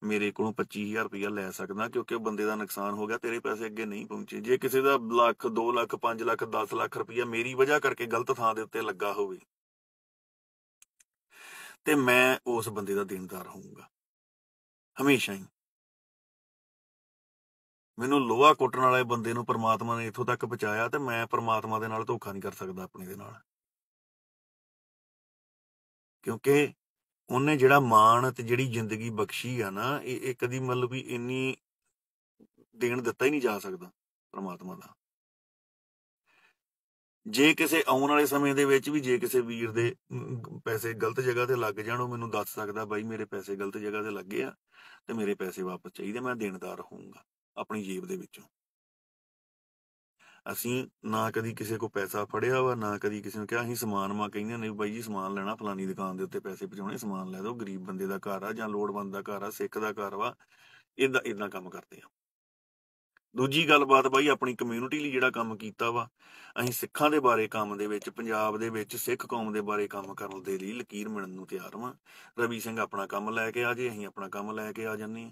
ਮੇਰੇ ਕੋਲੋਂ 25,000 ਰੁਪਇਆ ਲੈ ਸਕਦਾ, ਕਿਉਂਕਿ ਉਹ ਬੰਦੇ ਦਾ ਨੁਕਸਾਨ ਹੋ ਗਿਆ, ਤੇਰੇ ਪੈਸੇ ਅੱਗੇ ਨਹੀਂ ਪਹੁੰਚੇ। ਜੇ ਕਿਸੇ ਦਾ ਲੱਖ, 2 ਲੱਖ, 5 ਲੱਖ, 10 ਲੱਖ ਰੁਪਇਆ ਮੇਰੀ ਵਜ੍ਹਾ ਕਰਕੇ ਗਲਤ ਥਾਂ ਦੇ ਉੱਤੇ ਲੱਗਾ ਹੋਵੇ, ਤੇ ਮੈਂ ਉਸ ਬੰਦੇ ਦਾ ਦੇਣਦਾਰ ਹੋਊਂਗਾ ਹਮੇਸ਼ਾ ਹੀ। ਮੈਨੂੰ ਲੋਹਾ ਕੁੱਟਣ ਵਾਲੇ ਬੰਦੇ ਨੂੰ ਪਰਮਾਤਮਾ ਨੇ ਇੱਥੋਂ ਤੱਕ ਪਹੁੰਚਾਇਆ, ਤੇ ਮੈਂ ਪਰਮਾਤਮਾ ਦੇ ਨਾਲ ਧੋਖਾ ਨਹੀਂ ਕਰ ਸਕਦਾ ਆਪਣੇ ਦੇ ਨਾਲ, ਕਿਉਂਕਿ ਉਹਨੇ ਜਿਹੜਾ ਮਾਣ ਤੇ ਜਿਹੜੀ ਜ਼ਿੰਦਗੀ ਬਖਸ਼ੀ ਆ ਨਾ, ਇਹ ਕਦੀ ਮਤਲਬ ਵੀ ਇੰਨੀ ਦੇਣ ਦਿੱਤਾ ਹੀ ਨਹੀਂ ਜਾ ਸਕਦਾ ਪਰਮਾਤਮਾ ਦਾ। ਜੇ ਕਿਸੇ ਆਉਣ ਵਾਲੇ ਸਮੇਂ ਦੇ ਵਿੱਚ ਵੀ ਜੇ ਕਿਸੇ ਵੀਰ ਦੇ ਪੈਸੇ ਗਲਤ ਜਗ੍ਹਾ ਤੇ ਲੱਗ ਜਾਣ, ਉਹ ਮੈਨੂੰ ਦੱਸ ਸਕਦਾ ਬਾਈ ਮੇਰੇ ਪੈਸੇ ਗਲਤ ਜਗ੍ਹਾ ਤੇ ਲੱਗੇ ਆ ਤੇ ਮੇਰੇ ਪੈਸੇ ਵਾਪਸ ਚਾਹੀਦੇ, ਮੈਂ ਦੇਣਦਾਰ ਹੋਊਂਗਾ ਆਪਣੀ ਜੇਬ ਦੇ ਵਿੱਚੋਂ। ਅਸੀਂ ਨਾ ਕਦੀ ਕਿਸੇ ਕੋ ਪੈਸਾ ਫੜਿਆ ਵਾ, ਨਾ ਕਦੀ ਕਿਸੇ ਨੂੰ ਕਿਹਾ। ਅਸੀਂ ਸਮਾਨ ਮਾ ਕਹਿੰਦੇ ਨੇ ਬਾਈ ਜੀ ਸਮਾਨ ਲੈਣਾ, ਫਲਾਨੀ ਦੁਕਾਨ ਦੇ ਉੱਤੇ ਪੈਸੇ ਪਹੁੰਚਾਉਣੇ, ਸਮਾਨ ਲੈ ਦਿਓ, ਗਰੀਬ ਬੰਦੇ ਦਾ ਘਰ ਆ ਜਾਂ ਲੋੜਵੰਦ ਦਾ ਘਰ ਆ, ਸਿੱਖ ਦਾ ਘਰ ਵਾ, ਇਦਾਂ ਕੰਮ ਕਰਦੇ ਆ। ਦੂਜੀ ਗੱਲਬਾਤ ਬਾਈ, ਆਪਣੀ ਕਮਿਊਨਿਟੀ ਲਈ ਜਿਹੜਾ ਕੰਮ ਕੀਤਾ ਵਾ, ਅਸੀਂ ਸਿੱਖਾਂ ਦੇ ਬਾਰੇ ਕੰਮ ਦੇ ਵਿੱਚ, ਪੰਜਾਬ ਦੇ ਵਿੱਚ ਸਿੱਖ ਕੌਮ ਦੇ ਬਾਰੇ ਕੰਮ ਕਰਨ ਦੇ ਲਈ ਲਕੀਰ ਮਿਣਨ ਨੂੰ ਤਿਆਰ ਵਾਂ। ਰਵੀ ਸਿੰਘ ਆਪਣਾ ਕੰਮ ਲੈ ਕੇ ਆ ਜੇ, ਅਸੀਂ ਆਪਣਾ ਕੰਮ ਲੈ ਕੇ ਆ ਜਾਂਦੇ ਹਾਂ।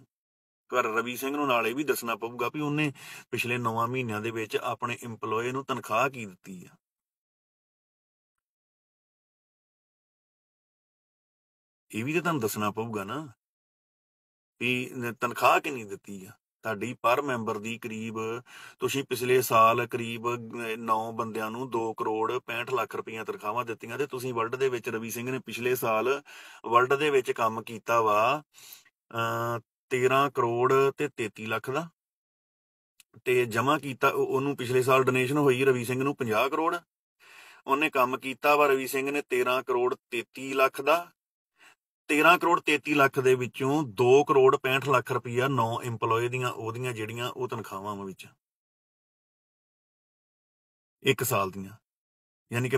ਪਰ ਰਵੀ ਸਿੰਘ ਨੂੰ ਨਾਲ ਇਹ ਵੀ ਦੱਸਣਾ ਪਊਗਾ ਵੀ ਉਹਨੇ ਪਿਛਲੇ 9 ਮਹੀਨਿਆਂ ਦੇ ਵਿੱਚ ਆਪਣੇ ਇੰਪਲੋਏ ਨੂੰ ਤਨਖਾਹ ਕੀ ਦਿੱਤੀ ਆ। ਇਹ ਵੀ ਤਾਂ ਤੁਹਾਨੂੰ ਦੱਸਣਾ ਪਊਗਾ ਨਾ ਵੀ ਤਨਖਾਹ ਕਿੰਨੀ ਦਿੱਤੀ ਆ। ਤੁਹਾਡੀ ਪਰ ਮੈਂਬਰ ਦੀ ਕਰੀਬ, ਤੁਸੀਂ ਪਿਛਲੇ ਸਾਲ ਕਰੀਬ 9 ਬੰਦਿਆਂ ਨੂੰ 2 ਕਰੋੜ 65 ਲੱਖ ਰੁਪਈਆ ਤਨਖਾਹਾਂ ਦਿੱਤੀਆਂ, ਤੇ ਤੁਸੀਂ ਵਰਲਡ ਦੇ ਵਿੱਚ ਰਵੀ ਸਿੰਘ ਨੇ ਪਿਛਲੇ ਸਾਲ ਵਰਲਡ ਦੇ ਵਿੱਚ ਕੰਮ ਕੀਤਾ ਵਾ 13 ਕਰੋੜ ਤੇ 33 ਲੱਖ ਦਾ, ਤੇ ਜਮਾ ਕੀਤਾ ਉਹਨੂੰ ਪਿਛਲੇ ਸਾਲ ਡੋਨੇਸ਼ਨ ਹੋਈ ਰਵੀ ਸਿੰਘ ਨੂੰ 50 ਕਰੋੜ। ਉਹਨੇ ਕੰਮ ਕੀਤਾ ਵਾ ਰਵੀ ਸਿੰਘ ਨੇ 13 ਕਰੋੜ 33 ਲੱਖ ਦਾ। 13 ਕਰੋੜ 33 ਲੱਖ ਦੇ ਵਿੱਚੋਂ 2 ਕਰੋੜ 65 ਲੱਖ ਰੁਪਈਆ 9 ਇੰਪਲੋਏ ਦੀਆਂ ਉਹਦੀਆਂ ਜਿਹੜੀਆਂ ਉਹ ਤਨਖਾਹਾਂ ਵਿੱਚ 1 ਸਾਲ ਦੀਆਂ, ਯਾਨੀ ਕਿ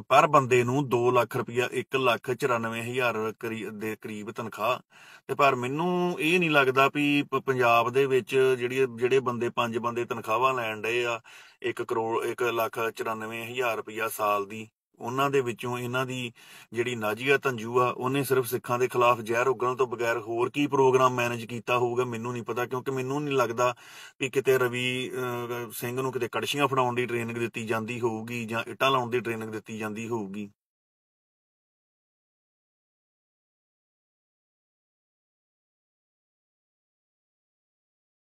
ਪਰ ਬੰਦੇ ਨੂੰ 2 ਲੱਖ ਰੁਪਈਆ 1,94,000 ਦੇ ਕਰੀਬ ਤਨਖਾਹ। ਤੇ ਪਰ ਮੈਨੂੰ ਇਹ ਨਹੀਂ ਲੱਗਦਾ ਵੀ ਪੰਜਾਬ ਦੇ ਵਿੱਚ ਜਿਹੜੇ ਬੰਦੇ 5 ਬੰਦੇ ਤਨਖਾਹਾਂ ਲੈਣ ਡਏ ਆ 1,94,000 ਰੁਪਈਆ ਸਾਲ ਦੀ, ਉਹਨਾਂ ਦੇ ਵਿੱਚੋਂ ਇਹਨਾਂ ਦੀ ਜਿਹੜੀ ਨਾਜੀਆ ਤੰਜੂ ਆ ਉਹਨੇ ਸਿਰਫ ਸਿੱਖਾਂ ਦੇ ਖਿਲਾਫ ਜ਼ਹਿਰ ਉਗਲਣ ਤੋਂ ਬਗੈਰ ਹੋਰ ਕੀ ਪ੍ਰੋਗਰਾਮ ਮੈਨੇਜ ਕੀਤਾ ਹੋਊਗਾ ਮੈਨੂੰ ਨਹੀਂ ਪਤਾ, ਕਿਉਂਕਿ ਮੈਨੂੰ ਨਹੀਂ ਲੱਗਦਾ ਵੀ ਕਿਤੇ ਰਵੀ ਸਿੰਘ ਨੂੰ ਕਿਤੇ ਕੜਛੀਆਂ ਫੜਾਉਣ ਦੀ ਟ੍ਰੇਨਿੰਗ ਦਿੱਤੀ ਜਾਂਦੀ ਹੋਊਗੀ ਜਾਂ ਇੱਟਾਂ ਲਾਉਣ ਦੀ ਟ੍ਰੇਨਿੰਗ ਦਿੱਤੀ ਜਾਂਦੀ ਹੋਊਗੀ।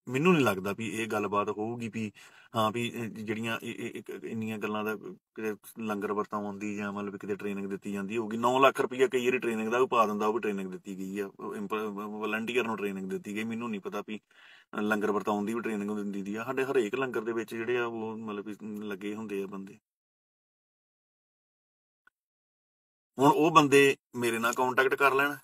ਮੈਨੂੰ ਨਹੀਂ ਲੱਗਦਾ ਵੀ ਇਹ ਗੱਲਬਾਤ ਹੋਊਗੀ ਵੀ ਹਾਂ ਵੀ ਜਿਹੜੀਆਂ ਇੰਨੀਆਂ ਗੱਲਾਂ ਦਾ ਕਿਤੇ ਲੰਗਰ ਵਰਤਾਉਣ ਦੀ ਜਾਂ ਮਤਲਬ ਕਿਤੇ ਟ੍ਰੇਨਿੰਗ ਦਿੱਤੀ ਜਾਂਦੀ ਹੋਊਗੀ। 9 ਲੱਖ ਰੁਪਈਆ ਕਈ ਵਾਰੀ ਟ੍ਰੇਨਿੰਗ ਦਾ ਵੀ ਪਾ ਦਿੰਦਾ, ਉਹ ਵੀ ਟ੍ਰੇਨਿੰਗ ਦਿੱਤੀ ਗਈ ਆ, ਵਲੰਟੀਅਰ ਨੂੰ ਟ੍ਰੇਨਿੰਗ ਦਿੱਤੀ ਗਈ। ਮੈਨੂੰ ਨਹੀਂ ਪਤਾ ਵੀ ਲੰਗਰ ਵਰਤਾਉਣ ਦੀ ਵੀ ਟ੍ਰੇਨਿੰਗ ਦਿੰਦੀ ਦੀ ਆ। ਸਾਡੇ ਹਰੇਕ ਲੰਗਰ ਦੇ ਵਿੱਚ ਜਿਹੜੇ ਆ ਉਹ ਮਤਲਬ ਵੀ ਲੱਗੇ ਹੁੰਦੇ ਆ ਬੰਦੇ। ਹੁਣ ਉਹ ਬੰਦੇ ਮੇਰੇ ਨਾਲ ਕੰਟੈਕਟ ਕਰ ਲੈਣ,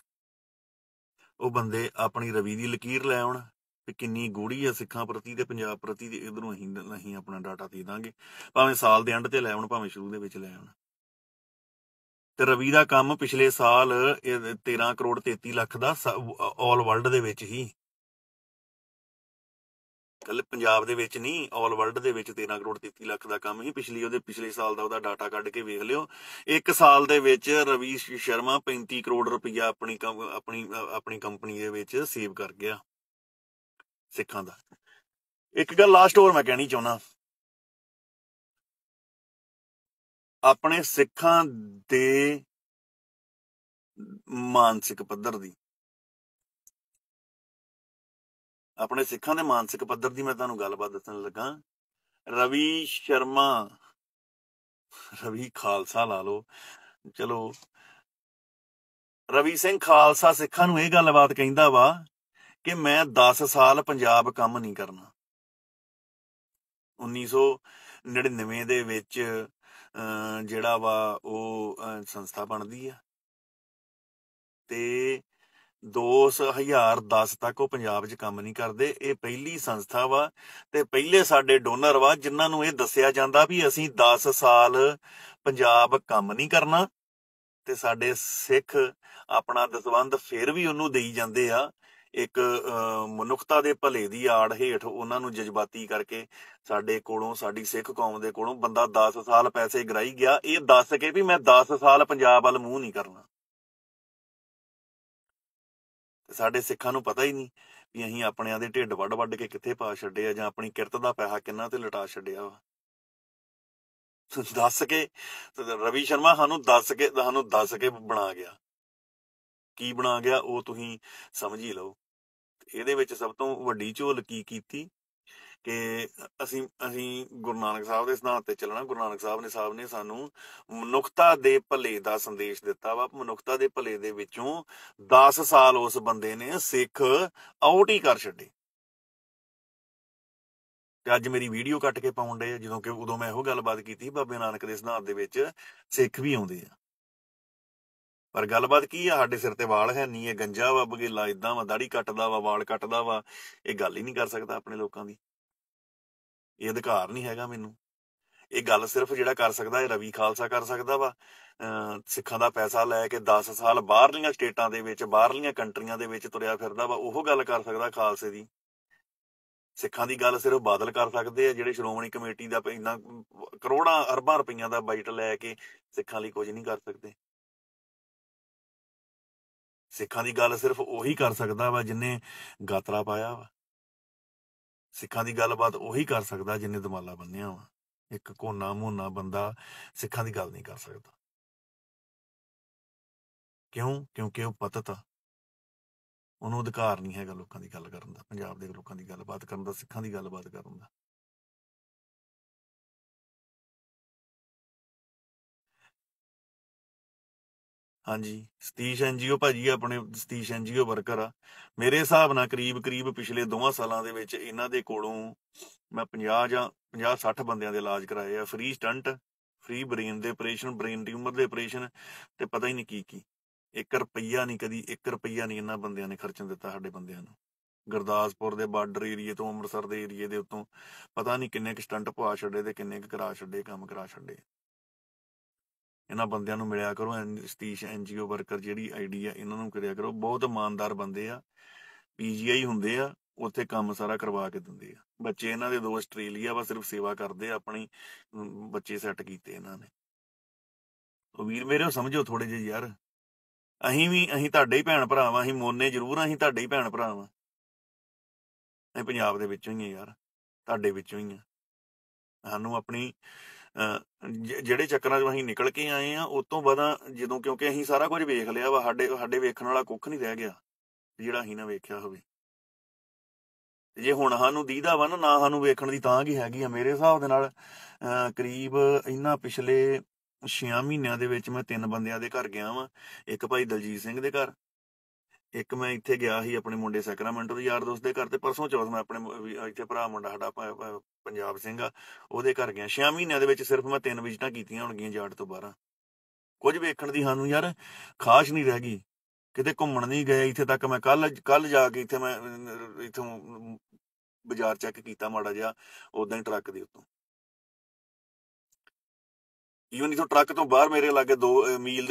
ਉਹ ਬੰਦੇ ਆਪਣੀ ਰਵੀ ਦੀ ਲਕੀਰ ਲੈ ਆਉਣ ਵੀ ਕਿੰਨੀ ਗੂੜੀ ਆ ਸਿੱਖਾਂ ਪ੍ਰਤੀ ਤੇ ਪੰਜਾਬ ਪ੍ਰਤੀ, ਤੇ ਇਧਰੋਂ ਅਸੀਂ ਆਪਣਾ ਡਾਟਾ ਦੇ ਦਾਂਗੇ, ਭਾਵੇਂ ਸਾਲ ਦੇ ਐਂਡ ਤੇ ਲੈ ਆਉਣ ਭਾਵੇਂ ਸ਼ੁਰੂ ਦੇ ਵਿੱਚ ਲੈ ਆਉਣ। ਤੇ ਰਵੀ ਦਾ ਕੰਮ ਪਿਛਲੇ ਸਾਲ 13 ਕਰੋੜ 33 ਲੱਖ ਦਾ ਆਲ ਵਰਲਡ ਦੇ ਵਿੱਚ ਹੀ, ਕੱਲ ਪੰਜਾਬ ਦੇ ਵਿੱਚ ਨਹੀਂ, ਆਲ ਵਰਲਡ ਦੇ ਵਿੱਚ 13 ਕਰੋੜ 33 ਲੱਖ ਦਾ ਕੰਮ ਹੀ ਪਿਛਲੇ ਸਾਲ ਦਾ ਉਹਦਾ ਡਾਟਾ ਕੱਢ ਕੇ ਵੇਖ ਲਿਓ। 1 ਸਾਲ ਦੇ ਵਿੱਚ ਰਵੀ ਸ਼ਰਮਾ 35 ਕਰੋੜ ਰੁਪਈਆ ਆਪਣੀ ਕੰਪਨੀ ਦੇ ਵਿੱਚ ਸੇਵ ਕਰ ਗਿਆ ਸਿੱਖਾਂ ਦਾ। ਇੱਕ ਗੱਲ ਲਾਸਟ ਹੋਰ ਮੈਂ ਕਹਿਣੀ ਚਾਹੁੰਦਾ, ਆਪਣੇ ਸਿੱਖਾਂ ਦੇ ਮਾਨਸਿਕ ਪੱਧਰ ਦੀ, ਆਪਣੇ ਸਿੱਖਾਂ ਦੇ ਮਾਨਸਿਕ ਪੱਧਰ ਦੀ ਮੈਂ ਤੁਹਾਨੂੰ ਗੱਲਬਾਤ ਦੱਸਣ ਲੱਗਾ। ਰਵੀ ਸ਼ਰਮਾ, ਰਵੀ ਖਾਲਸਾ ਲਾ ਲਓ, ਚਲੋ ਰਵੀ ਸਿੰਘ ਖਾਲਸਾ ਸਿੱਖਾਂ ਨੂੰ ਇਹ ਗੱਲਬਾਤ ਕਹਿੰਦਾ ਵਾ ਕਿ ਮੈਂ 10 ਸਾਲ ਪੰਜਾਬ ਕੰਮ ਨਹੀਂ ਕਰਨਾ। 1999 ਦੇ ਵਿੱਚ ਜਿਹੜਾ ਵਾ ਉਹ ਸੰਸਥਾ ਬਣਦੀ ਆ, ਤੇ 2010 ਤੱਕ ਉਹ ਪੰਜਾਬ 'ਚ ਕੰਮ ਨਹੀਂ ਕਰਦੇ। ਇਹ ਪਹਿਲੀ ਸੰਸਥਾ ਵਾ ਤੇ ਪਹਿਲੇ ਸਾਡੇ ਡੋਨਰ ਵਾ ਜਿਨ੍ਹਾਂ ਨੂੰ ਇਹ ਦੱਸਿਆ ਜਾਂਦਾ ਵੀ ਅਸੀਂ 10 ਸਾਲ ਪੰਜਾਬ ਕੰਮ ਨਹੀਂ ਕਰਨਾ, ਤੇ ਸਾਡੇ ਸਿੱਖ ਆਪਣਾ ਦਸਵੰਧ ਫਿਰ ਵੀ ਉਹਨੂੰ ਦੇਈ ਜਾਂਦੇ ਆ। ਇੱਕ ਮਨੁੱਖਤਾ ਦੇ ਭਲੇ ਦੀ ਆੜ ਹੇਠ ਉਹਨਾਂ ਨੂੰ ਜਜ਼ਬਾਤੀ ਕਰਕੇ ਸਾਡੇ ਕੋਲੋਂ, ਸਾਡੀ ਸਿੱਖ ਕੌਮ ਦੇ ਕੋਲੋਂ ਬੰਦਾ 10 ਸਾਲ ਪੈਸੇ ਗਰਾਈ ਗਿਆ, ਇਹ ਦੱਸ ਕੇ ਵੀ ਮੈਂ 10 ਸਾਲ ਪੰਜਾਬ ਵੱਲ ਮੂੰਹ ਨਹੀਂ ਕਰਨਾ। ਸਾਡੇ ਸਿੱਖਾਂ ਨੂੰ ਪਤਾ ਹੀ ਨਹੀਂ ਵੀ ਅਸੀਂ ਆਪਣਿਆਂ ਦੇ ਢਿੱਡ ਵੱਢ ਕੇ ਕਿੱਥੇ ਪਾ ਛੱਡੇ ਆ, ਜਾਂ ਆਪਣੀ ਕਿਰਤ ਦਾ ਪੈਸਾ ਕਿੰਨਾ ਤੇ ਲਟਾ ਛੱਡਿਆ ਵਾ। ਦੱਸ ਕੇ ਰਵੀ ਸ਼ਰਮਾ ਸਾਨੂੰ ਦੱਸ ਕੇ ਬਣਾ ਗਿਆ। ਕੀ ਬਣਾ ਗਿਆ ਉਹ ਤੁਸੀਂ ਸਮਝ ਹੀ ਲਓ। ਇਹਦੇ ਵਿੱਚ ਸਭ ਤੋਂ ਵੱਡੀ ਝੋਲ ਕੀ ਕੀਤੀ ਕਿ ਅਸੀਂ ਗੁਰੂ ਨਾਨਕ ਸਾਹਿਬ ਦੇ ਸਿਧਾਂਤ ਤੇ ਚੱਲਣਾ। ਗੁਰੂ ਨਾਨਕ ਸਾਹਿਬ ਨੇ ਸਾਨੂੰ ਮਨੁੱਖਤਾ ਦੇ ਭਲੇ ਦਾ ਸੰਦੇਸ਼ ਦਿੱਤਾ ਵਾ। ਮਨੁੱਖਤਾ ਦੇ ਭਲੇ ਦੇ ਵਿੱਚੋਂ 10 ਸਾਲ ਉਸ ਬੰਦੇ ਨੇ ਸਿੱਖ ਆਊਟ ਹੀ ਕਰ ਛੱਡੇ। ਤੇ ਅੱਜ ਮੇਰੀ ਵੀਡੀਓ ਕੱਟ ਕੇ ਪਾਉਣ ਡੇ, ਜਦੋਂ ਕਿ ਉਦੋਂ ਮੈਂ ਇਹੋ ਗੱਲਬਾਤ ਕੀਤੀ ਬਾਬੇ ਨਾਨਕ ਦੇ ਸਿਧਾਂਤ ਦੇ ਵਿੱਚ ਸਿੱਖ ਵੀ ਆਉਂਦੇ ਆ। ਪਰ ਗੱਲਬਾਤ ਕੀ ਆ, ਸਾਡੇ ਸਿਰ ਤੇ ਵਾਲ ਹੈ ਨਹੀਂ, ਇਹ ਗੰਜਾ ਵਾ, ਬਗੇਲਾ ਏਦਾਂ ਵਾ, ਦਾੜੀ ਕੱਟਦਾ ਵਾ, ਵਾਲ ਕੱਟਦਾ ਵਾ, ਇਹ ਗੱਲ ਹੀ ਨਹੀਂ ਕਰ ਸਕਦਾ ਆਪਣੇ ਲੋਕਾਂ ਦੀ। ਇਹ ਅਧਿਕਾਰ ਨਹੀਂ ਹੈਗਾ ਮੈਨੂੰ। ਇਹ ਗੱਲ ਸਿਰਫ ਜਿਹੜਾ ਕਰ ਸਕਦਾ ਇਹ ਰਵੀ ਖਾਲਸਾ ਕਰ ਸਕਦਾ ਵਾ। ਸਿੱਖਾਂ ਦਾ ਪੈਸਾ ਲੈ ਕੇ 10 ਸਾਲ ਬਾਹਰਲੀਆਂ ਸਟੇਟਾਂ ਦੇ ਵਿੱਚ, ਬਾਹਰਲੀਆਂ ਕੰਟਰੀਆਂ ਦੇ ਵਿੱਚ ਤੁਰਿਆ ਫਿਰਦਾ ਵਾ, ਉਹ ਗੱਲ ਕਰ ਸਕਦਾ ਖਾਲਸੇ ਦੀ। ਸਿੱਖਾਂ ਦੀ ਗੱਲ ਸਿਰਫ ਬਾਦਲ ਕਰ ਸਕਦੇ ਆ, ਜਿਹੜੇ ਸ਼੍ਰੋਮਣੀ ਕਮੇਟੀ ਦਾ ਇੰਨਾ ਕਰੋੜਾਂ ਅਰਬਾਂ ਰੁਪਈਆਂ ਦਾ ਬਜਟ ਲੈ ਕੇ ਸਿੱਖਾਂ ਲਈ ਕੁਝ ਨਹੀਂ ਕਰ ਸਕਦੇ। ਸਿੱਖਾਂ ਦੀ ਗੱਲ ਸਿਰਫ ਉਹੀ ਕਰ ਸਕਦਾ ਵਾ ਜਿਹਨੇ ਗਾਤਰਾ ਪਾਇਆ ਵਾ। ਸਿੱਖਾਂ ਦੀ ਗੱਲਬਾਤ ਉਹੀ ਕਰ ਸਕਦਾ ਜਿਹਨੇ ਦਮਾਲਾ ਬੰਨਿਆ ਵਾ। ਇੱਕ ਕੋਨਾ ਮੋਨਾ ਬੰਦਾ ਸਿੱਖਾਂ ਦੀ ਗੱਲ ਨਹੀਂ ਕਰ ਸਕਦਾ। ਕਿਉਂ? ਕਿਉਂਕਿ ਉਹ ਪਤਤ ਆ। ਉਹਨੂੰ ਅਧਿਕਾਰ ਨਹੀਂ ਹੈਗਾ ਲੋਕਾਂ ਦੀ ਗੱਲ ਕਰਨ ਦਾ, ਪੰਜਾਬ ਦੇ ਲੋਕਾਂ ਦੀ ਗੱਲਬਾਤ ਕਰਨ ਦਾ, ਸਿੱਖਾਂ ਦੀ ਗੱਲਬਾਤ ਕਰਨ ਦਾ। ਹਾਂਜੀ, ਸਤੀਸ਼ NGO ਭਾਜੀ ਆਪਣੇ ਸਤੀਸ਼ NGO ਵਰਕਰ ਆ। ਮੇਰੇ ਹਿਸਾਬ ਨਾਲ ਕਰੀਬ ਪਿਛਲੇ 2 ਸਾਲਾਂ ਦੇ ਵਿੱਚ ਇਹਨਾਂ ਦੇ ਕੋਲੋਂ ਮੈਂ 50 ਜਾਂ 50-60 ਬੰਦਿਆਂ ਦੇ ਇਲਾਜ ਕਰਾਏ ਆ, ਫ੍ਰੀ ਸਟੰਟ, ਫ੍ਰੀ ਬ੍ਰੇਨ ਦੇ ਆਪਰੇਸ਼ਨ, ਬ੍ਰੇਨ ਟਿਊਮਰ ਦੇ ਆਪਰੇਸ਼ਨ, ਤੇ ਪਤਾ ਹੀ ਨਹੀਂ ਕੀ 1 ਰੁਪਈਆ ਨਹੀਂ, ਕਦੀ 1 ਰੁਪਈਆ ਨਹੀਂ ਇਹਨਾਂ ਬੰਦਿਆਂ ਨੇ ਖਰਚਣ ਦਿੱਤਾ ਸਾਡੇ ਬੰਦਿਆਂ ਨੂੰ। ਗੁਰਦਾਸਪੁਰ ਦੇ ਬਾਰਡਰ ਏਰੀਏ ਤੋਂ, ਅੰਮ੍ਰਿਤਸਰ ਦੇ ਏਰੀਏ ਦੇ ਉੱਤੋਂ ਪਤਾ ਨਹੀਂ ਕਿੰਨੇ ਕੁ ਸਟੰਟ ਪਵਾ ਛੱਡੇ ਤੇ ਕਿੰਨੇ ਕੁ ਕਰਾ ਛੱਡੇ, ਕੰਮ ਕਰਾ ਛੱਡੇ। ਇਹਨਾਂ ਬੰਦਿਆਂ ਨੂੰ ਮਿਲਿਆ ਕਰੋ, ਸਤੀਸ਼ NGO ਵਰਕਰ ਜਿਹੜੀ ID ਆ ਇਹਨਾਂ ਨੂੰ ਕਰਿਆ ਕਰੋ। ਬਹੁਤ ਇਮਾਨਦਾਰ ਬੰਦੇ ਆ, PGI ਹੁੰਦੇ ਆ, ਉੱਥੇ ਕੰਮ ਸਾਰਾ ਕਰਵਾ ਕੇ ਦਿੰਦੇ ਆ। ਬੱਚੇ ਇਹਨਾਂ ਦੇ 2 ਆਸਟ੍ਰੇਲੀਆ ਵਾ, ਸਿਰਫ ਸੇਵਾ ਕਰਦੇ ਆ ਆਪਣੀ, ਬੱਚੇ ਸੈੱਟ ਕੀਤੇ ਇਹਨਾਂ ਨੇ। ਉਹ ਵੀਰ ਮੇਰੇ ਸਮਝੋ ਥੋੜੇ ਜਿਹੇ ਯਾਰ, ਅਸੀਂ ਤੁਹਾਡੇ ਹੀ ਭੈਣ ਭਰਾ ਵਾਂ, ਅਸੀਂ ਮੋਨੇ ਜ਼ਰੂਰ ਆ, ਅਸੀਂ ਤੁਹਾਡੇ ਹੀ ਭੈਣ ਭਰਾ ਵਾਂ। ਅਸੀਂ ਪੰਜਾਬ ਦੇ ਵਿੱਚੋਂ ਹੀ ਆ ਯਾਰ, ਤੁਹਾਡੇ ਵਿੱਚੋਂ ਹੀ ਆ। ਸਾਨੂੰ ਆਪਣੀ ਜਿਹੜੇ ਚੱਕਰਾਂ 'ਚੋਂ ਅਸੀਂ ਨਿਕਲ ਕੇ ਆਏ ਆ, ਉਸ ਤੋਂ ਬਾਅਦ ਜਦੋਂ, ਕਿਉਂਕਿ ਅਸੀਂ ਸਾਰਾ ਕੁਝ ਵੇਖ ਲਿਆ ਵਾ, ਸਾਡੇ ਵੇਖਣ ਵਾਲਾ ਕੁੱਖ ਨਹੀਂ ਰਹਿ ਗਿਆ ਜਿਹੜਾ ਅਸੀਂ ਨਾ ਵੇਖਿਆ ਹੋਵੇ। ਜੇ ਹੁਣ ਸਾਨੂੰ ਦੀਦਾ ਵਾ ਨਾ ਸਾਨੂੰ ਵੇਖਣ ਦੀ ਤਾਂ ਕੀ ਹੈਗੀ ਆ। ਮੇਰੇ ਹਿਸਾਬ ਦੇ ਨਾਲ ਕਰੀਬ ਇਹਨਾਂ ਪਿਛਲੇ 6 ਮਹੀਨਿਆਂ ਦੇ ਵਿੱਚ ਮੈਂ 3 ਬੰਦਿਆਂ ਦੇ ਘਰ ਗਿਆ ਵਾਂ। ਇੱਕ ਭਾਈ ਦਲਜੀਤ ਸਿੰਘ ਦੇ ਘਰ, ਇੱਕ ਮੈਂ ਇੱਥੇ ਗਿਆ ਸੀ ਆਪਣੇ ਮੁੰਡੇ ਸੈਕਰਾਮੈਂਟੋ ਦੇ ਯਾਰ ਦੋਸਤ ਦੇ ਘਰ, ਤੇ ਪਰਸੋਂ ਚੌਥ ਮੈਂ ਆਪਣੇ ਇੱਥੇ ਭਰਾ ਮੁੰਡਾ ਸਾਡਾ ਪੰਜਾਬ ਸਿੰਘ ਆ, ਉਹਦੇ ਘਰ ਗਿਆ। 6 ਮਹੀਨਿਆਂ ਦੇ ਵਿੱਚ ਸਿਰਫ ਮੈਂ 3 ਵਿਜ਼ਿਟਾਂ ਕੀਤੀਆਂ ਹੋਣਗੀਆਂ ਜਾੜ ਤੋਂ 12। ਕੁਝ ਵੇਖਣ ਦੀ ਸਾਨੂੰ ਯਾਰ ਖਾਸ਼ ਨਹੀਂ ਰਹਿ ਗਈ, ਕਿਤੇ ਘੁੰਮਣ ਨਹੀਂ ਗਏ। ਇੱਥੇ ਤੱਕ ਮੈਂ ਕੱਲ ਜਾ ਕੇ ਇੱਥੇ ਮੈਂ ਇੱਥੋਂ ਬਾਜ਼ਾਰ ਚੈੱਕ ਕੀਤਾ ਮਾੜਾ ਜਿਹਾ, ਉਦਾਂ ਹੀ ਟਰੱਕ ਦੇ ਉੱਤੋਂ, ਈਵਨ ਇੱਥੋਂ ਟਰੱਕ ਤੋਂ ਬਾਹਰ ਮੇਰੇ ਲਾਗੇ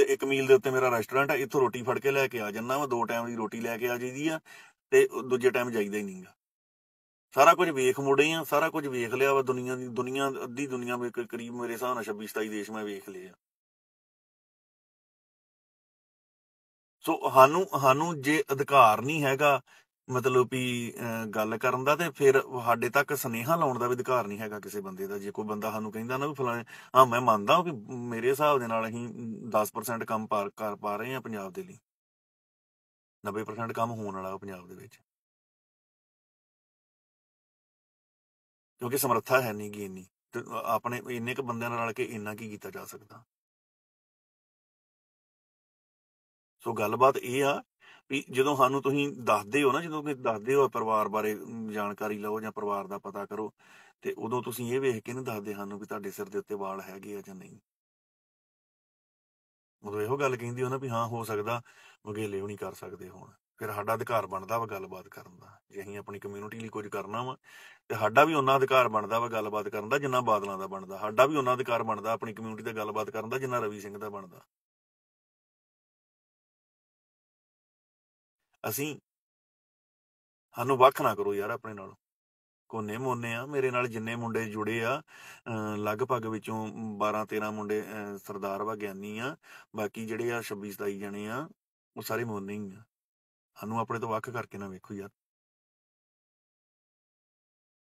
1 ਮੀਲ ਦੇ ਉੱਤੇ ਮੇਰਾ ਰੈਸਟੋਰੈਂਟ ਆ। ਇੱਥੋਂ ਰੋਟੀ ਫੜ ਕੇ ਲੈ ਕੇ ਆ ਜਾਂਦਾ ਵਾ, 2 ਟਾਈਮ ਦੀ ਰੋਟੀ ਲੈ ਕੇ ਆ ਜਾਈਦੀ ਆ, ਤੇ ਦੂਜੇ ਟਾਈਮ ਜਾਈਦਾ ਹੀ ਨਹੀਂਗਾ। ਸਾਰਾ ਕੁਝ ਵੇਖ ਮੁੜੇ ਆ, ਸਾਰਾ ਕੁਝ ਵੇਖ ਲਿਆ ਵਾ। ਦੁਨੀਆ ਅੱਧੀ ਦੁਨੀਆ ਕਰੀਬ ਮੇਰੇ ਹਿਸਾਬ ਨਾਲ 26-27 ਦੇਸ਼ ਮੈਂ ਵੇਖ ਲਏ ਆ। ਸੋ ਸਾਨੂੰ ਜੇ ਅਧਿਕਾਰ ਨਹੀਂ ਹੈਗਾ ਮਤਲਬ ਵੀ ਗੱਲ ਕਰਨ ਦਾ, ਤੇ ਫਿਰ ਸਾਡੇ ਤੱਕ ਸੁਨੇਹਾ ਲਾਉਣ ਦਾ ਵੀ ਅਧਿਕਾਰ ਨਹੀਂ ਹੈਗਾ ਕਿਸੇ ਬੰਦੇ ਦਾ। ਜੇ ਕੋਈ ਬੰਦਾ ਸਾਨੂੰ ਕਹਿੰਦਾ ਨਾ ਵੀ ਫਲਾਣੇ, ਹਾਂ ਮੈਂ ਮੰਨਦਾ ਕਿ ਮੇਰੇ ਹਿਸਾਬ ਦੇ ਨਾਲ ਅਸੀਂ 10% ਕੰਮ ਕਰ ਪਾ ਰਹੇ ਹਾਂ ਪੰਜਾਬ ਦੇ ਲਈ, 90% ਕੰਮ ਹੋਣ ਵਾਲਾ ਪੰਜਾਬ ਦੇ ਵਿੱਚ, ਕਿਉਂਕਿ ਸਮਰੱਥਾ ਹੈ ਨਹੀਂ ਗੀ ਇੰਨੀ, ਤੇ ਆਪਣੇ ਇੰਨੇ ਕੁ ਬੰਦਿਆਂ ਨਾਲ ਰਲ ਕੇ ਇੰਨਾ ਕੀ ਕੀਤਾ ਜਾ ਸਕਦਾ। ਸੋ ਗੱਲਬਾਤ ਇਹ ਆ ਵੀ ਜਦੋਂ ਸਾਨੂੰ ਤੁਸੀਂ ਦੱਸਦੇ ਹੋ ਨਾ, ਜਦੋਂ ਕਿ ਦੱਸਦੇ ਹੋ ਪਰਿਵਾਰ ਬਾਰੇ ਜਾਣਕਾਰੀ ਲਓ ਜਾਂ ਪਰਿਵਾਰ ਦਾ ਪਤਾ ਕਰੋ, ਤੇ ਉਦੋਂ ਤੁਸੀਂ ਇਹ ਵੇਖ ਕੇ ਨਹੀਂ ਦੱਸਦੇ ਸਾਨੂੰ ਵੀ ਤੁਹਾਡੇ ਸਿਰ ਦੇ ਉੱਤੇ ਵਾਲ ਹੈਗੇ ਆ ਜਾਂ ਨਹੀਂ। ਉਦੋਂ ਇਹੋ ਗੱਲ ਕਹਿੰਦੀ ਹੋ ਨਾ ਵੀ ਹਾਂ ਹੋ ਸਕਦਾ ਵਗੇਲੇ ਵੀ ਨਹੀਂ ਕਰ ਸਕਦੇ ਹੁਣ, ਫਿਰ ਸਾਡਾ ਅਧਿਕਾਰ ਬਣਦਾ ਵਾ ਗੱਲਬਾਤ ਕਰਨ ਦਾ। ਜੇ ਅਸੀਂ ਆਪਣੀ ਕਮਿਊਨਿਟੀ ਲਈ ਕੁਝ ਕਰਨਾ ਵਾ, ਤੇ ਸਾਡਾ ਵੀ ਉਹਨਾਂ ਅਧਿਕਾਰ ਬਣਦਾ ਵਾ ਗੱਲਬਾਤ ਕਰਨ ਦਾ ਜਿੰਨਾ ਬਾਦਲਾਂ ਦਾ ਬਣਦਾ। ਸਾਡਾ ਵੀ ਉਹਨਾਂ ਅਧਿਕਾਰ ਬਣਦਾ ਆਪਣੀ ਕਮਿਊਨਿਟੀ ਦਾ ਗੱਲਬਾਤ ਕਰਨ ਦਾ ਜਿੰਨਾ ਰਵੀ ਸਿੰਘ ਦਾ ਬਣਦਾ। ਸਾਨੂੰ ਵੱਖ ਨਾ ਕਰੋ ਯਾਰ ਆਪਣੇ ਨਾਲ, ਕੋਨੇ ਮੋਨੇ ਆ। ਮੇਰੇ ਨਾਲ ਜਿੰਨੇ ਮੁੰਡੇ ਜੁੜੇ ਆ, ਲਗਭਗ ਵਿੱਚੋਂ 12-13 ਮੁੰਡੇ ਸਰਦਾਰ ਵਾ, ਗਿਆਨੀ ਆ, ਬਾਕੀ ਜਿਹੜੇ ਆ 26-27 ਜਣੇ ਆ ਉਹ ਸਾਰੇ ਮੋਨੇ ਹੀ ਆ। ਸਾਨੂੰ ਆਪਣੇ ਤੋਂ ਵੱਖ ਕਰਕੇ ਨਾ ਵੇਖੋ ਯਾਰ,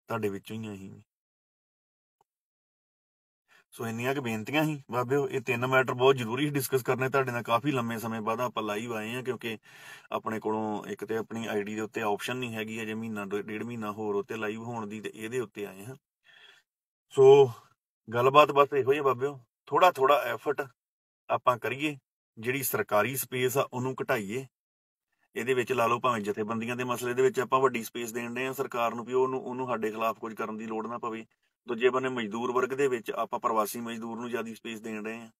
ਤੁਹਾਡੇ ਵਿੱਚੋਂ ਹੀ ਆ ਅਸੀਂ। ਸੋ ਇੰਨੀਆਂ ਕੁ ਬੇਨਤੀਆਂ ਸੀ ਬਾਬਿਓ। ਇਹ 3 ਮੈਟਰ ਬਹੁਤ ਜ਼ਰੂਰੀ ਡਿਸਕਸ ਕਰਨੇ ਤੁਹਾਡੇ ਨਾਲ। ਕਾਫੀ ਲੰਮੇ ਸਮੇਂ ਬਾਅਦ ਆਪਾਂ ਲਾਈਵ ਆਏ ਆ, ਕਿਉਂਕਿ ਆਪਣੇ ਕੋਲੋਂ ਇੱਕ ਤੇ ਆਪਣੀ ID ਦੇ ਉੱਤੇ ਆਪਸ਼ਨ ਨਹੀਂ ਹੈਗੀ ਅਜੇ, ਮਹੀਨਾ 1.5 ਮਹੀਨਾ ਹੋਰ ਉੱਤੇ ਲਾਈਵ ਹੋਣ ਦੀ, ਤੇ ਇਹਦੇ ਉੱਤੇ ਆਏ ਹਾਂ। ਸੋ ਗੱਲਬਾਤ ਬਸ ਇਹੋ ਹੀ ਬਾਬਿਓ, ਥੋੜਾ ਐਫਰਟ ਆਪਾਂ ਕਰੀਏ, ਜਿਹੜੀ ਸਰਕਾਰੀ ਸਪੇਸ ਆ ਉਹਨੂੰ ਘਟਾਈਏ। ਇਹਦੇ ਵਿੱਚ ਲਾ ਲਓ ਭਾਵੇਂ ਜਥੇਬੰਦੀਆਂ ਦੇ ਮਸਲੇ ਦੇ ਵਿੱਚ ਆਪਾਂ ਵੱਡੀ ਸਪੇਸ ਦੇਣ ਦੇ ਆ ਸਰਕਾਰ ਨੂੰ, ਵੀ ਉਹਨੂੰ ਸਾਡੇ ਖਿਲਾਫ ਕੁਝ ਕਰਨ ਦੀ ਲੋੜ ਨਾ ਪਵੇ। ਦੂਜੇ ਬੰਨੇ ਮਜ਼ਦੂਰ ਵਰਗ ਦੇ ਵਿੱਚ ਆਪਾਂ ਪ੍ਰਵਾਸੀ ਮਜ਼ਦੂਰ ਨੂੰ ਜ਼ਿਆਦਾ ਸਪੇਸ ਦੇਣ ਰਹੇ ਆ।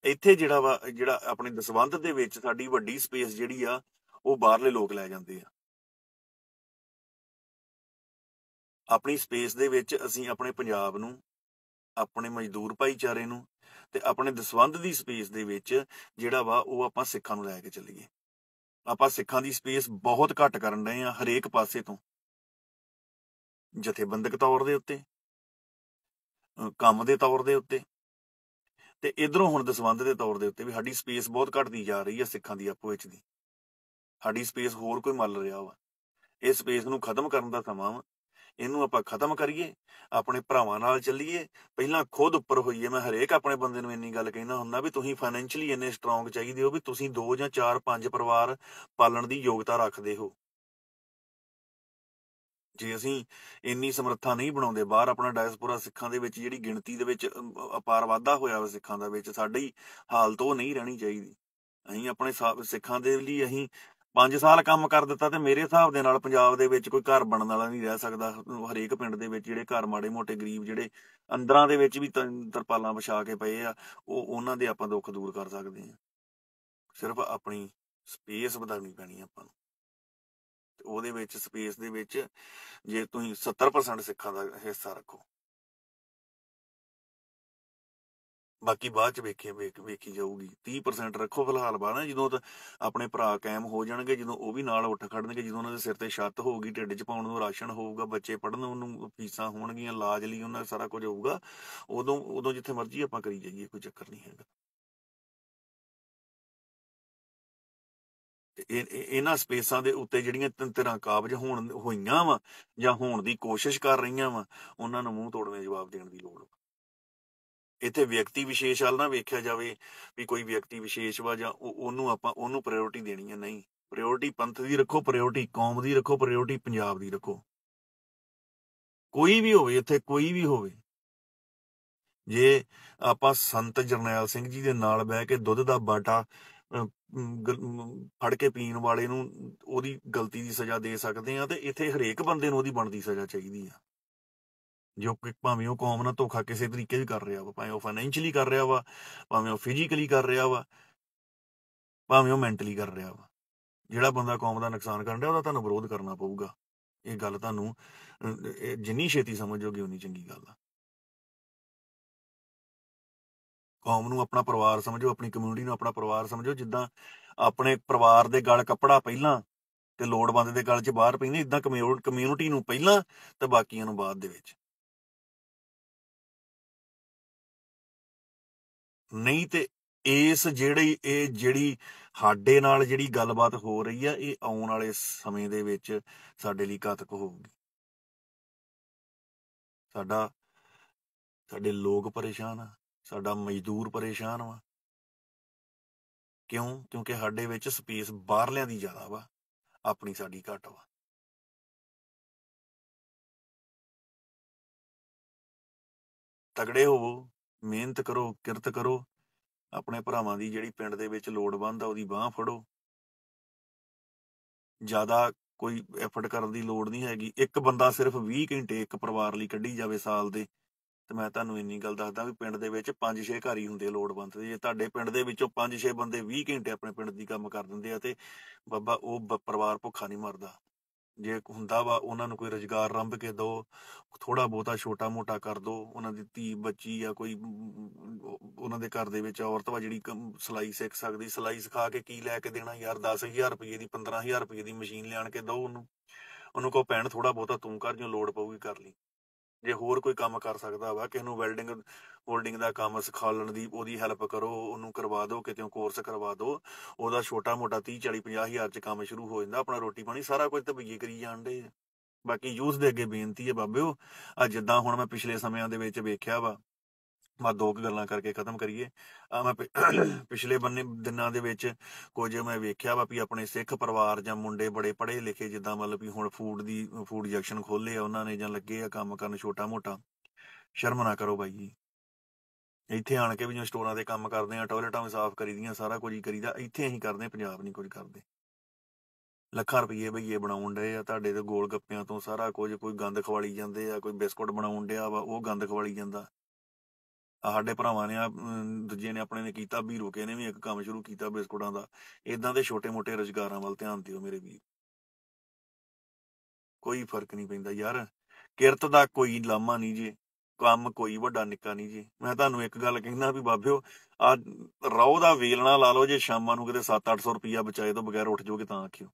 ਇੱਥੇ ਜਿਹੜਾ ਆਪਣੇ ਦਸਵੰਧ ਦੇ ਵਿੱਚ ਸਾਡੀ ਵੱਡੀ ਸਪੇਸ ਜਿਹੜੀ ਆ ਉਹ ਬਾਹਰਲੇ ਲੋਕ ਲੈ ਜਾਂਦੇ ਆ। ਆਪਣੀ ਸਪੇਸ ਦੇ ਵਿੱਚ ਅਸੀਂ ਆਪਣੇ ਪੰਜਾਬ ਨੂੰ, ਆਪਣੇ ਮਜ਼ਦੂਰ ਭਾਈਚਾਰੇ ਨੂੰ, ਤੇ ਆਪਣੇ ਦਸਵੰਧ ਦੀ ਸਪੇਸ ਦੇ ਵਿੱਚ ਜਿਹੜਾ ਵਾ ਉਹ ਆਪਾਂ ਸਿੱਖਾਂ ਨੂੰ ਲੈ ਕੇ ਚੱਲੀਏ। ਆਪਾਂ ਸਿੱਖਾਂ ਦੀ ਸਪੇਸ ਬਹੁਤ ਘੱਟ ਕਰਨ ਰਹੇ ਆ ਹਰੇਕ ਪਾਸੇ ਤੋਂ, ਜਥੇਬੰਦਕ ਤੌਰ ਦੇ ਉੱਤੇ, ਕੰਮ ਦੇ ਤੌਰ ਦੇ ਉੱਤੇ, ਤੇ ਇਧਰੋਂ ਹੁਣ ਦਸਵੰਧ ਦੇ ਤੌਰ ਦੇ ਉੱਤੇ ਵੀ ਸਾਡੀ ਸਪੇਸ ਬਹੁਤ ਘਟਦੀ ਜਾ ਰਹੀ ਆ ਸਿੱਖਾਂ ਦੀ ਆਪੋ ਵਿੱਚ ਦੀ। ਸਾਡੀ ਸਪੇਸ ਹੋਰ ਕੋਈ ਮੱਲ ਰਿਹਾ ਵਾ। ਇਹ ਸਪੇਸ ਨੂੰ ਖਤਮ ਕਰਨ ਦਾ ਸਮਾਂ ਵਾ। ਇਹਨੂੰ ਆਪਾਂ ਖਤਮ ਕਰੀਏ, ਆਪਣੇ ਭਰਾਵਾਂ ਨਾਲ ਚੱਲੀਏ, ਪਹਿਲਾਂ ਖੁਦ ਉੱਪਰ ਹੋਈਏ। ਮੈਂ ਹਰੇਕ ਆਪਣੇ ਬੰਦੇ ਨੂੰ ਇੰਨੀ ਗੱਲ ਕਹਿੰਦਾ ਹੁੰਦਾ ਵੀ ਤੁਸੀਂ ਫਾਈਨੈਂਸ਼ੀਅਲੀ ਇੰਨੇ ਸਟਰੋਂਗ ਚਾਹੀਦੇ ਹੋ ਵੀ ਤੁਸੀਂ 2 ਜਾਂ 4 5 ਪਰਿਵਾਰ ਪਾਲਣ ਦੀ ਯੋਗਤਾ ਰੱਖਦੇ ਹੋ। ਜੇ ਅਸੀਂ ਇੰਨੀ ਸਮਰੱਥਾ ਨਹੀਂ ਬਣਾਉਂਦੇ, ਬਾਹਰ ਆਪਣਾ ਡਾਇਸਪੋਰਾ ਸਿੱਖਾਂ ਦੇ ਵਿੱਚ ਜਿਹੜੀ ਗਿਣਤੀ ਦੇ ਵਿੱਚ ਅਪਾਰ ਵਾਧਾ ਹੋਇਆ ਵਾ ਸਿੱਖਾਂ ਦਾ ਵਿੱਚ, ਸਾਡੀ ਹਾਲਤ ਉਹ ਨਹੀਂ ਰਹਿਣੀ ਚਾਹੀਦੀ। ਅਸੀਂ ਆਪਣੇ ਸਿੱਖਾਂ ਦੇ ਲਈ ਅਸੀਂ 5 ਸਾਲ ਕੰਮ ਕਰ ਦਿੱਤਾ ਤੇ ਮੇਰੇ ਹਿਸਾਬ ਦੇ ਨਾਲ ਪੰਜਾਬ ਦੇ ਵਿੱਚ ਕੋਈ ਘਰ ਬਣਨ ਵਾਲਾ ਨਹੀਂ ਰਹਿ ਸਕਦਾ। ਹਰੇਕ ਪਿੰਡ ਦੇ ਵਿੱਚ ਜਿਹੜੇ ਘਰ ਮਾੜੇ ਮੋਟੇ ਗਰੀਬ ਜਿਹੜੇ ਅੰਦਰਾਂ ਦੇ ਵਿੱਚ ਵੀ ਤਰਪਾਲਾਂ ਵਿਛਾ ਕੇ ਪਏ ਆ, ਉਹਨਾਂ ਦੇ ਆਪਾਂ ਦੁੱਖ ਦੂਰ ਕਰ ਸਕਦੇ ਹਾਂ। ਸਿਰਫ ਆਪਣੀ ਸਪੇਸ ਵਧਾਉਣੀ ਪੈਣੀ ਆਪਾਂ ਨੂੰ। ਉਹਦੇ ਵਿੱਚ ਸਪੇਸ ਦੇ ਵਿੱਚ ਜੇ ਤੁਸੀਂ 70% ਸਿੱਖਾਂ ਦਾ ਹਿੱਸਾ ਰੱਖੋ, ਬਾਕੀ ਬਾਅਦ ਚ ਵੇਖੀ ਜਾਊਗੀ। 30% ਰੱਖੋ ਫਿਲਹਾਲ ਬਾਅਦ, ਜਦੋਂ ਆਪਣੇ ਭਰਾ ਕਾਇਮ ਹੋ ਜਾਣਗੇ, ਜਦੋਂ ਉਹ ਵੀ ਨਾਲ ਉੱਠ ਖੜਨਗੇ, ਜਦੋਂ ਉਹਨਾਂ ਦੇ ਸਿਰ ਤੇ ਛੱਤ ਹੋਊਗੀ, ਢਿੱਡ 'ਚ ਪਾਉਣ ਨੂੰ ਰਾਸ਼ਨ ਹੋਊਗਾ, ਬੱਚੇ ਪੜ੍ਹਨ ਉਹਨੂੰ ਫੀਸਾਂ ਹੋਣਗੀਆਂ, ਇਲਾਜ ਲਈ ਉਹਨਾਂ ਸਾਰਾ ਕੁਝ ਹੋਊਗਾ, ਉਦੋਂ ਜਿੱਥੇ ਮਰਜ਼ੀ ਆਪਾਂ ਕਰੀ ਜਾਈਏ, ਕੋਈ ਚੱਕਰ ਨਹੀਂ ਹੈਗਾ। ਇਹਨਾਂ ਸਪੇਸਾਂ ਦੇ ਉੱਤੇ ਜਿਹੜੀਆਂ ਧਿਰਾਂ ਕਾਬਜ ਹੋਈਆਂ ਵਾ ਜਾਂ ਹੋਣ ਦੀ ਕੋਸ਼ਿਸ਼ ਕਰ ਰਹੀਆਂ ਵਾ, ਉਹਨਾਂ ਨੂੰ ਮੂੰਹ ਤੋੜਵੇਂ ਜਵਾਬ ਦੇਣ ਦੀ ਲੋੜ। ਇੱਥੇ ਵਿਅਕਤੀ ਵਿਸ਼ੇਸ਼ ਵੱਲ ਨਾ ਵੇਖਿਆ ਜਾਵੇ ਵੀ ਕੋਈ ਵਿਅਕਤੀ ਵਿਸ਼ੇਸ਼ ਵਾ ਜਾਂ ਉਹਨੂੰ ਪ੍ਰਾਇੋਰਟੀ ਦੇਣੀ ਹੈ। ਨਹੀਂ, ਪ੍ਰਾਇੋਰਟੀ ਪੰਥ ਦੀ ਰੱਖੋ, ਪ੍ਰਾਇੋਰਟੀ ਕੌਮ ਦੀ ਰੱਖੋ, ਪ੍ਰਾਇੋਰਟੀ ਪੰਜਾਬ ਦੀ ਰੱਖੋ। ਕੋਈ ਵੀ ਹੋਵੇ ਇੱਥੇ, ਕੋਈ ਵੀ ਹੋਵੇ। ਜੇ ਆਪਾਂ ਸੰਤ ਜਰਨੈਲ ਸਿੰਘ ਜੀ ਦੇ ਨਾਲ ਬਹਿ ਕੇ ਦੁੱਧ ਦਾ ਬਾਟਾ ਫੜ ਕੇ ਪੀਣ ਵਾਲੇ ਨੂੰ ਉਹਦੀ ਗਲਤੀ ਦੀ ਸਜ਼ਾ ਦੇ ਸਕਦੇ ਆ, ਤੇ ਇੱਥੇ ਹਰੇਕ ਬੰਦੇ ਨੂੰ ਉਹਦੀ ਬਣਦੀ ਸਜ਼ਾ ਚਾਹੀਦੀ ਆ। ਜੋ ਭਾਵੇਂ ਉਹ ਕੌਮ ਨਾਲ ਧੋਖਾ ਕਿਸੇ ਤਰੀਕੇ ਵੀ ਕਰ ਰਿਹਾ ਵਾ, ਭਾਵੇਂ ਉਹ ਫਾਈਨੈਂਸ਼ੀਅਲੀ ਕਰ ਰਿਹਾ ਵਾ, ਭਾਵੇਂ ਉਹ ਫਿਜ਼ੀਕਲੀ ਕਰ ਰਿਹਾ ਵਾ, ਭਾਵੇਂ ਉਹ ਮੈਂਟਲੀ ਕਰ ਰਿਹਾ ਵਾ, ਜਿਹੜਾ ਬੰਦਾ ਕੌਮ ਦਾ ਨੁਕਸਾਨ ਕਰਨ ਰਿਹਾ ਉਹਦਾ ਤੁਹਾਨੂੰ ਵਿਰੋਧ ਕਰਨਾ ਪਊਗਾ। ਇਹ ਗੱਲ ਤੁਹਾਨੂੰ ਜਿੰਨੀ ਛੇਤੀ ਸਮਝੋਗੇ ਉਨੀ ਚੰਗੀ ਗੱਲ ਆ। ਕੌਮ ਨੂੰ ਆਪਣਾ ਪਰਿਵਾਰ ਸਮਝੋ, ਆਪਣੀ ਕਮਿਊਨਿਟੀ ਨੂੰ ਆਪਣਾ ਪਰਿਵਾਰ ਸਮਝੋ। ਜਿੱਦਾਂ ਆਪਣੇ ਪਰਿਵਾਰ ਦੇ ਗਲ ਕੱਪੜਾ ਪਹਿਲਾਂ ਤੇ ਲੋੜਵੰਦ ਦੇ ਗਲ 'ਚ ਬਾਹਰ ਪੈਂਦੇ, ਇੱਦਾਂ ਕਮਿਊਨਿਟੀ ਨੂੰ ਪਹਿਲਾਂ ਤੇ ਬਾਕੀਆਂ ਨੂੰ ਬਾਅਦ ਦੇ ਵਿੱਚ। ਨਹੀਂ ਤੇ ਇਹ ਜਿਹੜੀ ਸਾਡੇ ਨਾਲ ਜਿਹੜੀ ਗੱਲਬਾਤ ਹੋ ਰਹੀ ਆ, ਇਹ ਆਉਣ ਵਾਲੇ ਸਮੇਂ ਦੇ ਵਿੱਚ ਸਾਡੇ ਲਈ ਘਾਤਕ ਹੋਊਗੀ। ਸਾਡੇ ਲੋਕ ਪਰੇਸ਼ਾਨ ਆ, ਸਾਡਾ ਮਜ਼ਦੂਰ ਪਰੇਸ਼ਾਨ ਵਾ। ਕਿਉਂਕਿ ਸਾਡੇ ਵਿੱਚ ਸਪੇਸ ਬਾਹਰਲਿਆਂ ਦੀ ਜ਼ਿਆਦਾ ਵਾ, ਆਪਣੀ ਸਾਡੀ ਘੱਟ ਵਾ। ਤਗੜੇ ਹੋਵੋ, ਮਿਹਨਤ ਕਰੋ, ਕਿਰਤ ਕਰੋ, ਆਪਣੇ ਭਰਾਵਾਂ ਦੀ ਜਿਹੜੀ ਪਿੰਡ ਦੇ ਵਿੱਚ ਲੋੜਵੰਦ ਆ ਉਹਦੀ ਬਾਂਹ ਫੜੋ। ਜ਼ਿਆਦਾ ਕੋਈ ਐਫਰਟ ਕਰਨ ਦੀ ਲੋੜ ਨਹੀਂ ਹੈਗੀ। ਇੱਕ ਬੰਦਾ ਸਿਰਫ 20 ਘੰਟੇ ਇੱਕ ਪਰਿਵਾਰ ਲਈ ਕੱਢੀ ਜਾਵੇ ਸਾਲ ਦੇ, ਤੇ ਮੈਂ ਤੁਹਾਨੂੰ ਇੰਨੀ ਗੱਲ ਦੱਸਦਾ ਵੀ ਪਿੰਡ ਦੇ ਵਿੱਚ 5-6 ਘਰ ਹੀ ਹੁੰਦੇ ਲੋੜਵੰਦ। ਜੇ ਤੁਹਾਡੇ ਪਿੰਡ ਦੇ ਵਿੱਚੋਂ 5-6 ਬੰਦੇ 20 ਘੰਟੇ ਆਪਣੇ ਪਿੰਡ ਦੀ ਕੰਮ ਕਰ ਦਿੰਦੇ ਆ, ਤੇ ਬਾਬਾ ਉਹ ਪਰਿਵਾਰ ਭੁੱਖਾ ਨਹੀਂ ਮਰਦਾ। ਜੇ ਹੁੰਦਾ ਵਾ, ਉਹਨਾਂ ਨੂੰ ਕੋਈ ਰੁਜ਼ਗਾਰ ਰੰਭ ਕੇ ਦਿਓ, ਥੋੜਾ ਬਹੁਤਾ ਛੋਟਾ ਮੋਟਾ ਕਰ ਦਿਓ। ਉਹਨਾਂ ਦੀ ਧੀ ਬੱਚੀ ਆ ਕੋਈ, ਉਹਨਾਂ ਦੇ ਘਰ ਦੇ ਵਿੱਚ ਔਰਤ ਵਾ ਜਿਹੜੀ ਸਿਲਾਈ ਸਿੱਖ ਸਕਦੀ, ਸਿਲਾਈ ਸਿਖਾ ਕੇ ਕੀ ਲੈ ਕੇ ਦੇਣਾ ਯਾਰ? 10,000 ਰੁਪਏ ਦੀ, 15,000 ਰੁਪਏ ਦੀ ਮਸ਼ੀਨ ਲਿਆਣ ਕੇ ਦਿਓ ਉਹਨੂੰ ਕਹੋ ਭੈਣ ਥੋੜਾ ਬਹੁਤਾ ਤੂੰ ਕਰ, ਜੋ ਲੋੜ ਪਊਗੀ ਕਰ ਲਈ। ਜੇ ਹੋਰ ਕੋਈ ਕੰਮ ਕਰ ਸਕਦਾ ਵਾ, ਕਿਸੇ ਨੂੰ ਵੈਲਡਿੰਗ ਦਾ ਕੰਮ ਸਿਖਾਉਣ ਦੀ ਉਹਦੀ ਹੈਲਪ ਕਰੋ, ਉਹਨੂੰ ਕਰਵਾ ਦਿਓ, ਕਿਤੇ ਕੋਰਸ ਕਰਵਾ ਦਿਓ, ਉਹਦਾ ਛੋਟਾ ਮੋਟਾ 30-40-50,000 'ਚ ਕੰਮ ਸ਼ੁਰੂ ਹੋ ਜਾਂਦਾ। ਆਪਣਾ ਰੋਟੀ ਪਾਣੀ ਸਾਰਾ ਕੁਝ ਤਬਈਏ ਕਰੀ ਜਾਣ ਡੇ। ਬਾਕੀ ਯੂਥ ਦੇ ਅੱਗੇ ਬੇਨਤੀ ਹੈ ਬਾਬਿਓ, ਜਿੱਦਾਂ ਹੁਣ ਮੈਂ ਪਿਛਲੇ ਸਮਿਆਂ ਦੇ ਵਿੱਚ ਵੇਖਿਆ ਵਾ, ਮੈਂ 2 ਗੱਲਾਂ ਕਰਕੇ ਖਤਮ ਕਰੀਏ। ਮੈਂ ਪਿਛਲੇ ਦਿਨਾਂ ਦੇ ਵਿੱਚ ਕੁਝ ਮੈਂ ਵੇਖਿਆ ਵਾ ਵੀ ਆਪਣੇ ਸਿੱਖ ਪਰਿਵਾਰ ਜਾਂ ਮੁੰਡੇ ਬੜੇ ਪੜ੍ਹੇ ਲਿਖੇ, ਜਿੱਦਾਂ ਮਤਲਬ ਵੀ ਹੁਣ ਫੂਡ ਇੰਜੈਕਸ਼ਨ ਖੋਲੇ ਆ ਉਹਨਾਂ ਨੇ ਜਾਂ ਲੱਗੇ ਆ ਕੰਮ ਕਰਨ ਛੋਟਾ ਮੋਟਾ। ਸ਼ਰਮ ਨਾ ਕਰੋ ਬਾਈ ਜੀ। ਇੱਥੇ ਆਣ ਕੇ ਵੀ ਜਿਵੇਂ ਸਟੋਰਾਂ ਤੇ ਕੰਮ ਕਰਦੇ ਆ, ਟਾਇਲਟਾਂ ਵੀ ਸਾਫ਼ ਕਰੀਦੀਆਂ, ਸਾਰਾ ਕੁਝ ਹੀ ਕਰੀਦਾ। ਇੱਥੇ ਅਸੀਂ ਕਰਦੇ, ਪੰਜਾਬ ਨਹੀਂ ਕੁਝ ਕਰਦੇ। ਲੱਖਾਂ ਰੁਪਈਏ ਬਈਏ ਬਣਾਉਣ ਡਏ ਆ ਤੁਹਾਡੇ ਤੇ ਗੋਲ ਗੱਪਿਆਂ ਤੋਂ ਸਾਰਾ ਕੁਝ। ਕੋਈ ਗੰਦ ਖਵਾਲੀ ਜਾਂਦੇ ਆ, ਕੋਈ ਬਿਸਕੁਟ ਬਣਾਉਣ ਡਿਆ ਵਾ, ਉਹ ਗੰਦ ਖਵਾਲੀ ਜਾਂਦਾ। ਸਾਡੇ ਭਰਾਵਾਂ ਨੇ ਦੂਜੇ ਨੇ ਆਪਣੇ ਨੇ ਕੀਤਾ, ਬੀਰੋਕੇ ਨੇ ਵੀ ਇੱਕ ਕੰਮ ਸ਼ੁਰੂ ਕੀਤਾ ਬਿਸਕੁਟਾਂ ਦਾ। ਏਦਾਂ ਦੇ ਛੋਟੇ ਮੋਟੇ ਰੁਜ਼ਗਾਰਾਂ ਵੱਲ ਧਿਆਨ ਦਿਓ ਮੇਰੇ ਵੀਰ। ਕੋਈ ਫਰਕ ਨਹੀਂ ਪੈਂਦਾ ਯਾਰ, ਕਿਰਤ ਦਾ ਕੋਈ ਲਾਮਾ ਨਹੀਂ ਜੇ, ਕੰਮ ਕੋਈ ਵੱਡਾ ਨਿੱਕਾ ਨਹੀਂ ਜੇ। ਮੈਂ ਤੁਹਾਨੂੰ ਇੱਕ ਗੱਲ ਕਹਿੰਦਾ ਵੀ ਬਾਬਿਓ, ਆ ਰੌ ਦਾ ਵੇਲਣਾ ਲਾ ਲਓ, ਜੇ ਸ਼ਾਮਾਂ ਨੂੰ ਕਿਤੇ 700-800 ਰੁਪਈਆ ਬਚਾਏ ਤੋਂ ਬਗੈਰ ਉੱਠ ਜਾਓਗੇ ਤਾਂ ਆਖਿਓ।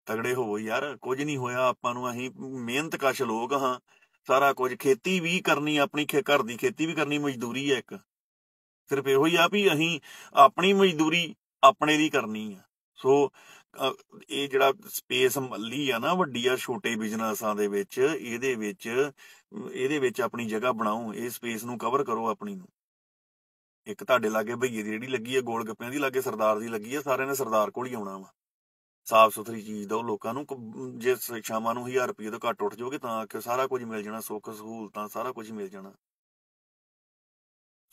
ਤਗੜੇ ਹੋਵੋ ਯਾਰ, ਕੁਝ ਨਹੀਂ ਹੋਇਆ ਆਪਾਂ ਨੂੰ। ਅਸੀਂ ਮਿਹਨਤ ਕਸ਼ ਲੋਕ ਹਾਂ, ਸਾਰਾ ਕੁਝ। ਖੇਤੀ ਵੀ ਕਰਨੀ, ਆਪਣੀ ਘਰ ਦੀ ਖੇਤੀ ਵੀ ਕਰਨੀ, ਮਜ਼ਦੂਰੀ ਹੈ ਇੱਕ। ਸਿਰਫ ਇਹੋ ਹੀ ਆ ਵੀ ਅਸੀਂ ਆਪਣੀ ਮਜ਼ਦੂਰੀ ਆਪਣੇ ਲਈ ਕਰਨੀ ਆ। ਸੋ ਇਹ ਜਿਹੜਾ ਸਪੇਸ ਮੱਲੀ ਆ ਨਾ ਵੱਡੀ ਆ ਛੋਟੇ ਬਿਜ਼ਨਸਾਂ ਦੇ ਵਿੱਚ, ਇਹਦੇ ਵਿੱਚ ਆਪਣੀ ਜਗ੍ਹਾ ਬਣਾਓ, ਇਹ ਸਪੇਸ ਨੂੰ ਕਵਰ ਕਰੋ ਆਪਣੀ ਨੂੰ। ਇੱਕ ਤੁਹਾਡੇ ਲਾਗੇ ਭਈਏ ਦੀ ਜਿਹੜੀ ਲੱਗੀ ਆ, ਗੋਲ ਗੱਪਿਆਂ ਦੀ ਲਾਗੇ ਸਰਦਾਰ ਦੀ ਲੱਗੀ ਆ, ਸਾਰਿਆਂ ਨੇ ਸਰਦਾਰ ਕੋਲ ਹੀ ਆਉਣਾ ਵਾ। ਸਾਫ ਸੁਥਰੀ ਚੀਜ਼ ਦਿਓ ਲੋਕਾਂ ਨੂੰ। ਜੇ ਸ਼ਾਮਾਂ ਨੂੰ 1000 ਰੁਪਏ ਤੋਂ ਘੱਟ ਉੱਠ ਜਾਓਗੇ ਤਾਂ ਕਿ ਸਾਰਾ ਕੁਝ ਮਿਲ ਜਾਣਾ, ਸੁੱਖ ਸਹੂਲਤਾਂ ਸਾਰਾ ਕੁਝ ਮਿਲ ਜਾਣਾ।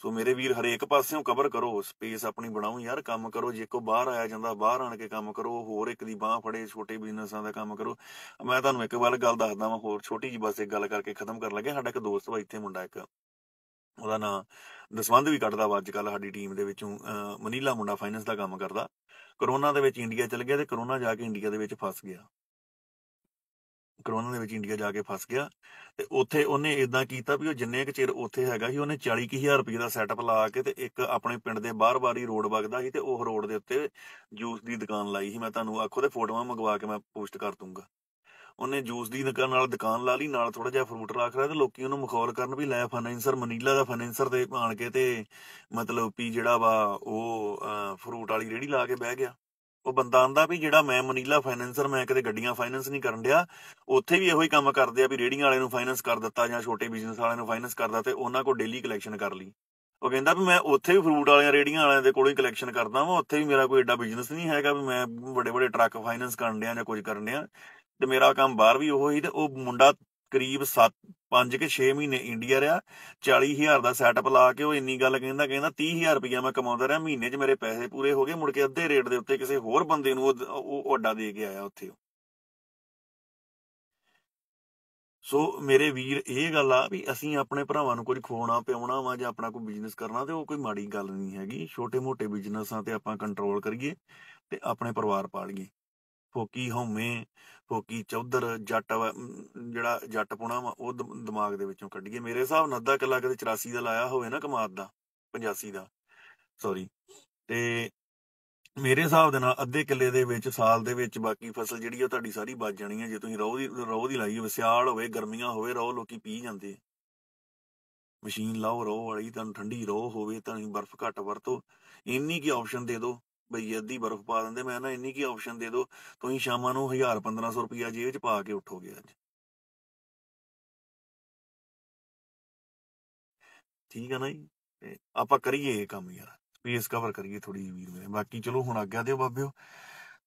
ਸੋ ਮੇਰੇ ਵੀਰ ਹਰੇਕ ਪਾਸਿਓਂ ਕਵਰ ਕਰੋ, ਸਪੇਸ ਆਪਣੀ ਬਣਾਓ ਯਾਰ, ਕੰਮ ਕਰੋ। ਜੇ ਕੋ ਬਾਹਰ ਆਇਆ ਜਾਂਦਾ ਬਾਹਰ ਆਣ ਕੇ ਕੰਮ ਕਰੋ, ਹੋਰ ਇੱਕ ਦੀ ਬਾਂਹ ਫੜੇ, ਛੋਟੇ ਬਿਜ਼ਨਸਾਂ ਦਾ ਕੰਮ ਕਰੋ। ਮੈਂ ਤੁਹਾਨੂੰ ਇੱਕ ਗੱਲ ਦੱਸਦਾ ਵਾਂ ਹੋਰ ਛੋਟੀ ਜਿਹੀ, ਬਸ ਇੱਕ ਗੱਲ ਕਰਕੇ ਖਤਮ ਕਰਨ ਲੱਗਿਆ। ਸਾਡਾ ਇੱਕ ਦੋਸਤ ਵਾ ਇੱਥੇ ਮੁੰਡਾ, ਇੱਕ ਉਹਦਾ ਨਾਂ ਦਸਵੰਧ ਵੀ ਕੱਢਦਾ ਵਾ ਅੱਜ ਕੱਲ੍ਹ ਸਾਡੀ ਟੀਮ ਦੇ ਵਿੱਚੋਂ। ਮਨੀਲਾ ਮੁੰਡਾ ਫਾਈਨੈਂਸ ਦਾ ਕੰਮ ਕਰਦਾ। ਕਰੋਨਾ ਦੇ ਵਿੱਚ ਇੰਡੀਆ ਚਲ ਗਿਆ ਤੇ ਕਰੋਨਾ ਜਾ ਕੇ ਇੰਡੀਆ ਦੇ ਵਿੱਚ ਫਸ ਗਿਆ। ਕਰੋਨਾ ਦੇ ਵਿੱਚ ਇੰਡੀਆ ਜਾ ਕੇ ਫਸ ਗਿਆ ਤੇ ਉੱਥੇ ਉਹਨੇ ਇਦਾਂ ਕੀਤਾ ਵੀ ਉਹ ਜਿੰਨੇ ਕੁ ਚਿਰ ਉੱਥੇ ਹੈਗਾ ਸੀ ਉਹਨੇ 40,000 ਰੁਪਏ ਦਾ ਸੈਟਅਪ ਲਾ ਕੇ ਤੇ ਇੱਕ ਆਪਣੇ ਪਿੰਡ ਦੇ ਬਾਹਰ ਹੀ ਰੋਡ ਵਗਦਾ ਸੀ ਤੇ ਉਹ ਰੋਡ ਦੇ ਉੱਤੇ ਜੂਸ ਦੀ ਦੁਕਾਨ ਲਾਈ ਸੀ। ਮੈਂ ਤੁਹਾਨੂੰ ਆਖੋ ਤੇ ਫੋਟੋਆਂ ਮੰਗਵਾ ਕੇ ਮੈਂ ਪੋਸਟ ਕਰ ਦੂੰਗਾ। ਉਹਨੇ ਜੂਸ ਦੀ ਦੁਕਾਨ ਲਾ ਲਈ, ਨਾਲ ਥੋੜਾ ਜਿਹਾ ਫਰੂਟ ਰੱਖ ਲਿਆ ਤੇ ਲੋਕੀ ਉਹਨੂੰ ਮਖੌਲ ਕਰਨ ਵੀ ਲੈ ਫਾਈਨੈਂਸਰ, ਮਨੀਲਾ ਦਾ ਫਾਈਨੈਂਸਰ ਤੇ ਆਣ ਕੇ ਤੇ ਮਤਲਬ ਵੀ ਜਿਹੜਾ ਵਾ ਉਹ ਫਰੂਟ ਵਾਲੀ ਰੇਹੜੀ ਲਾ ਕੇ ਬਹਿ ਗਿਆ। ਉਹ ਬੰਦਾ ਆਂਦਾ ਵੀ ਜਿਹੜਾ ਮੈਂ ਮਨੀਲਾ ਫਾਈਨੈਂਸਰ, ਮੈਂ ਕਦੇ ਗੱਡੀਆਂ ਫਾਈਨੈਂਸ ਨਹੀਂ ਕਰਨ ਡਿਆ। ਉੱਥੇ ਵੀ ਇਹੋ ਹੀ ਕੰਮ ਕਰਦੇ ਆ ਵੀ ਰੇਹੜੀਆਂ ਵਾਲੇ ਨੂੰ ਫਾਈਨੈਂਸ ਕਰ ਦਿੱਤਾ ਜਾਂ ਛੋਟੇ ਬਿਜ਼ਨਸ ਵਾਲਿਆਂ ਨੂੰ ਫਾਈਨੈਂਸ ਕਰਦਾ ਤੇ ਉਹਨਾਂ ਕੋਲ ਡੇਲੀ ਕਲੈਕਸ਼ਨ ਕਰ ਲਈ। ਉਹ ਕਹਿੰਦਾ ਵੀ ਮੈਂ ਉੱਥੇ ਵੀ ਫਰੂਟ ਵਾਲਿਆਂ ਰੇਹੜੀਆਂ ਵਾਲਿਆਂ ਦੇ ਕੋਲੋਂ ਹੀ ਕਲੈਕਸ਼ਨ ਕਰਦਾ ਵਾਂ, ਉੱਥੇ ਵੀ ਮੇਰਾ ਕੋਈ ਏਡਾ ਬਿਜ਼ਨਸ ਨਹੀਂ ਹੈਗਾ ਵੀ ਮੈਂ ਵੱਡੇ ਵੱਡੇ ਟਰੱਕ ਫਾਈਨੈਂਸ ਕਰਨ ਡਿਆ ਜਾਂ ਕੁਝ ਕਰਨ ਡਿਆ। ਤੇ ਮੇਰਾ ਕੰਮ ਬਾਹਰ ਵੀ ਉਹੀ। ਤੇ ਉਹ ਮੁੰਡਾ ਕਰੀਬ 5 ਕੇ 6 ਮਹੀਨੇ ਇੰਡੀਆ ਰਿਹਾ, 40,000 ਦਾ ਸੈਟਅਪ ਲਾ ਕੇ ਉਹ ਇੰਨੀ ਗੱਲ ਕਹਿੰਦਾ 30,000 ਰੁਪਇਆ ਮੈਂ ਕਮਾਉਂਦਾ ਰਿਹਾ, ਮਹੀਨੇ 'ਚ ਮੇਰੇ ਪੈਸੇ ਪੂਰੇ ਹੋ ਗਏ। ਮੁੜ ਕੇ ਅੱਧੇ ਰੇਟ ਦੇ ਉੱਤੇ ਕਿਸੇ ਹੋਰ ਬੰਦੇ ਨੂੰ ਉਹ ਅੱਡਾ ਦੇ ਕੇ ਆਇਆ ਉੱਥੇ। ਸੋ ਮੇਰੇ ਵੀਰ ਇਹ ਗੱਲ ਆ ਵੀ ਅਸੀਂ ਆਪਣੇ ਭਰਾਵਾਂ ਨੂੰ ਕੁਝ ਖਵਾਉਣਾ ਪਿਆਉਣਾ ਵਾ ਜਾਂ ਆਪਣਾ ਕੋਈ ਬਿਜ਼ਨਸ ਕਰਨਾ ਤੇ ਉਹ ਕੋਈ ਮਾੜੀ ਗੱਲ ਨਹੀਂ ਹੈਗੀ। ਛੋਟੇ ਮੋਟੇ ਬਿਜ਼ਨਸਾਂ ਤੇ ਆਪਾਂ ਕੰਟਰੋਲ ਕਰੀਏ ਤੇ ਆਪਣੇ ਪਰਿਵਾਰ ਪਾਲੀਏ। ਫੋਕੀ ਹਉਮੈ, ਫੋਕੀ ਚੌਧਰ ਜੱਟ ਜਿਹੜਾ ਜੱਟ ਪੁਣਾ ਵਾ ਉਹ ਦਿਮਾਗ ਦੇ ਵਿੱਚੋਂ ਕੱਢੀਏ। ਮੇਰੇ ਹਿਸਾਬ ਨਾਲ ਅੱਧਾ ਕਿੱਲਾ ਕਿਤੇ 84 ਦਾ ਲਾਇਆ ਹੋਵੇ ਨਾ ਕਮਾਦ ਦਾ, 85 ਦਾ ਸੌਰੀ, ਤੇ ਮੇਰੇ ਹਿਸਾਬ ਦੇ ਨਾਲ ਅੱਧੇ ਕਿੱਲੇ ਦੇ ਵਿੱਚ ਸਾਲ ਦੇ ਵਿੱਚ ਬਾਕੀ ਫਸਲ ਜਿਹੜੀ ਆ ਤੁਹਾਡੀ ਸਾਰੀ ਬਚ ਜਾਣੀ ਹੈ। ਜੇ ਤੁਸੀਂ ਰੋਹ ਦੀ ਲਾਈ ਹੋਵੇ, ਸਿਆਲ ਹੋਵੇ ਗਰਮੀਆਂ ਹੋਵੇ, ਰੋਹ ਲੋਕੀ ਪੀ ਜਾਂਦੇ। ਮਸ਼ੀਨ ਲਾਓ ਰੋਹ ਵਾਲੀ, ਤੁਹਾਨੂੰ ਠੰਡੀ ਰੋਹ ਹੋਵੇ, ਤੁਹਾਨੂੰ ਬਰਫ਼ ਘੱਟ ਵਰਤੋ। ਇੰਨੀ ਕੀ ਆਪਸ਼ਨ ਦੇ ਦਿਓ, ਬਈ ਅੱਧੀ ਬਰਫ਼ ਪਾ ਦਿੰਦੇ। ਮੈਂ ਨਾ ਇੰਨੀ ਕੀ ਆਪਸ਼ਨ ਦੇ ਦਿਓ, ਤੁਸੀਂ ਸ਼ਾਮਾਂ ਨੂੰ 1000-1500 ਰੁਪਇਆ ਜੇਬ 'ਚ ਪਾ ਕੇ ਉੱਠੋਗੇ ਅੱਜ। ਠੀਕ ਆ ਨਾ ਜੀ? ਤੇ ਆਪਾਂ ਕਰੀਏ ਇਹ ਕੰਮ ਯਾਰ, ਸਪੇਸ ਕਵਰ ਕਰੀਏ ਥੋੜੀ ਜਿਹੀ ਵੀਰ ਮੇਰੇ। ਬਾਕੀ ਚਲੋ ਹੁਣ ਆਗਿਆ ਦਿਓ ਬਾਬਿਓ,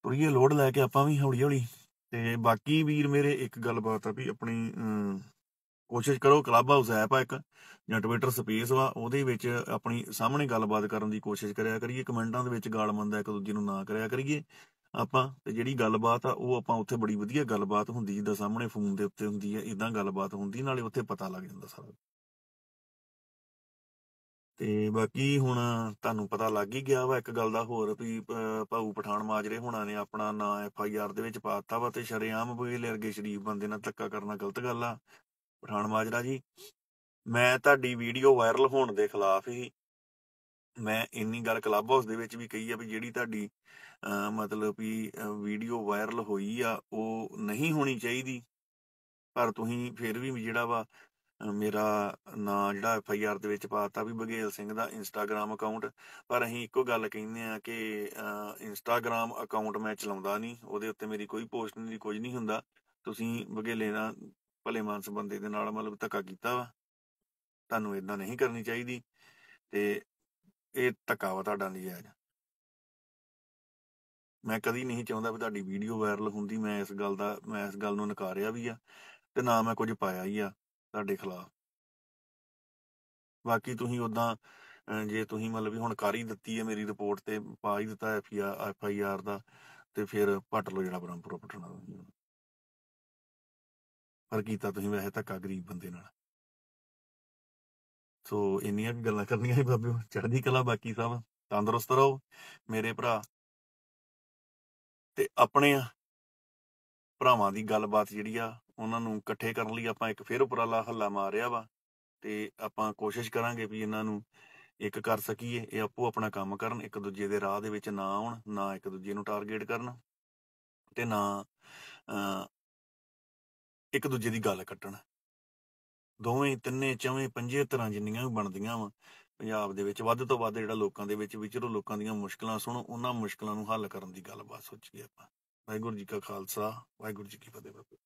ਤੁਰੀਏ ਲੋਡ ਲੈ ਕੇ ਆਪਾਂ ਵੀ ਹੌਲੀ ਹੌਲੀ। ਤੇ ਬਾਕੀ ਵੀਰ ਮੇਰੇ ਇੱਕ ਗੱਲਬਾਤ ਆ ਵੀ ਆਪਣੀ ਕੋਸ਼ਿਸ਼ ਕਰੋ, ਕਲੱਬ ਹਾਊਸ ਐਪ ਆ ਇੱਕ ਜਾਂ ਟਵਿੱਟਰ ਸਪੇਸ ਵਾ, ਉਹਦੇ ਵਿੱਚ ਆਪਣੀ ਸਾਹਮਣੇ ਗੱਲਬਾਤ ਕਰਨ ਦੀ ਕੋਸ਼ਿਸ਼ ਕਰਿਆ ਕਰੀਏ। ਕਮੈਂਟਾਂ ਦੇ ਵਿੱਚ ਗਾਲ ਮੰਦਾ ਇੱਕ ਦੂਜੇ ਨੂੰ ਨਾ ਕਰਿਆ ਕਰੀਏ ਆਪਾਂ। ਤੇ ਜਿਹੜੀ ਗੱਲਬਾਤ ਆ ਉਹ ਆਪਾਂ ਉੱਥੇ ਬੜੀ ਵਧੀਆ ਗੱਲਬਾਤ ਹੁੰਦੀ, ਜਿੱਦਾਂ ਸਾਹਮਣੇ ਫੋਨ ਦੇ ਉੱਤੇ ਹੁੰਦੀ ਹੈ ਇਦਾਂ ਗੱਲਬਾਤ ਹੁੰਦੀ, ਨਾਲੇ ਉੱਥੇ ਪਤਾ ਲੱਗ ਜਾਂਦਾ ਸਾਰਾ। ਤੇ ਬਾਕੀ ਹੁਣ ਤੁਹਾਨੂੰ ਪਤਾ ਲੱਗ ਹੀ ਗਿਆ ਵਾ ਇੱਕ ਗੱਲ ਦਾ ਹੋਰ ਵੀ ਭਾਊ ਪਠਾਨ ਮਾਜਰੇ ਹੋਣਾ ਨੇ ਆਪਣਾ ਨਾਂ FIR ਦੇ ਵਿੱਚ ਪਾ ਦਿੱਤਾ ਵਾ। ਤੇ ਸ਼ਰੇਆਮ ਬਗੇਲੇ ਵਰਗੇ ਸ਼ਰੀਫ ਬੰਦੇ ਨਾਲ ਧੱਕਾ ਕਰਨਾ ਗਲਤ ਗੱਲ ਆ। ਪਠਾਨ ਮਾਜਰਾ ਜੀ, ਮੈਂ ਤੁਹਾਡੀ ਵੀਡੀਓ ਵਾਇਰਲ ਹੋਣ ਦੇ ਖਿਲਾਫ ਹੀ, ਮੈਂ ਇੰਨੀ ਗੱਲ ਕਲੱਬ ਹਾਊਸ ਦੇ ਵਿੱਚ ਵੀ ਕਹੀ ਆ ਵੀ ਜਿਹੜੀ ਤੁਹਾਡੀ ਮਤਲਬ ਵੀ ਵੀਡੀਓ ਵਾਇਰਲ ਹੋਈ ਆ ਉਹ ਨਹੀਂ ਹੋਣੀ ਚਾਹੀਦੀ। ਪਰ ਤੁਸੀਂ ਫਿਰ ਵੀ ਜਿਹੜਾ ਵਾ ਮੇਰਾ ਨਾਂ ਜਿਹੜਾ FIR ਦੇ ਵਿੱਚ ਪਾਤਾ ਵੀ ਬਘੇਲ ਸਿੰਘ ਦਾ ਇੰਸਟਾਗ੍ਰਾਮ ਅਕਾਊਂਟ। ਪਰ ਅਸੀਂ ਇੱਕੋ ਗੱਲ ਕਹਿੰਦੇ ਆ ਕਿ ਇੰਸਟਾਗ੍ਰਾਮ ਅਕਾਊਂਟ ਮੈਂ ਚਲਾਉਂਦਾ ਨਹੀਂ, ਉਹਦੇ ਉੱਤੇ ਮੇਰੀ ਕੋਈ ਪੋਸਟ ਨਹੀਂ, ਕੁਝ ਨਹੀਂ ਹੁੰਦਾ। ਤੁਸੀਂ ਬਘੇਲੇ ਨਾਲ ਭਲੇ ਮਾਨਸ ਬੰਦੇ ਦੇ ਨਾਲ ਮਤਲਬ ਧੱਕਾ ਕੀਤਾ ਵਾ, ਤੁਹਾਨੂੰ ਏਦਾਂ ਨਹੀਂ ਕਰਨੀ ਚਾਹੀਦੀ। ਤੇ ਇਹ ਧੱਕਾ ਵਾ ਤੁਹਾਡਾ ਨਜਾਇਜ਼। ਮੈਂ ਕਦੀ ਨਹੀਂ ਚਾਹੁੰਦਾ ਵੀ ਤੁਹਾਡੀ ਵੀਡੀਓ ਵਾਇਰਲ ਹੁੰਦੀ। ਮੈਂ ਇਸ ਗੱਲ ਨੂੰ ਨਕਾਰਿਆ ਵੀ ਆ ਤੇ ਨਾ ਮੈਂ ਕੁਝ ਪਾਇਆ ਹੀ ਆ ਤੁਹਾਡੇ ਖਿਲਾਫ। ਬਾਕੀ ਤੁਸੀਂ ਉਦਾਂ ਜੇ ਤੁਸੀਂ ਮਤਲਬ ਵੀ ਹੁਣ ਕਰ ਹੀ ਦਿੱਤੀ ਹੈ ਮੇਰੀ ਰਿਪੋਰਟ ਤੇ ਪਾ ਹੀ ਦਿੱਤਾ FIR ਦਾ, ਤੇ ਫਿਰ ਪੱਟ ਲਓ ਜਿਹੜਾ ਬ੍ਰਹਮਪੁਰਾ ਪਟਣਾ। ਪਰ ਕੀਤਾ ਤੁਸੀਂ ਵੈਸੇ ਧੱਕਾ ਗਰੀਬ ਬੰਦੇ ਨਾਲ। ਸੋ ਇੰਨੀਆਂ ਵੀ ਗੱਲਾਂ ਕਰਨੀਆਂ ਸੀ ਬਾਬਿਓ। ਚੜ੍ਹਦੀ ਕਲਾ, ਬਾਕੀ ਸਭ ਤੰਦਰੁਸਤ ਰਹੋ ਮੇਰੇ ਭਰਾ। ਤੇ ਆਪਣੇ ਭਰਾਵਾਂ ਦੀ ਗੱਲਬਾਤ ਜਿਹੜੀ ਆ ਉਹਨਾਂ ਨੂੰ ਇਕੱਠੇ ਕਰਨ ਲਈ ਆਪਾਂ ਇੱਕ ਫਿਰ ਉਪਰਾਲਾ ਹੱਲਾ ਮਾਰਿਆ ਵਾ। ਤੇ ਆਪਾਂ ਕੋਸ਼ਿਸ਼ ਕਰਾਂਗੇ ਵੀ ਇਹਨਾਂ ਨੂੰ ਇੱਕ ਕਰ ਸਕੀਏ। ਇਹ ਆਪੋ ਆਪਣਾ ਕੰਮ ਕਰਨ, ਇੱਕ ਦੂਜੇ ਦੇ ਰਾਹ ਦੇ ਵਿੱਚ ਨਾ ਆਉਣ, ਨਾ ਇੱਕ ਦੂਜੇ ਨੂੰ ਟਾਰਗੇਟ ਕਰਨ, ਤੇ ਨਾ ਇੱਕ ਦੂਜੇ ਦੀ ਗੱਲ ਕੱਟਣ। ਦੋਵੇਂ ਤਿੰਨੇ ਚੌਵੇਂ ਪੰਜੇ ਤਰ੍ਹਾਂ ਜਿੰਨੀਆਂ ਵੀ ਬਣਦੀਆਂ ਵਾ ਪੰਜਾਬ ਦੇ ਵਿੱਚ, ਵੱਧ ਤੋਂ ਵੱਧ ਜਿਹੜਾ ਲੋਕਾਂ ਦੇ ਵਿੱਚ ਵਿਚਰੋ, ਲੋਕਾਂ ਦੀਆਂ ਮੁਸ਼ਕਲਾਂ ਸੁਣੋ, ਉਹਨਾਂ ਮੁਸ਼ਕਲਾਂ ਨੂੰ ਹੱਲ ਕਰਨ ਦੀ ਗੱਲਬਾਤ ਸੋਚੀਏ ਆਪਾਂ। ਵਾਹਿਗੁਰੂ ਜੀ ਕਾ ਖਾਲਸਾ, ਵਾਹਿਗੁਰੂ ਜੀ ਕੀ ਫਤਿਹ ਬਾਬੇ।